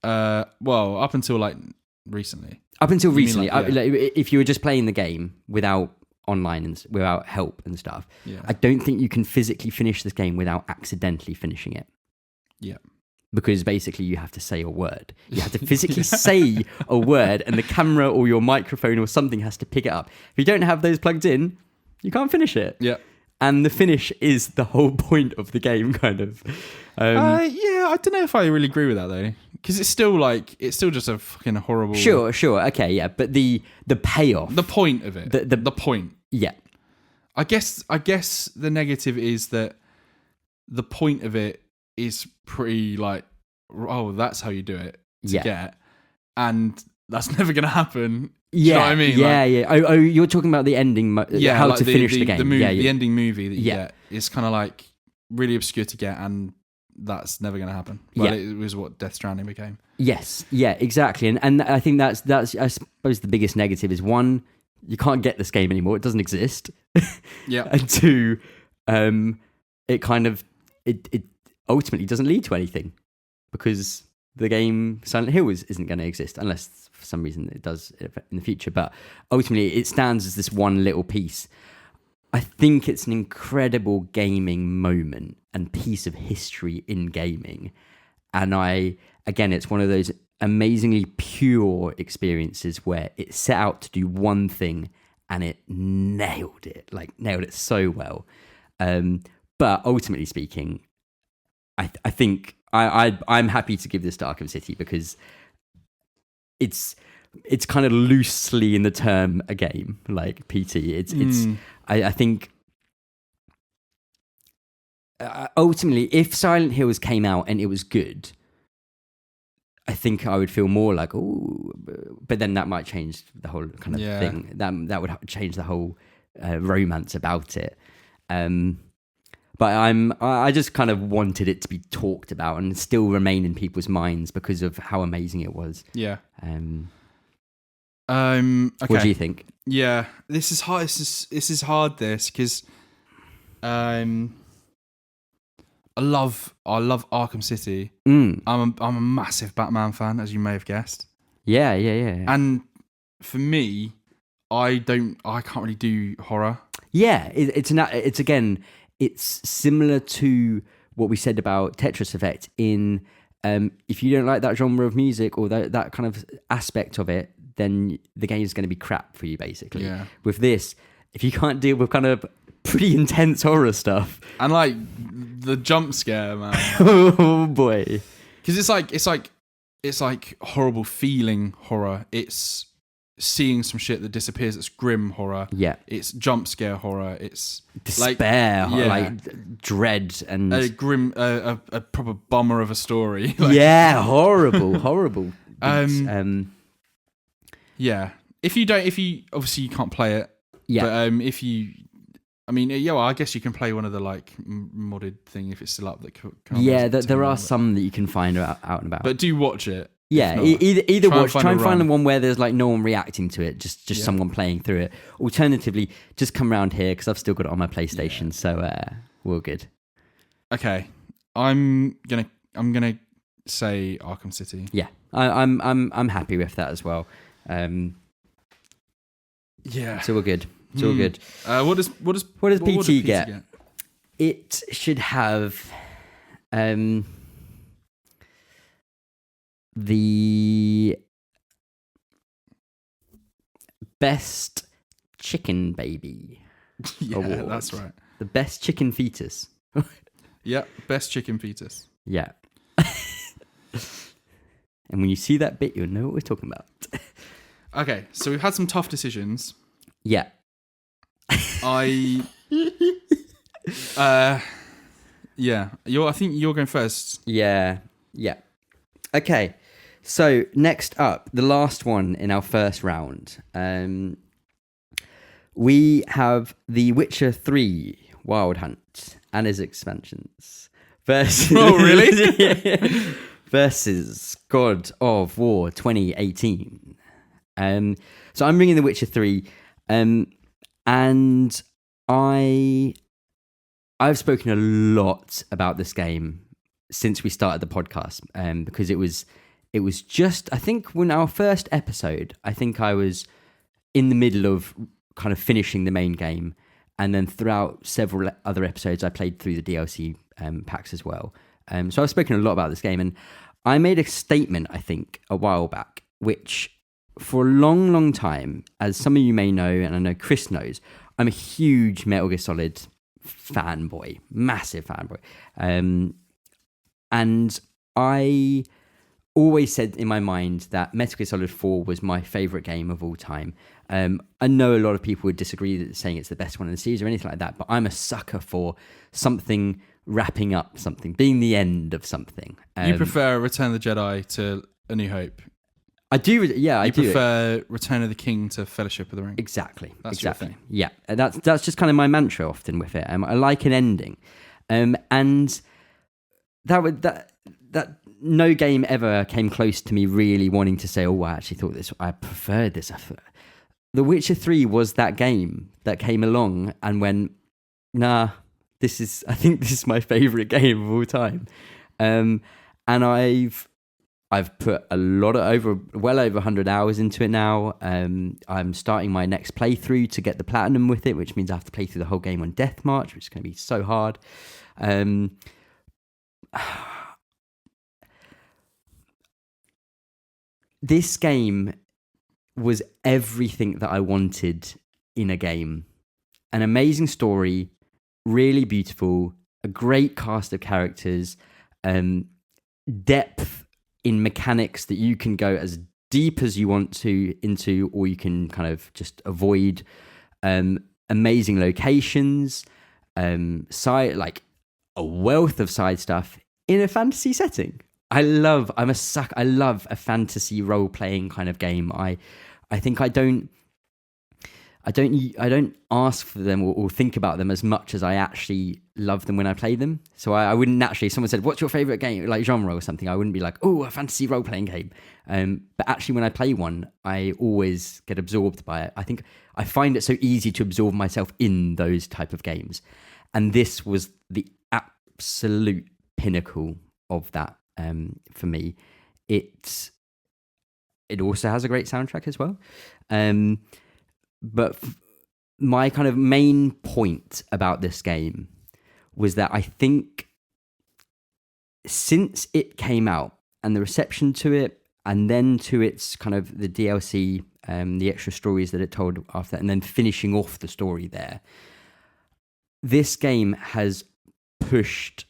Well, up until like recently. Up until recently. If you were just playing the game without... online and without help and stuff. I don't think you can physically finish this game without accidentally finishing it. Because basically you have to say a word. You have to physically say a word and the camera or your microphone or something has to pick it up. If you don't have those plugged in, you can't finish it. And the finish is the whole point of the game, kind of. I don't know if I really agree with that though, because it's still just a fucking horrible. Sure, okay, yeah, but the payoff, the point of it, the point. Yeah, I guess the negative is that the point of it is pretty like, oh, that's how you do it to get, and that's never going to happen. Do you know what I mean? Yeah. Oh, you're talking about the ending. How like to finish the game. The movie, the ending movie that you get is kind of like really obscure to get, and that's never going to happen. Well, it was what Death Stranding became. Yes, exactly, and I think that's I suppose the biggest negative is one, you can't get this game anymore; it doesn't exist. And two, it kind of it ultimately doesn't lead to anything because the game Silent Hill isn't going to exist unless for some reason it does in the future. But ultimately, it stands as this one little piece. I think it's an incredible gaming moment and piece of history in gaming. And it's one of those amazingly pure experiences where it set out to do one thing and it nailed it so well. But ultimately speaking, I think I'm happy to give this to Arkham City because it's kind of loosely in the term a game, like PT. I think ultimately, if Silent Hills came out and it was good, I think I would feel more like, oh, but then that might change the whole kind of thing. That would change the whole romance about it. But I just kind of wanted it to be talked about and still remain in people's minds because of how amazing it was. Yeah. Okay. What do you think? Yeah, this is hard. This is hard. Because I love Arkham City. I'm a massive Batman fan, as you may have guessed. Yeah. And for me, I can't really do horror. Yeah, it's similar to what we said about Tetris Effect in if you don't like that genre of music or that kind of aspect of it, then the game is going to be crap for you, basically. Yeah. With this, if you can't deal with kind of pretty intense horror stuff. And like the jump scare, man. Oh boy. Because it's like horrible feeling horror. It's seeing some shit that disappears. It's grim horror. Yeah. It's jump scare horror. It's despair, like dread and a grim, a proper bummer of a story. Horrible. Yeah. If you obviously you can't play it. Yeah. But I guess you can play one of the like modded thing if it's still up. There are some that you can find out and about. But do watch it. Yeah, either try and find the one where there's like no one reacting to it, just someone playing through it. Alternatively, just come around here because I've still got it on my PlayStation, so we're good. Okay, I'm gonna say Arkham City. Yeah, I'm happy with that as well. Yeah, So we're good. It's all good. What does PT get? It should have the best chicken baby award. That's right. The best chicken fetus. Yeah, best chicken fetus. Yeah. And when you see that bit, you'll know what we're talking about. Okay, so we've had some tough decisions. Yeah. I think you're going first. Yeah. Okay. So next up, the last one in our first round. We have The Witcher 3 Wild Hunt and his expansions versus Oh, really? versus God of War 2018. So I'm bringing The Witcher 3, and I've spoken a lot about this game since we started the podcast, because it was just, I think, when our first episode, I think I was in the middle of kind of finishing the main game, and then throughout several other episodes, I played through the DLC packs as well. So I've spoken a lot about this game, and I made a statement, I think, a while back, which for a long, long time, as some of you may know, and I know Chris knows, I'm a huge Metal Gear Solid fanboy, massive fanboy. And I always said in my mind that Metal Gear Solid 4 was my favourite game of all time. I know a lot of people would disagree, saying it's the best one in the series or anything like that, but I'm a sucker for something wrapping up something, being the end of something. You prefer Return of the Jedi to A New Hope? I do, yeah. I do. You prefer Return of the King to Fellowship of the Ring? Exactly. That's exactly. your thing. Yeah, that's just kind of my mantra often with it. I like an ending, and that no game ever came close to me really wanting to say, oh, I actually thought this, I preferred this. The Witcher 3 was that game that came along and went, nah, I think this is my favourite game of all time. And I've put well over 100 hours into it now. I'm starting my next playthrough to get the platinum with it, which means I have to play through the whole game on Death March, which is going to be so hard. This game was everything that I wanted in a game. An amazing story, really beautiful, a great cast of characters, depth in mechanics that you can go as deep as you want to into, or you can kind of just avoid. Amazing locations, like a wealth of side stuff in a fantasy setting. I love a fantasy role-playing kind of game. I think I don't ask for them or think about them as much as I actually love them when I play them. So I wouldn't naturally, if someone said, what's your favorite game, like genre or something, I wouldn't be like, oh, a fantasy role-playing game. But actually when I play one, I always get absorbed by it. I think I find it so easy to absorb myself in those type of games. And this was the absolute pinnacle of that for me. It also has a great soundtrack as well. But my kind of main point about this game was that I think since it came out and the reception to it, and then to its kind of the DLC, the extra stories that it told after that, and then finishing off the story there, this game has pushed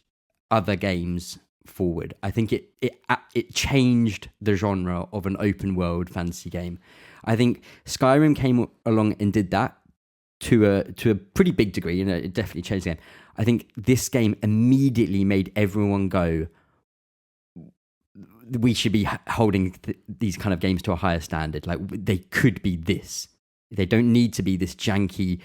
other games forward. I think it changed the genre of an open world fantasy game. I think Skyrim came along and did that to a pretty big degree. You know, it definitely changed the game. I think this game immediately made everyone go, we should be holding these kind of games to a higher standard. Like, they could be this. They don't need to be this janky,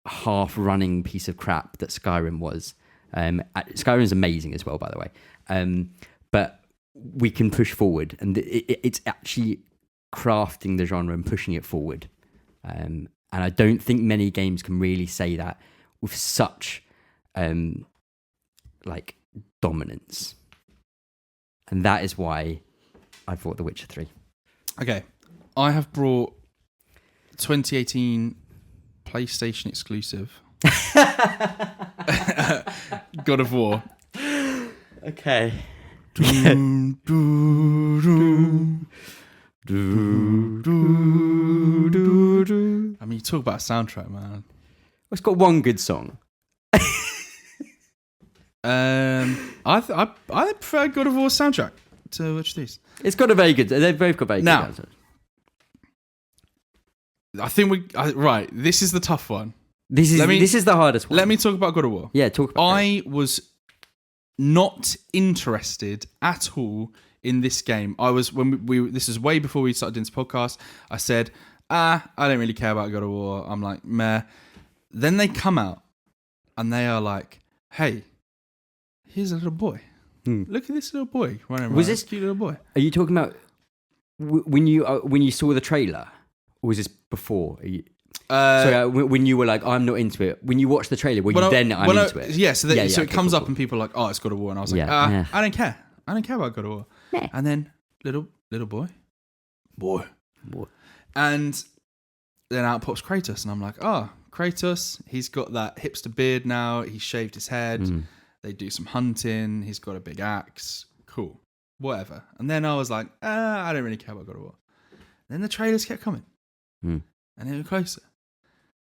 half-running piece of crap that Skyrim was. Skyrim is amazing as well, by the way. But we can push forward, and it's actually crafting the genre and pushing it forward. And I don't think many games can really say that with such like dominance. And that is why I brought The Witcher 3. Okay. I have brought 2018 PlayStation exclusive God of War. Okay. I mean, you talk about a soundtrack, man. It's got one good song. I prefer God of War soundtrack to Witcher 3. It's got a very good. They've both got very good. Now, soundtracks. I think right. This is the tough one. This is the hardest one. Let me talk about God of War. Yeah, talk about. I was not interested at all in this game. I was when we this is way before we started doing this podcast. I said, I don't really care about God of War. I'm like, meh. Then they come out and they are like, hey, here's a little boy. Look at this little boy running around. Was this cute little boy? Are you talking about when you saw the trailer, or was this before? When you were like, I'm not into it. When you watched the trailer, I'm into it. Yeah, so it comes up and people are like, oh, it's God of War, and I was like, I don't care. I don't care about God of War. Yeah. And then little boy, and then out pops Kratos, and I'm like, oh, Kratos, he's got that hipster beard now. He shaved his head. They do some hunting. He's got a big axe. Cool, whatever. And then I was like, I don't really care about God of War. Then the trailers kept coming, and they were closer.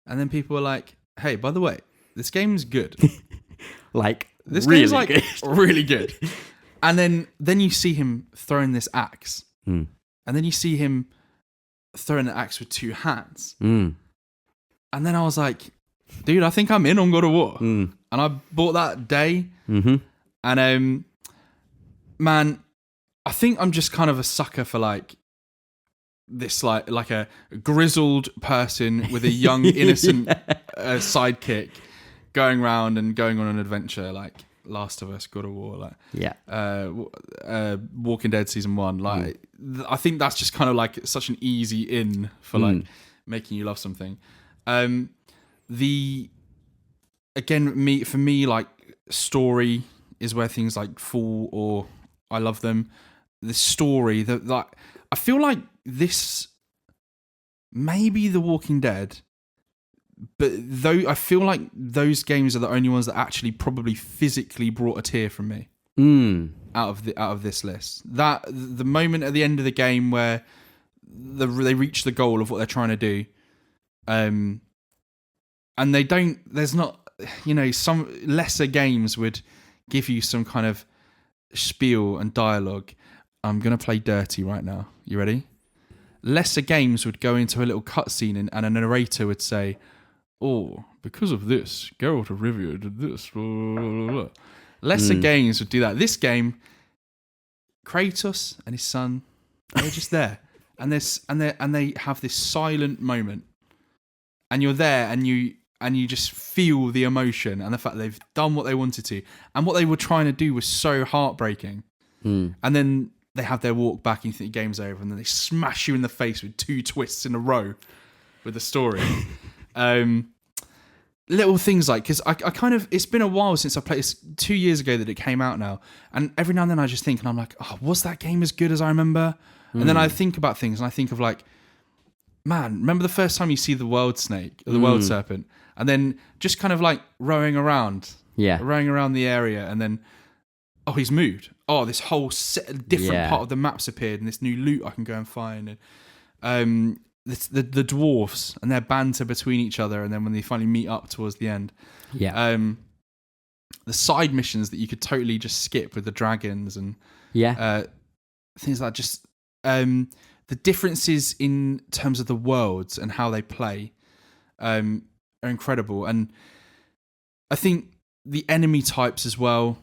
And then people were like, hey, by the way, this game's good. Like, this really game's like good. really good. And then you see him throwing this axe. And then you see him throwing the axe with two hands. And then I was like, dude, I think I'm in on God of War. And I bought that day. And man, I think I'm just kind of a sucker for like this like a grizzled person with a young innocent sidekick going around and going on an adventure like Last of Us, God of War, like Walking Dead season 1. Like I think that's just kind of like such an easy in for like making you love something. For me like story is where things like fall or I love them. The story that like I feel like this maybe The Walking Dead, but though I feel like those games are the only ones that actually probably physically brought a tear from me out of this list. That the moment at the end of the game where they reach the goal of what they're trying to do, and they don't. There's not, some lesser games would give you some kind of spiel and dialogue. I'm gonna play dirty right now. You ready? Lesser games would go into a little cutscene and a narrator would say, oh, because of this, Geralt of Rivia did this. Blah, blah, blah. Lesser games would do that. This game, Kratos and his son, they're just there. And they have this silent moment. And you're there and you just feel the emotion and the fact that they've done what they wanted to. And what they were trying to do was so heartbreaking. And then they have their walk back and you think the game's over, and then they smash you in the face with 2 twists in a row with the story. Little things like, because I kind of, it's been a while since I played, it's 2 years ago that it came out now, and every now and then I just think, and I'm like, oh, was that game as good as I remember? And then I think about things and I think of like, man, remember the first time you see the world snake, or the world serpent, and then just kind of like rowing around the area, and then, oh, he's moved. Oh, this whole different part of the map's appeared, and this new loot I can go and find. And the dwarves and their banter between each other, and then when they finally meet up towards the end. The side missions that you could totally just skip with the dragons and things like just the differences in terms of the worlds and how they play are incredible. And I think the enemy types as well,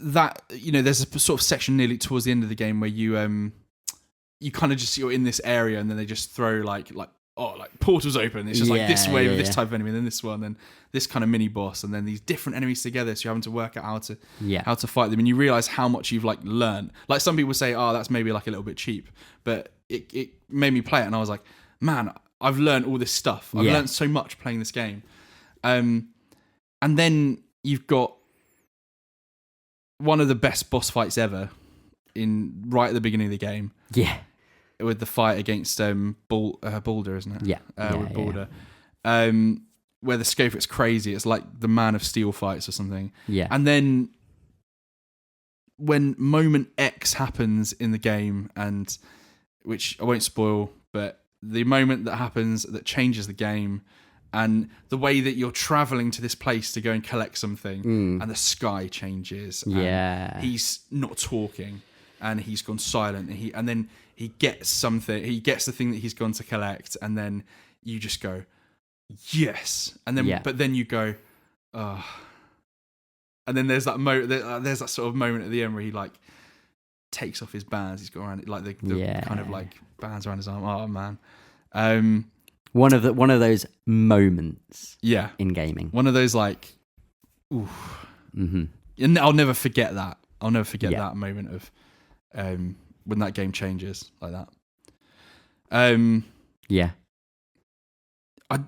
that there's a sort of section nearly towards the end of the game where you kind of just, you're in this area and then they just throw like portals open. It's just like this wave of this type of enemy, and then this one, then this kind of mini boss, and then these different enemies together. So you're having to work out how to fight them, and you realize how much you've like learned. Like some people say, oh, that's maybe like a little bit cheap, but it made me play it, and I was like, man, I've learned all this stuff. I've learned so much playing this game. And then you've got one of the best boss fights ever right at the beginning of the game. Yeah. With the fight against Baldur, isn't it? Yeah. With Baldur. Where the scope is crazy. It's like the Man of Steel fights or something. Yeah. And then when moment X happens in the game, and which I won't spoil, but the moment that happens that changes the game, and the way that you're traveling to this place to go and collect something, and the sky changes. And he's not talking, and he's gone silent, and then he gets something. He gets the thing that he's gone to collect, and then you just go, yes, and then but then you go, oh. And then there's that there's that sort of moment at the end where he like takes off his bands. He's got around like the kind of like bands around his arm. Oh man, one of those moments. Yeah, in gaming, one of those like, oof. Mm-hmm. And I'll never forget that. I'll never forget that moment of when that game changes like that. Yeah. I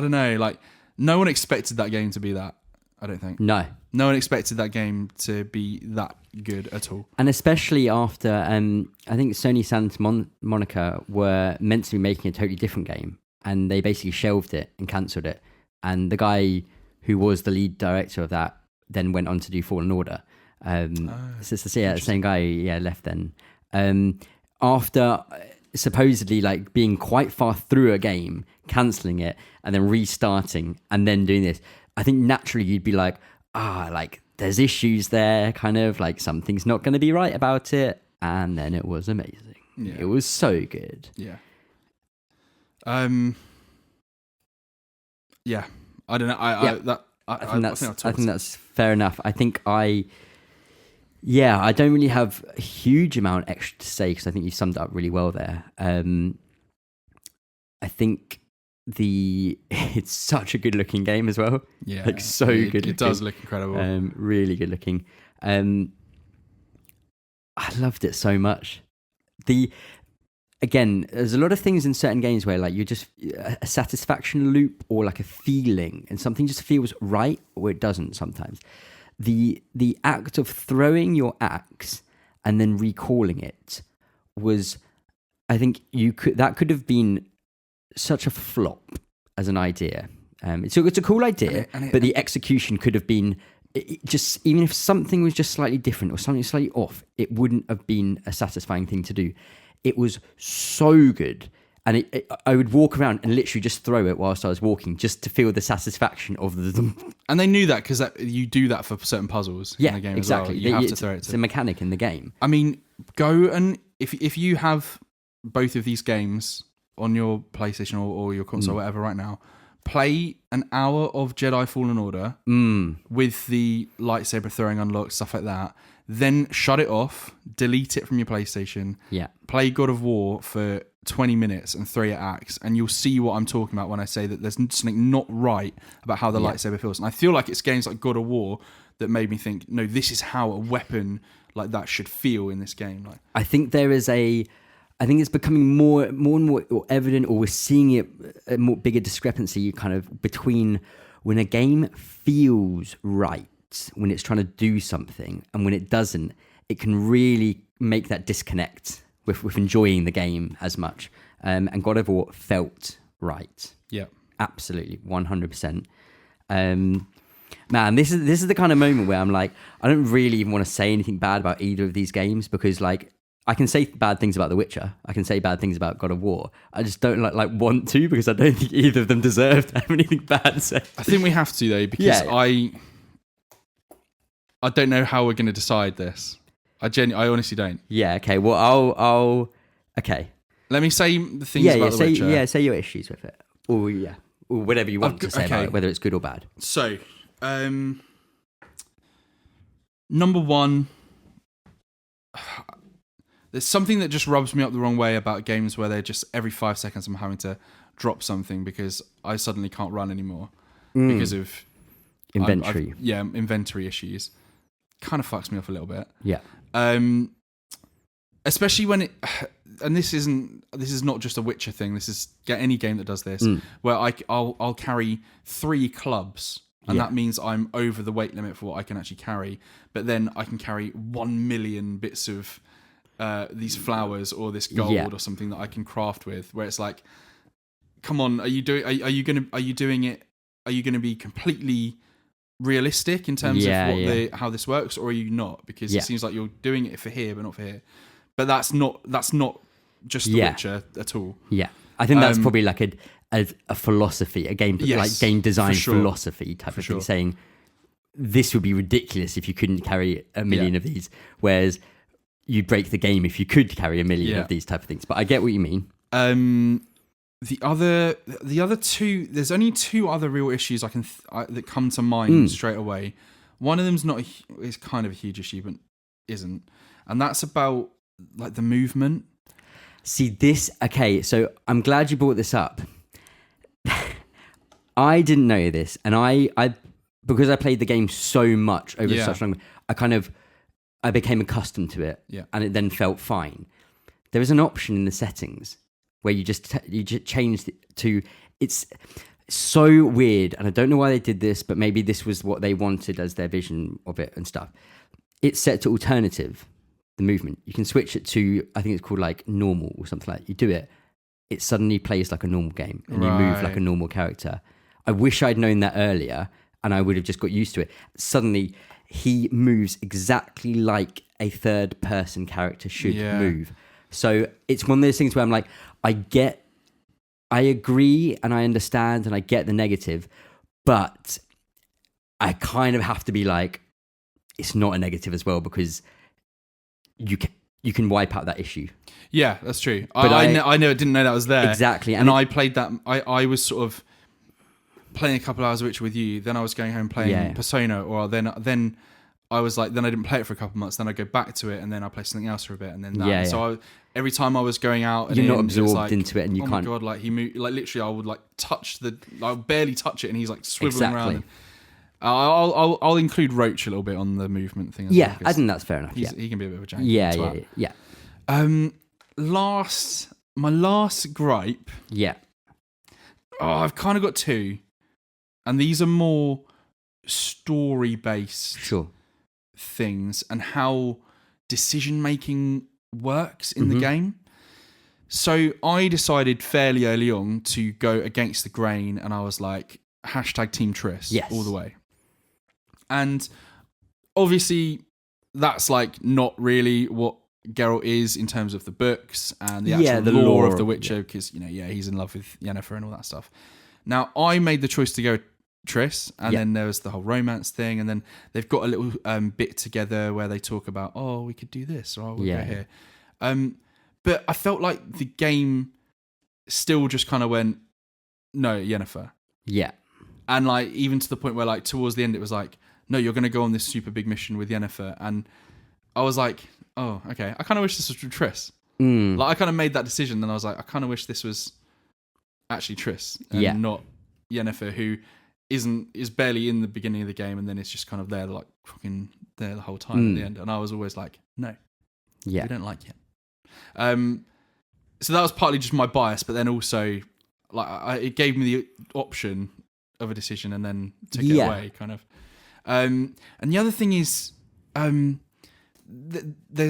don't know. Like no one expected that game to be that. I don't think. No one expected that game to be that good at all. And especially after, I think Sony Santa Monica were meant to be making a totally different game, and they basically shelved it and cancelled it. And the guy who was the lead director of that then went on to do Fallen Order. So the same guy, left then. After supposedly like being quite far through a game, cancelling it, and then restarting, and then doing this. I think naturally you'd be like, like there's issues there, kind of like something's not going to be right about it. And then it was amazing. Yeah. It was so good. Yeah. Yeah. I don't know. I think that's fair enough. I think I don't really have a huge amount extra to say because I think you summed it up really well there. I think it's such a good looking game as well. Yeah, like so good looking. It does look incredible. Really good looking. I loved it so much. Again, there's a lot of things in certain games where like you're just a satisfaction loop or like a feeling, and something just feels right or it doesn't sometimes. The act of throwing your axe and then recalling it was, I think that could have been such a flop as an idea. It's a cool idea, but the execution could have been just, even if something was just slightly different or something slightly off, it wouldn't have been a satisfying thing to do. It was so good. And I would walk around and literally just throw it whilst I was walking, just to feel the satisfaction of the. And they knew that because you do that for certain puzzles in the game exactly. as well. You have to throw it. It's a mechanic in the game. I mean, go and if you have both of these games on your PlayStation or your console, or whatever, right now, play an hour of Jedi Fallen Order with the lightsaber throwing unlocked, stuff like that. Then shut it off, delete it from your PlayStation. Yeah. Play God of War for 20 minutes and throw your axe, and you'll see what I'm talking about when I say that there's something not right about how the lightsaber feels. And I feel like it's games like God of War that made me think, no, this is how a weapon like that should feel in this game. Like, I think it's becoming more and more evident, or we're seeing it a more bigger discrepancy kind of between when a game feels right, when it's trying to do something, and when it doesn't. It can really make that disconnect with enjoying the game as much. And God of War felt right. Yeah, absolutely, 100%. Man, this is the kind of moment where I'm like, I don't really even want to say anything bad about either of these games, because like, I can say bad things about The Witcher. I can say bad things about God of War. I just don't like want to, because I don't think either of them deserve to have anything bad to say. I think we have to though, because I don't know how we're going to decide this. I honestly don't. Yeah. Okay. Well, I'll. Okay. Let me say the things about The Witcher. Yeah. Say your issues with it, or whatever you want to say about it, whether it's good or bad. So, number one. There's something that just rubs me up the wrong way about games where they're just every 5 seconds I'm having to drop something because I suddenly can't run anymore because of inventory. Inventory issues. Kind of fucks me off a little bit. Yeah. Especially when this is not just a Witcher thing. This is any game that does this, where I'll carry 3 clubs and Yeah. that means I'm over the weight limit for what I can actually carry. But then I can carry 1 million bits of these flowers or this gold or something that I can craft with. Where it's like, come on, are you doing it? Are you gonna be completely realistic in terms of how this works, or are you not? Because it seems like you're doing it for here, but not for here. But that's not just The Witcher at all. Yeah, I think that's probably like a philosophy, a game like game design philosophy type of thing, saying this would be ridiculous if you couldn't carry 1 million of these, whereas you'd break the game if you could carry 1 million of these type of things. But I get what you mean. The other two, there's only two other real issues that come to mind straight away. One of them's is kind of a huge issue, but isn't, and that's about like the movement. See this, okay, so I'm glad you brought this up. I didn't know this, and I because I played the game so much over such long, I became accustomed to it, and it then felt fine. There is an option in the settings where you just change it to, it's so weird, and I don't know why they did this, but maybe this was what they wanted as their vision of it and stuff. It's set to alternative, the movement. You can switch it to, I think it's called like normal or something like that. You do it, it suddenly plays like a normal game, and you move like a normal character. I wish I'd known that earlier, and I would have just got used to it. Suddenly, he moves exactly like a third person character should move. So it's one of those things where I'm like, I agree and I understand and I get the negative, but I kind of have to be like, it's not a negative as well, because you can wipe out that issue. Yeah, that's true. But I didn't know that was there. Exactly. And I played that, I was sort of playing a couple hours of Witcher with you, then I was going home playing Persona, or then I was like, then I didn't play it for a couple of months, then I go back to it, and then I play something else for a bit, and then that. So every time I was going out, and you're not absorbed into it, and you can't. Oh my god! Like he moved, like literally, I would like I would barely touch it, and he's like swiveling around. And, I'll include Roach a little bit on the movement thing. As well, I think that's fair enough. He can be a bit of a jank. Yeah. My last gripe. Yeah. Oh, I've kind of got two, and these are more story-based things and how decision making works in the game. So I decided fairly early on to go against the grain, and I was like, #Team Triss all the way. And obviously that's like not really what Geralt is in terms of the books and the actual the lore of The Witcher, because he's in love with Yennefer and all that stuff. Now I made the choice to go Triss, and then there was the whole romance thing, and then they've got a little bit together where they talk about, oh, we could do this, or we'll go here. But I felt like the game still just kind of went, no, Yennefer. Yeah. And like even to the point where like towards the end it was like, no, you're going to go on this super big mission with Yennefer, and I was like, oh, okay. I kind of wish this was Triss. Like I kind of made that decision, and I was like, I kind of wish this was actually Triss and not Yennefer, who is barely in the beginning of the game, and then it's just kind of there, like fucking there the whole time at the end. And I was always like, no, we don't like it. So that was partly just my bias, but then also like it gave me the option of a decision and then took it away, kind of. And the other thing is,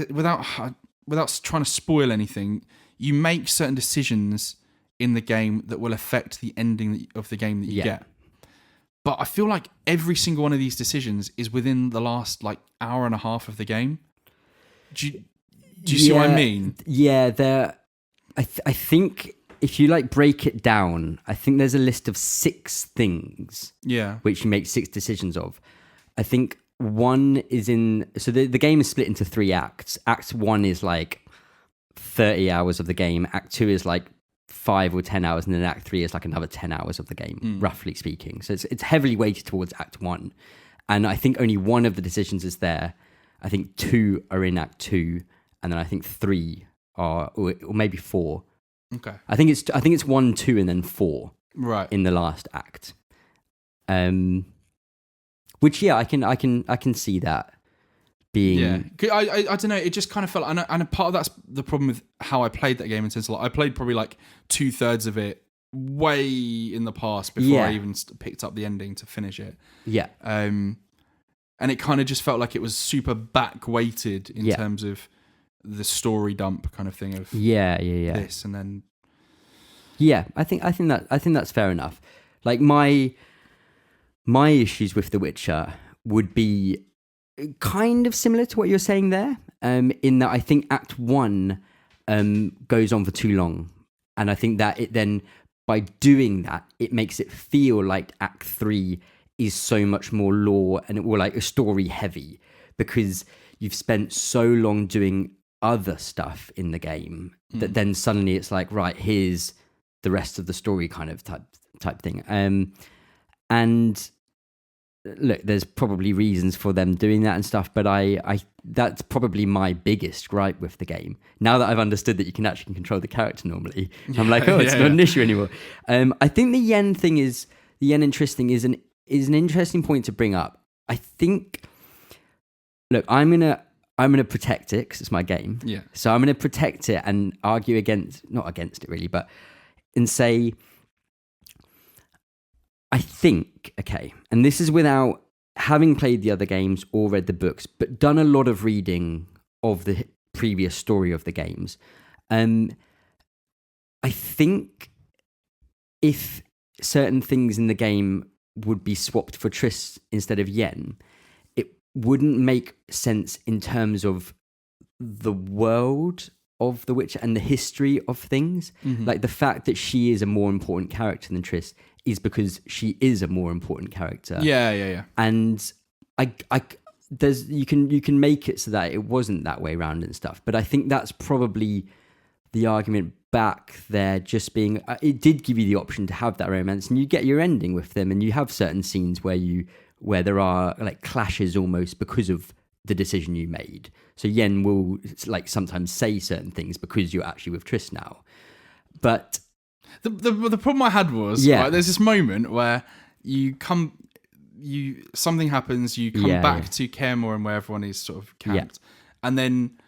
without trying to spoil anything, you make certain decisions in the game that will affect the ending of the game that you get. But I feel like every single one of these decisions is within the last like hour and a half of the game. Do you see what I mean? Yeah, I think if you like break it down, I think there's a list of 6 things. Which you make 6 decisions of. I think one is so the game is split into 3 acts. Act 1 is like 30 hours of the game. Act 2 is like 5 or 10 hours, and then Act 3 is like another 10 hours of the game, roughly speaking. So it's heavily weighted towards Act 1. And I think only one of the decisions is there. I think 2 are in Act 2, and then I think 3 are, or maybe 4. Okay. I think it's 1, 2, and then 4. Right. In the last act. Which I can see that being. Yeah. I don't know. It just kind of felt, and a part of that's the problem with how I played that game in sense of like, I played probably like 2/3 of it way in the past before I Yeah. even picked up the ending to finish it. Yeah. And it kind of just felt like it was super back weighted in terms of the story dump kind of thing of this, and then I think that's fair enough. Like my issues with The Witcher would be kind of similar to what you're saying there, in that I think Act 1 goes on for too long, and I think that it then, by doing that, it makes it feel like Act 3 is so much more lore and like a story heavy, because you've spent so long doing other stuff in the game that then suddenly it's like, right, here's the rest of the story kind of type thing. And look, there's probably reasons for them doing that and stuff, but I that's probably my biggest gripe with the game. Now that I've understood that you can actually control the character normally, I'm like, it's not an issue anymore. I think the yen thing is interesting, is an interesting point to bring up. I think, look, I'm gonna protect it because it's my game. Yeah. So I'm gonna protect it and argue not against it really, but and say, I think, okay, and this is without having played the other games or read the books, but done a lot of reading of the previous story of the games. I think if certain things in the game would be swapped for Triss instead of Yen, it wouldn't make sense in terms of the world of The Witcher and the history of things. Like the fact that she is a more important character than Triss is because she is a more important character. Yeah. And you can make it so that it wasn't that way around and stuff. But I think that's probably the argument back there, just being, it did give you the option to have that romance, and you get your ending with them, and you have certain scenes where there are like clashes almost because of the decision you made. So Yen will like sometimes say certain things because you're actually with Triss now. But the problem I had was, right, there's this moment where something happens, you come back to Kaer Morhen where everyone is sort of camped, and then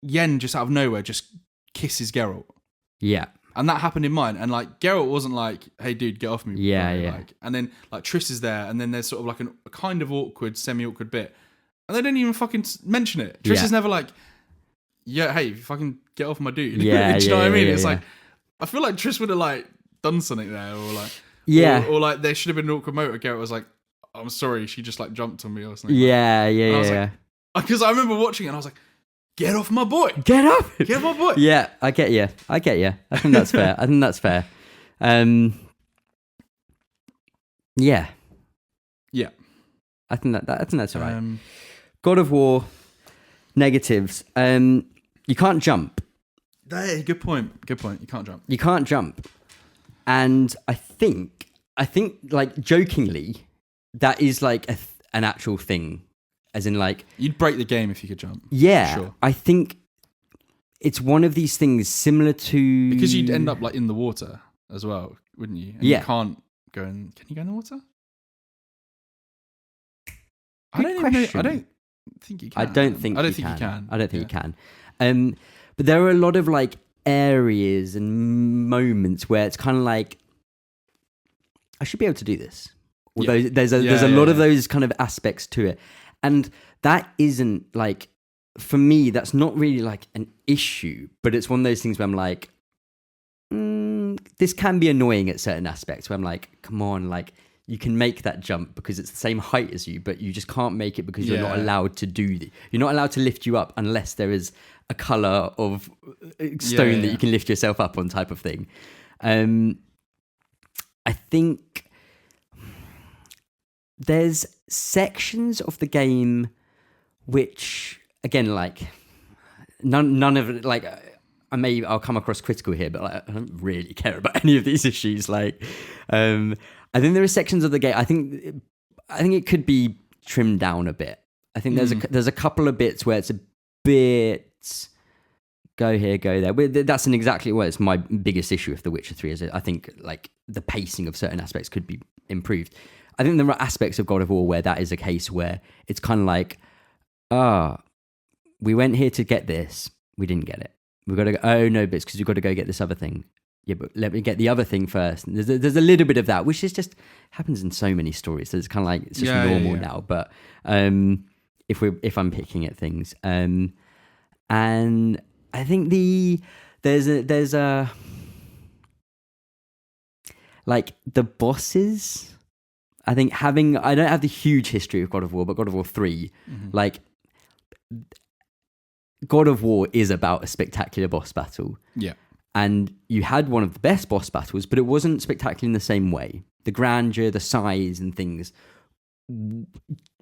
Yen just out of nowhere just kisses Geralt. Yeah. And that happened in mine. And like Geralt wasn't like, hey dude, get off me. Yeah. Like, and then like Triss is there, and then there's sort of like a kind of awkward, semi-awkward bit. And they didn't even fucking mention it. Triss is never like, yeah, hey, fucking get off my dude. Yeah. Do you know what I mean? It's like, I feel like Triss would have like done something there, or like, or like there should have been an awkward moment where Geralt was like, I'm sorry, she just like jumped on me or something. Yeah. Because I remember watching it and I was like, get off my boy. Get off my boy. Yeah, I get you. I think that's fair. Yeah. I think that's all right. God of War negatives. You can't jump. Hey, good point. You can't jump. And I think like jokingly, that is like an actual thing. As in, like, you'd break the game if you could jump. Yeah, sure. I think it's one of these things similar to, because you'd end up like in the water as well, wouldn't you? And you can't go in. Can you go in the water? I don't think you can. I don't think you can. But there are a lot of like areas and moments where it's kind of like, I should be able to do this. Although there's a lot of those kind of aspects to it. And that isn't like, for me, that's not really like an issue, but it's one of those things where I'm like, this can be annoying at certain aspects where I'm like, come on, like you can make that jump because it's the same height as you, but you just can't make it because you're not allowed to you're not allowed to lift you up unless there is a color of stone that you can lift yourself up on, type of thing. I think there's sections of the game which, again, like none of it, like I'll come across critical here, but like, I don't really care about any of these issues. Like, I think there are sections of the game. I think it could be trimmed down a bit. I think there's a couple of bits where it's a bit go here, go there. But that's it's my biggest issue with The Witcher 3. Is I think like the pacing of certain aspects could be improved. I think there are aspects of God of War where that is a case where it's kind of like, we went here to get this, we didn't get it. We've got to go, oh no, but it's because we've got to go get this other thing. yeah, but let me get the other thing first. And there's a little bit of that, which is just happens in so many stories. So it's kind of like it's just normal now. But if I'm picking at things, and I think there's a like the bosses. I think I don't have the huge history of God of War, but God of War 3, like God of War is about a spectacular boss battle. Yeah. And you had one of the best boss battles, but it wasn't spectacular in the same way. The grandeur, the size and things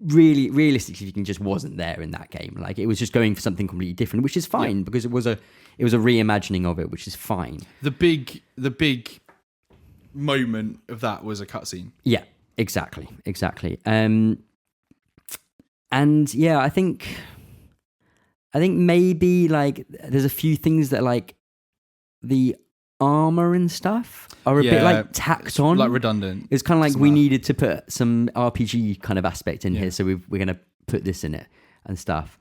really realistically speaking just wasn't there in that game. Like it was just going for something completely different, which is fine because it was a reimagining of it, which is fine. The big moment of that was a cutscene. Yeah, exactly. And yeah, I think maybe like there's a few things that like the armor and stuff are a bit like tacked on, like redundant. It's kind of like we needed to put some RPG kind of aspect in here, so we're going to put this in it and stuff.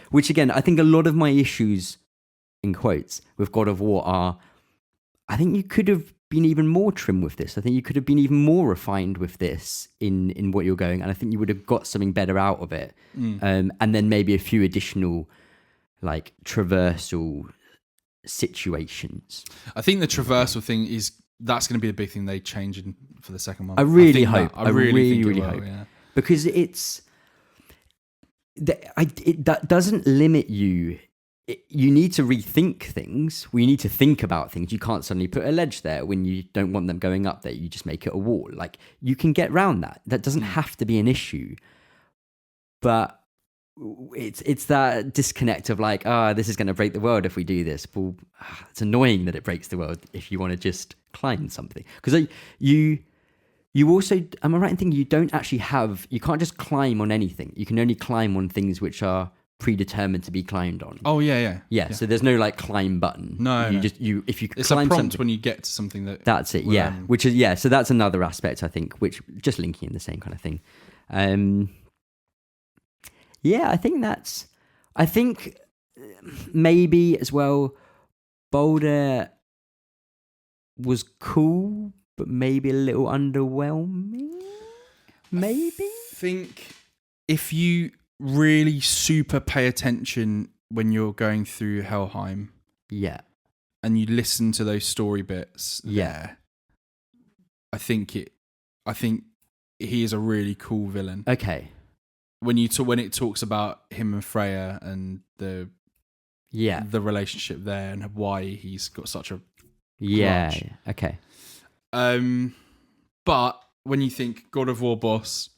Which again, I think a lot of my issues, in quotes, with God of War are, I think you could have been even more trim with this. I think you could have been even more refined with this in what you're going, and I think you would have got something better out of it. And then maybe a few additional like traversal situations. I think the traversal thing that's going to be a big thing they change for the second one. I really hope. I really think hope. Yeah. Because that doesn't limit you. You need to rethink things. We need to think about things. You can't suddenly put a ledge there when you don't want them going up there. You just make it a wall. Like you can get around that. That doesn't have to be an issue. But it's that disconnect of like, this is going to break the world if we do this. Well, it's annoying that it breaks the world if you want to just climb something. Because you also, am I right in thinking you can't just climb on anything. You can only climb on things which are predetermined to be climbed on. Oh yeah. So there's no like climb button. No. If you it's climb a prompt something, when you get to something that's it. Yeah. Which is so that's another aspect I think, which just linking in the same kind of thing. Yeah, I think maybe as well, Boulder was cool, but maybe a little underwhelming. Maybe? I think if you really super pay attention when you're going through Helheim, and you listen to those story bits, I think he is a really cool villain. Okay. When it talks about him and Freya and the relationship there and why he's got such a grudge. Okay. But when you think God of War boss,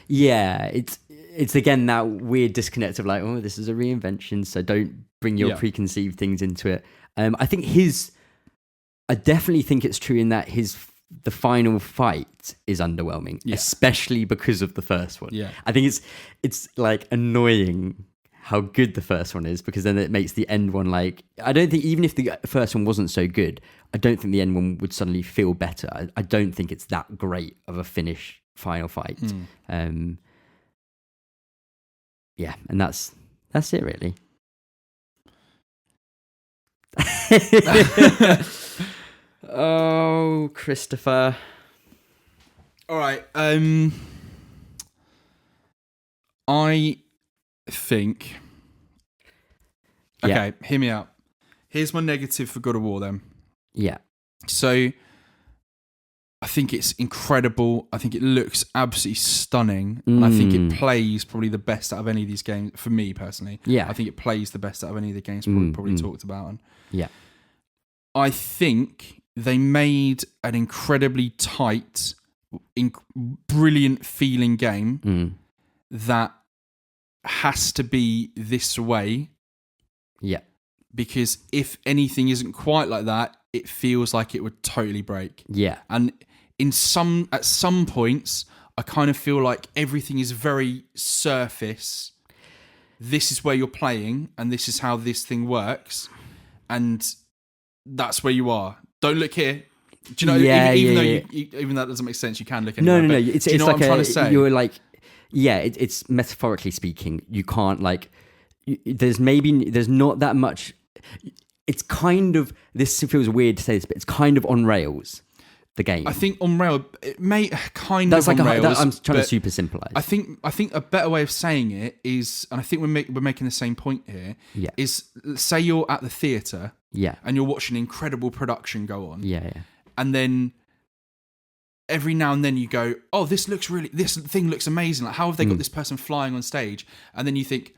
it's again that weird disconnect of like, oh, this is a reinvention, so don't bring your preconceived things into it. I definitely think it's true in that the final fight is underwhelming, especially because of the first one. I think it's like annoying how good the first one is, because then it makes the end one like, I don't think, even if the first one wasn't so good, I don't think the end one would suddenly feel better. I don't think it's that great of a final fight. And that's it really. Oh, Christopher. All right. I think. Okay, hear me out. Here's my negative for God of War then. Yeah. So, I think it's incredible. I think it looks absolutely stunning. And I think it plays probably the best out of any of these games, for me personally. Yeah. I think it plays the best out of any of the games probably talked about. And I think they made an incredibly tight, brilliant feeling game that has to be this way. Yeah. Because if anything isn't quite like that, it feels like it would totally break. Yeah. And at some points, I kind of feel like everything is very surface. This is where you're playing, and this is how this thing works, and that's where you are. Don't look here. Do you know? Even though even that doesn't make sense, you can look anywhere. No. It's you know like what I'm trying to say? You're like, it's metaphorically speaking. You can't like. There's not that much. it's kind of, this feels weird to say this, but it's kind of on rails, the game. I think on rail, it may kind That's of like on rails. I'm trying to but super simplify. I think a better way of saying it is, and I think we're making the same point here, Yeah. is say you're at the theatre Yeah. and you're watching incredible production go on. Yeah. And then every now and then you go, oh, this thing looks amazing. Like, how have they got this person flying on stage? And then you think,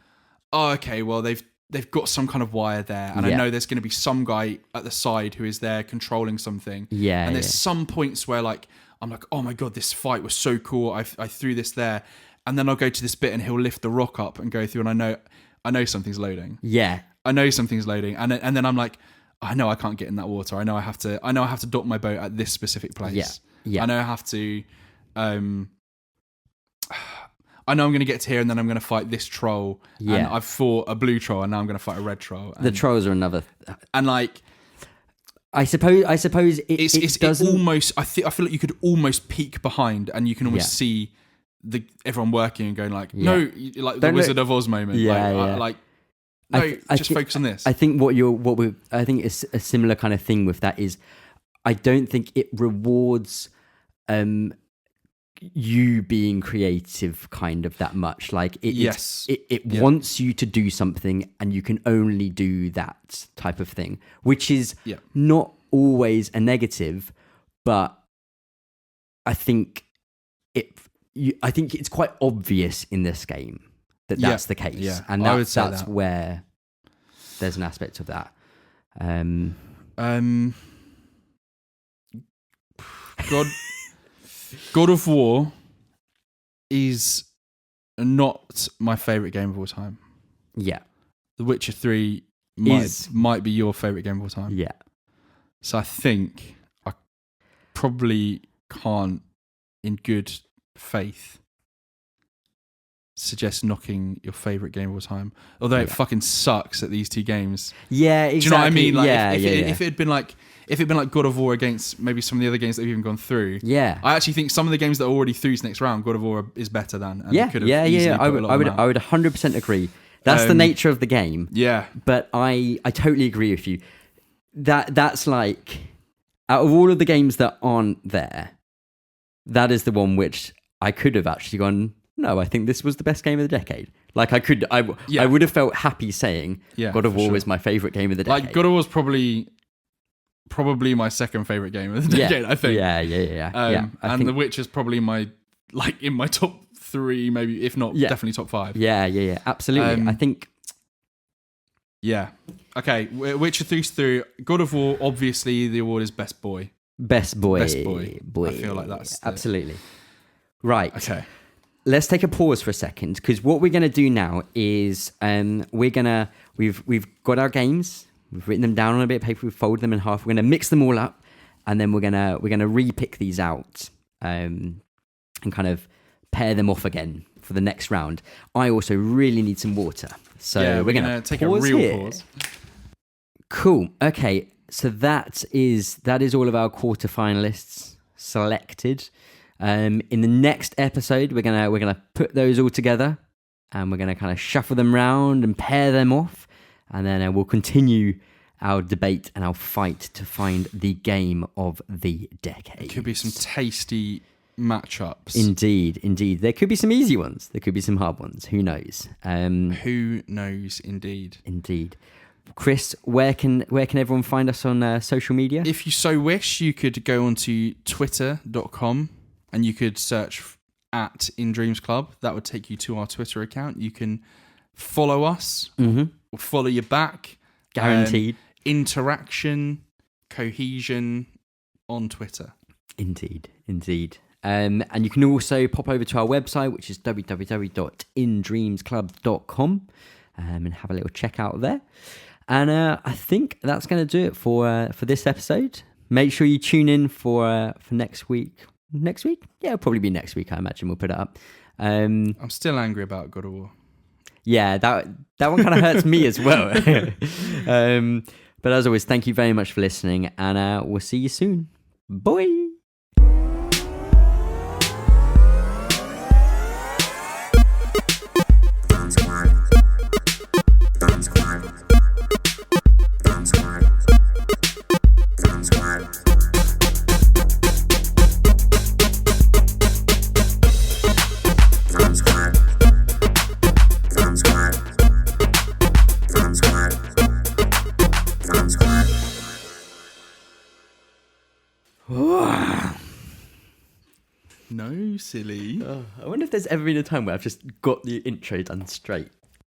oh, okay, well, they've got some kind of wire there. And I know there's going to be some guy at the side who is there controlling something. Yeah. And there's some points where like, I'm like, oh my God, this fight was so cool. I threw this there. And then I'll go to this bit and he'll lift the rock up and go through, and I know something's loading. Yeah. I know something's loading. And then I'm like, I know I can't get in that water. I know I have to dock my boat at this specific place. Yeah. Yeah. I know I have to, I know I'm going to get to here and then I'm going to fight this troll. Yeah. And I've fought a blue troll and now I'm going to fight a red troll. And, The trolls are another. and like, I suppose it doesn't. almost, I feel like you could almost peek behind and you can almost see everyone working and going like, no, like the Wizard of Oz moment. Just focus on this. I think I think it's a similar kind of thing with that is, I don't think it rewards you being creative kind of that much. Like it wants you to do something and you can only do that type of thing, which is not always a negative, but I think it's quite obvious in this game that that's the case. Yeah. And I would say that's that. where there's an aspect of that. God of War is not my favourite game of all time. Yeah. The Witcher 3 might be your favourite game of all time. Yeah. So I think I probably can't, in good faith, suggest knocking your favourite game of all time. Although it fucking sucks at these two games. Yeah, exactly. Do you know what I mean? Like, if it had been like God of War against maybe some of the other games that we've even gone through. Yeah. I actually think some of the games that are already through to next round, God of War is better than. And Yeah. could have easily put a lot I on would that. 100% agree. That's the nature of the game. Yeah. But I totally agree with you. That's like, out of all of the games that aren't there, that is the one which I could have actually gone, no, I think this was the best game of the decade. Like I would have felt happy saying God of War was my favourite game of the decade. Like God of War was probably my second favourite game of the decade, I think. Yeah. The Witch is probably in my top 3, maybe, if not definitely top 5. Yeah. Absolutely. I think. Yeah. Okay. Witcher 3's through. God of War, obviously, the award is Best Boy. Best boy. I feel like that's absolutely right. Okay. Let's take a pause for a second, because what we're going to do now is we've got our games, we've written them down on a bit of paper, we've folded them in half. We're going to mix them all up, and then we're gonna re-pick these out and kind of pair them off again for the next round. I also really need some water, so we're going to take a real pause. Cool. Okay, so that is all of our quarterfinalists selected. In the next episode, we're gonna put those all together, and we're gonna kind of shuffle them round and pair them off, and then we'll continue our debate and our fight to find the game of the decade. Could be some tasty matchups. Indeed. There could be some easy ones. There could be some hard ones. Who knows? Who knows? Indeed. Chris, where can everyone find us on social media? If you so wish, you could go onto twitter.com. and you could search at In Dreams Club. That would take you to our Twitter account. You can follow us. We'll follow you back. Guaranteed. Interaction, cohesion on Twitter. Indeed. And you can also pop over to our website, which is www.indreamsclub.com, and have a little check out there. And I think that's going to do it for this episode. Make sure you tune in for next week. Next week? Yeah, it'll probably be next week, I imagine we'll put it up. I'm still angry about God of War. Yeah, that one kind of hurts me as well. But as always, thank you very much for listening, and we'll see you soon. Bye! Squad. No, silly. I wonder if there's ever been a time where I've just got the intro done straight.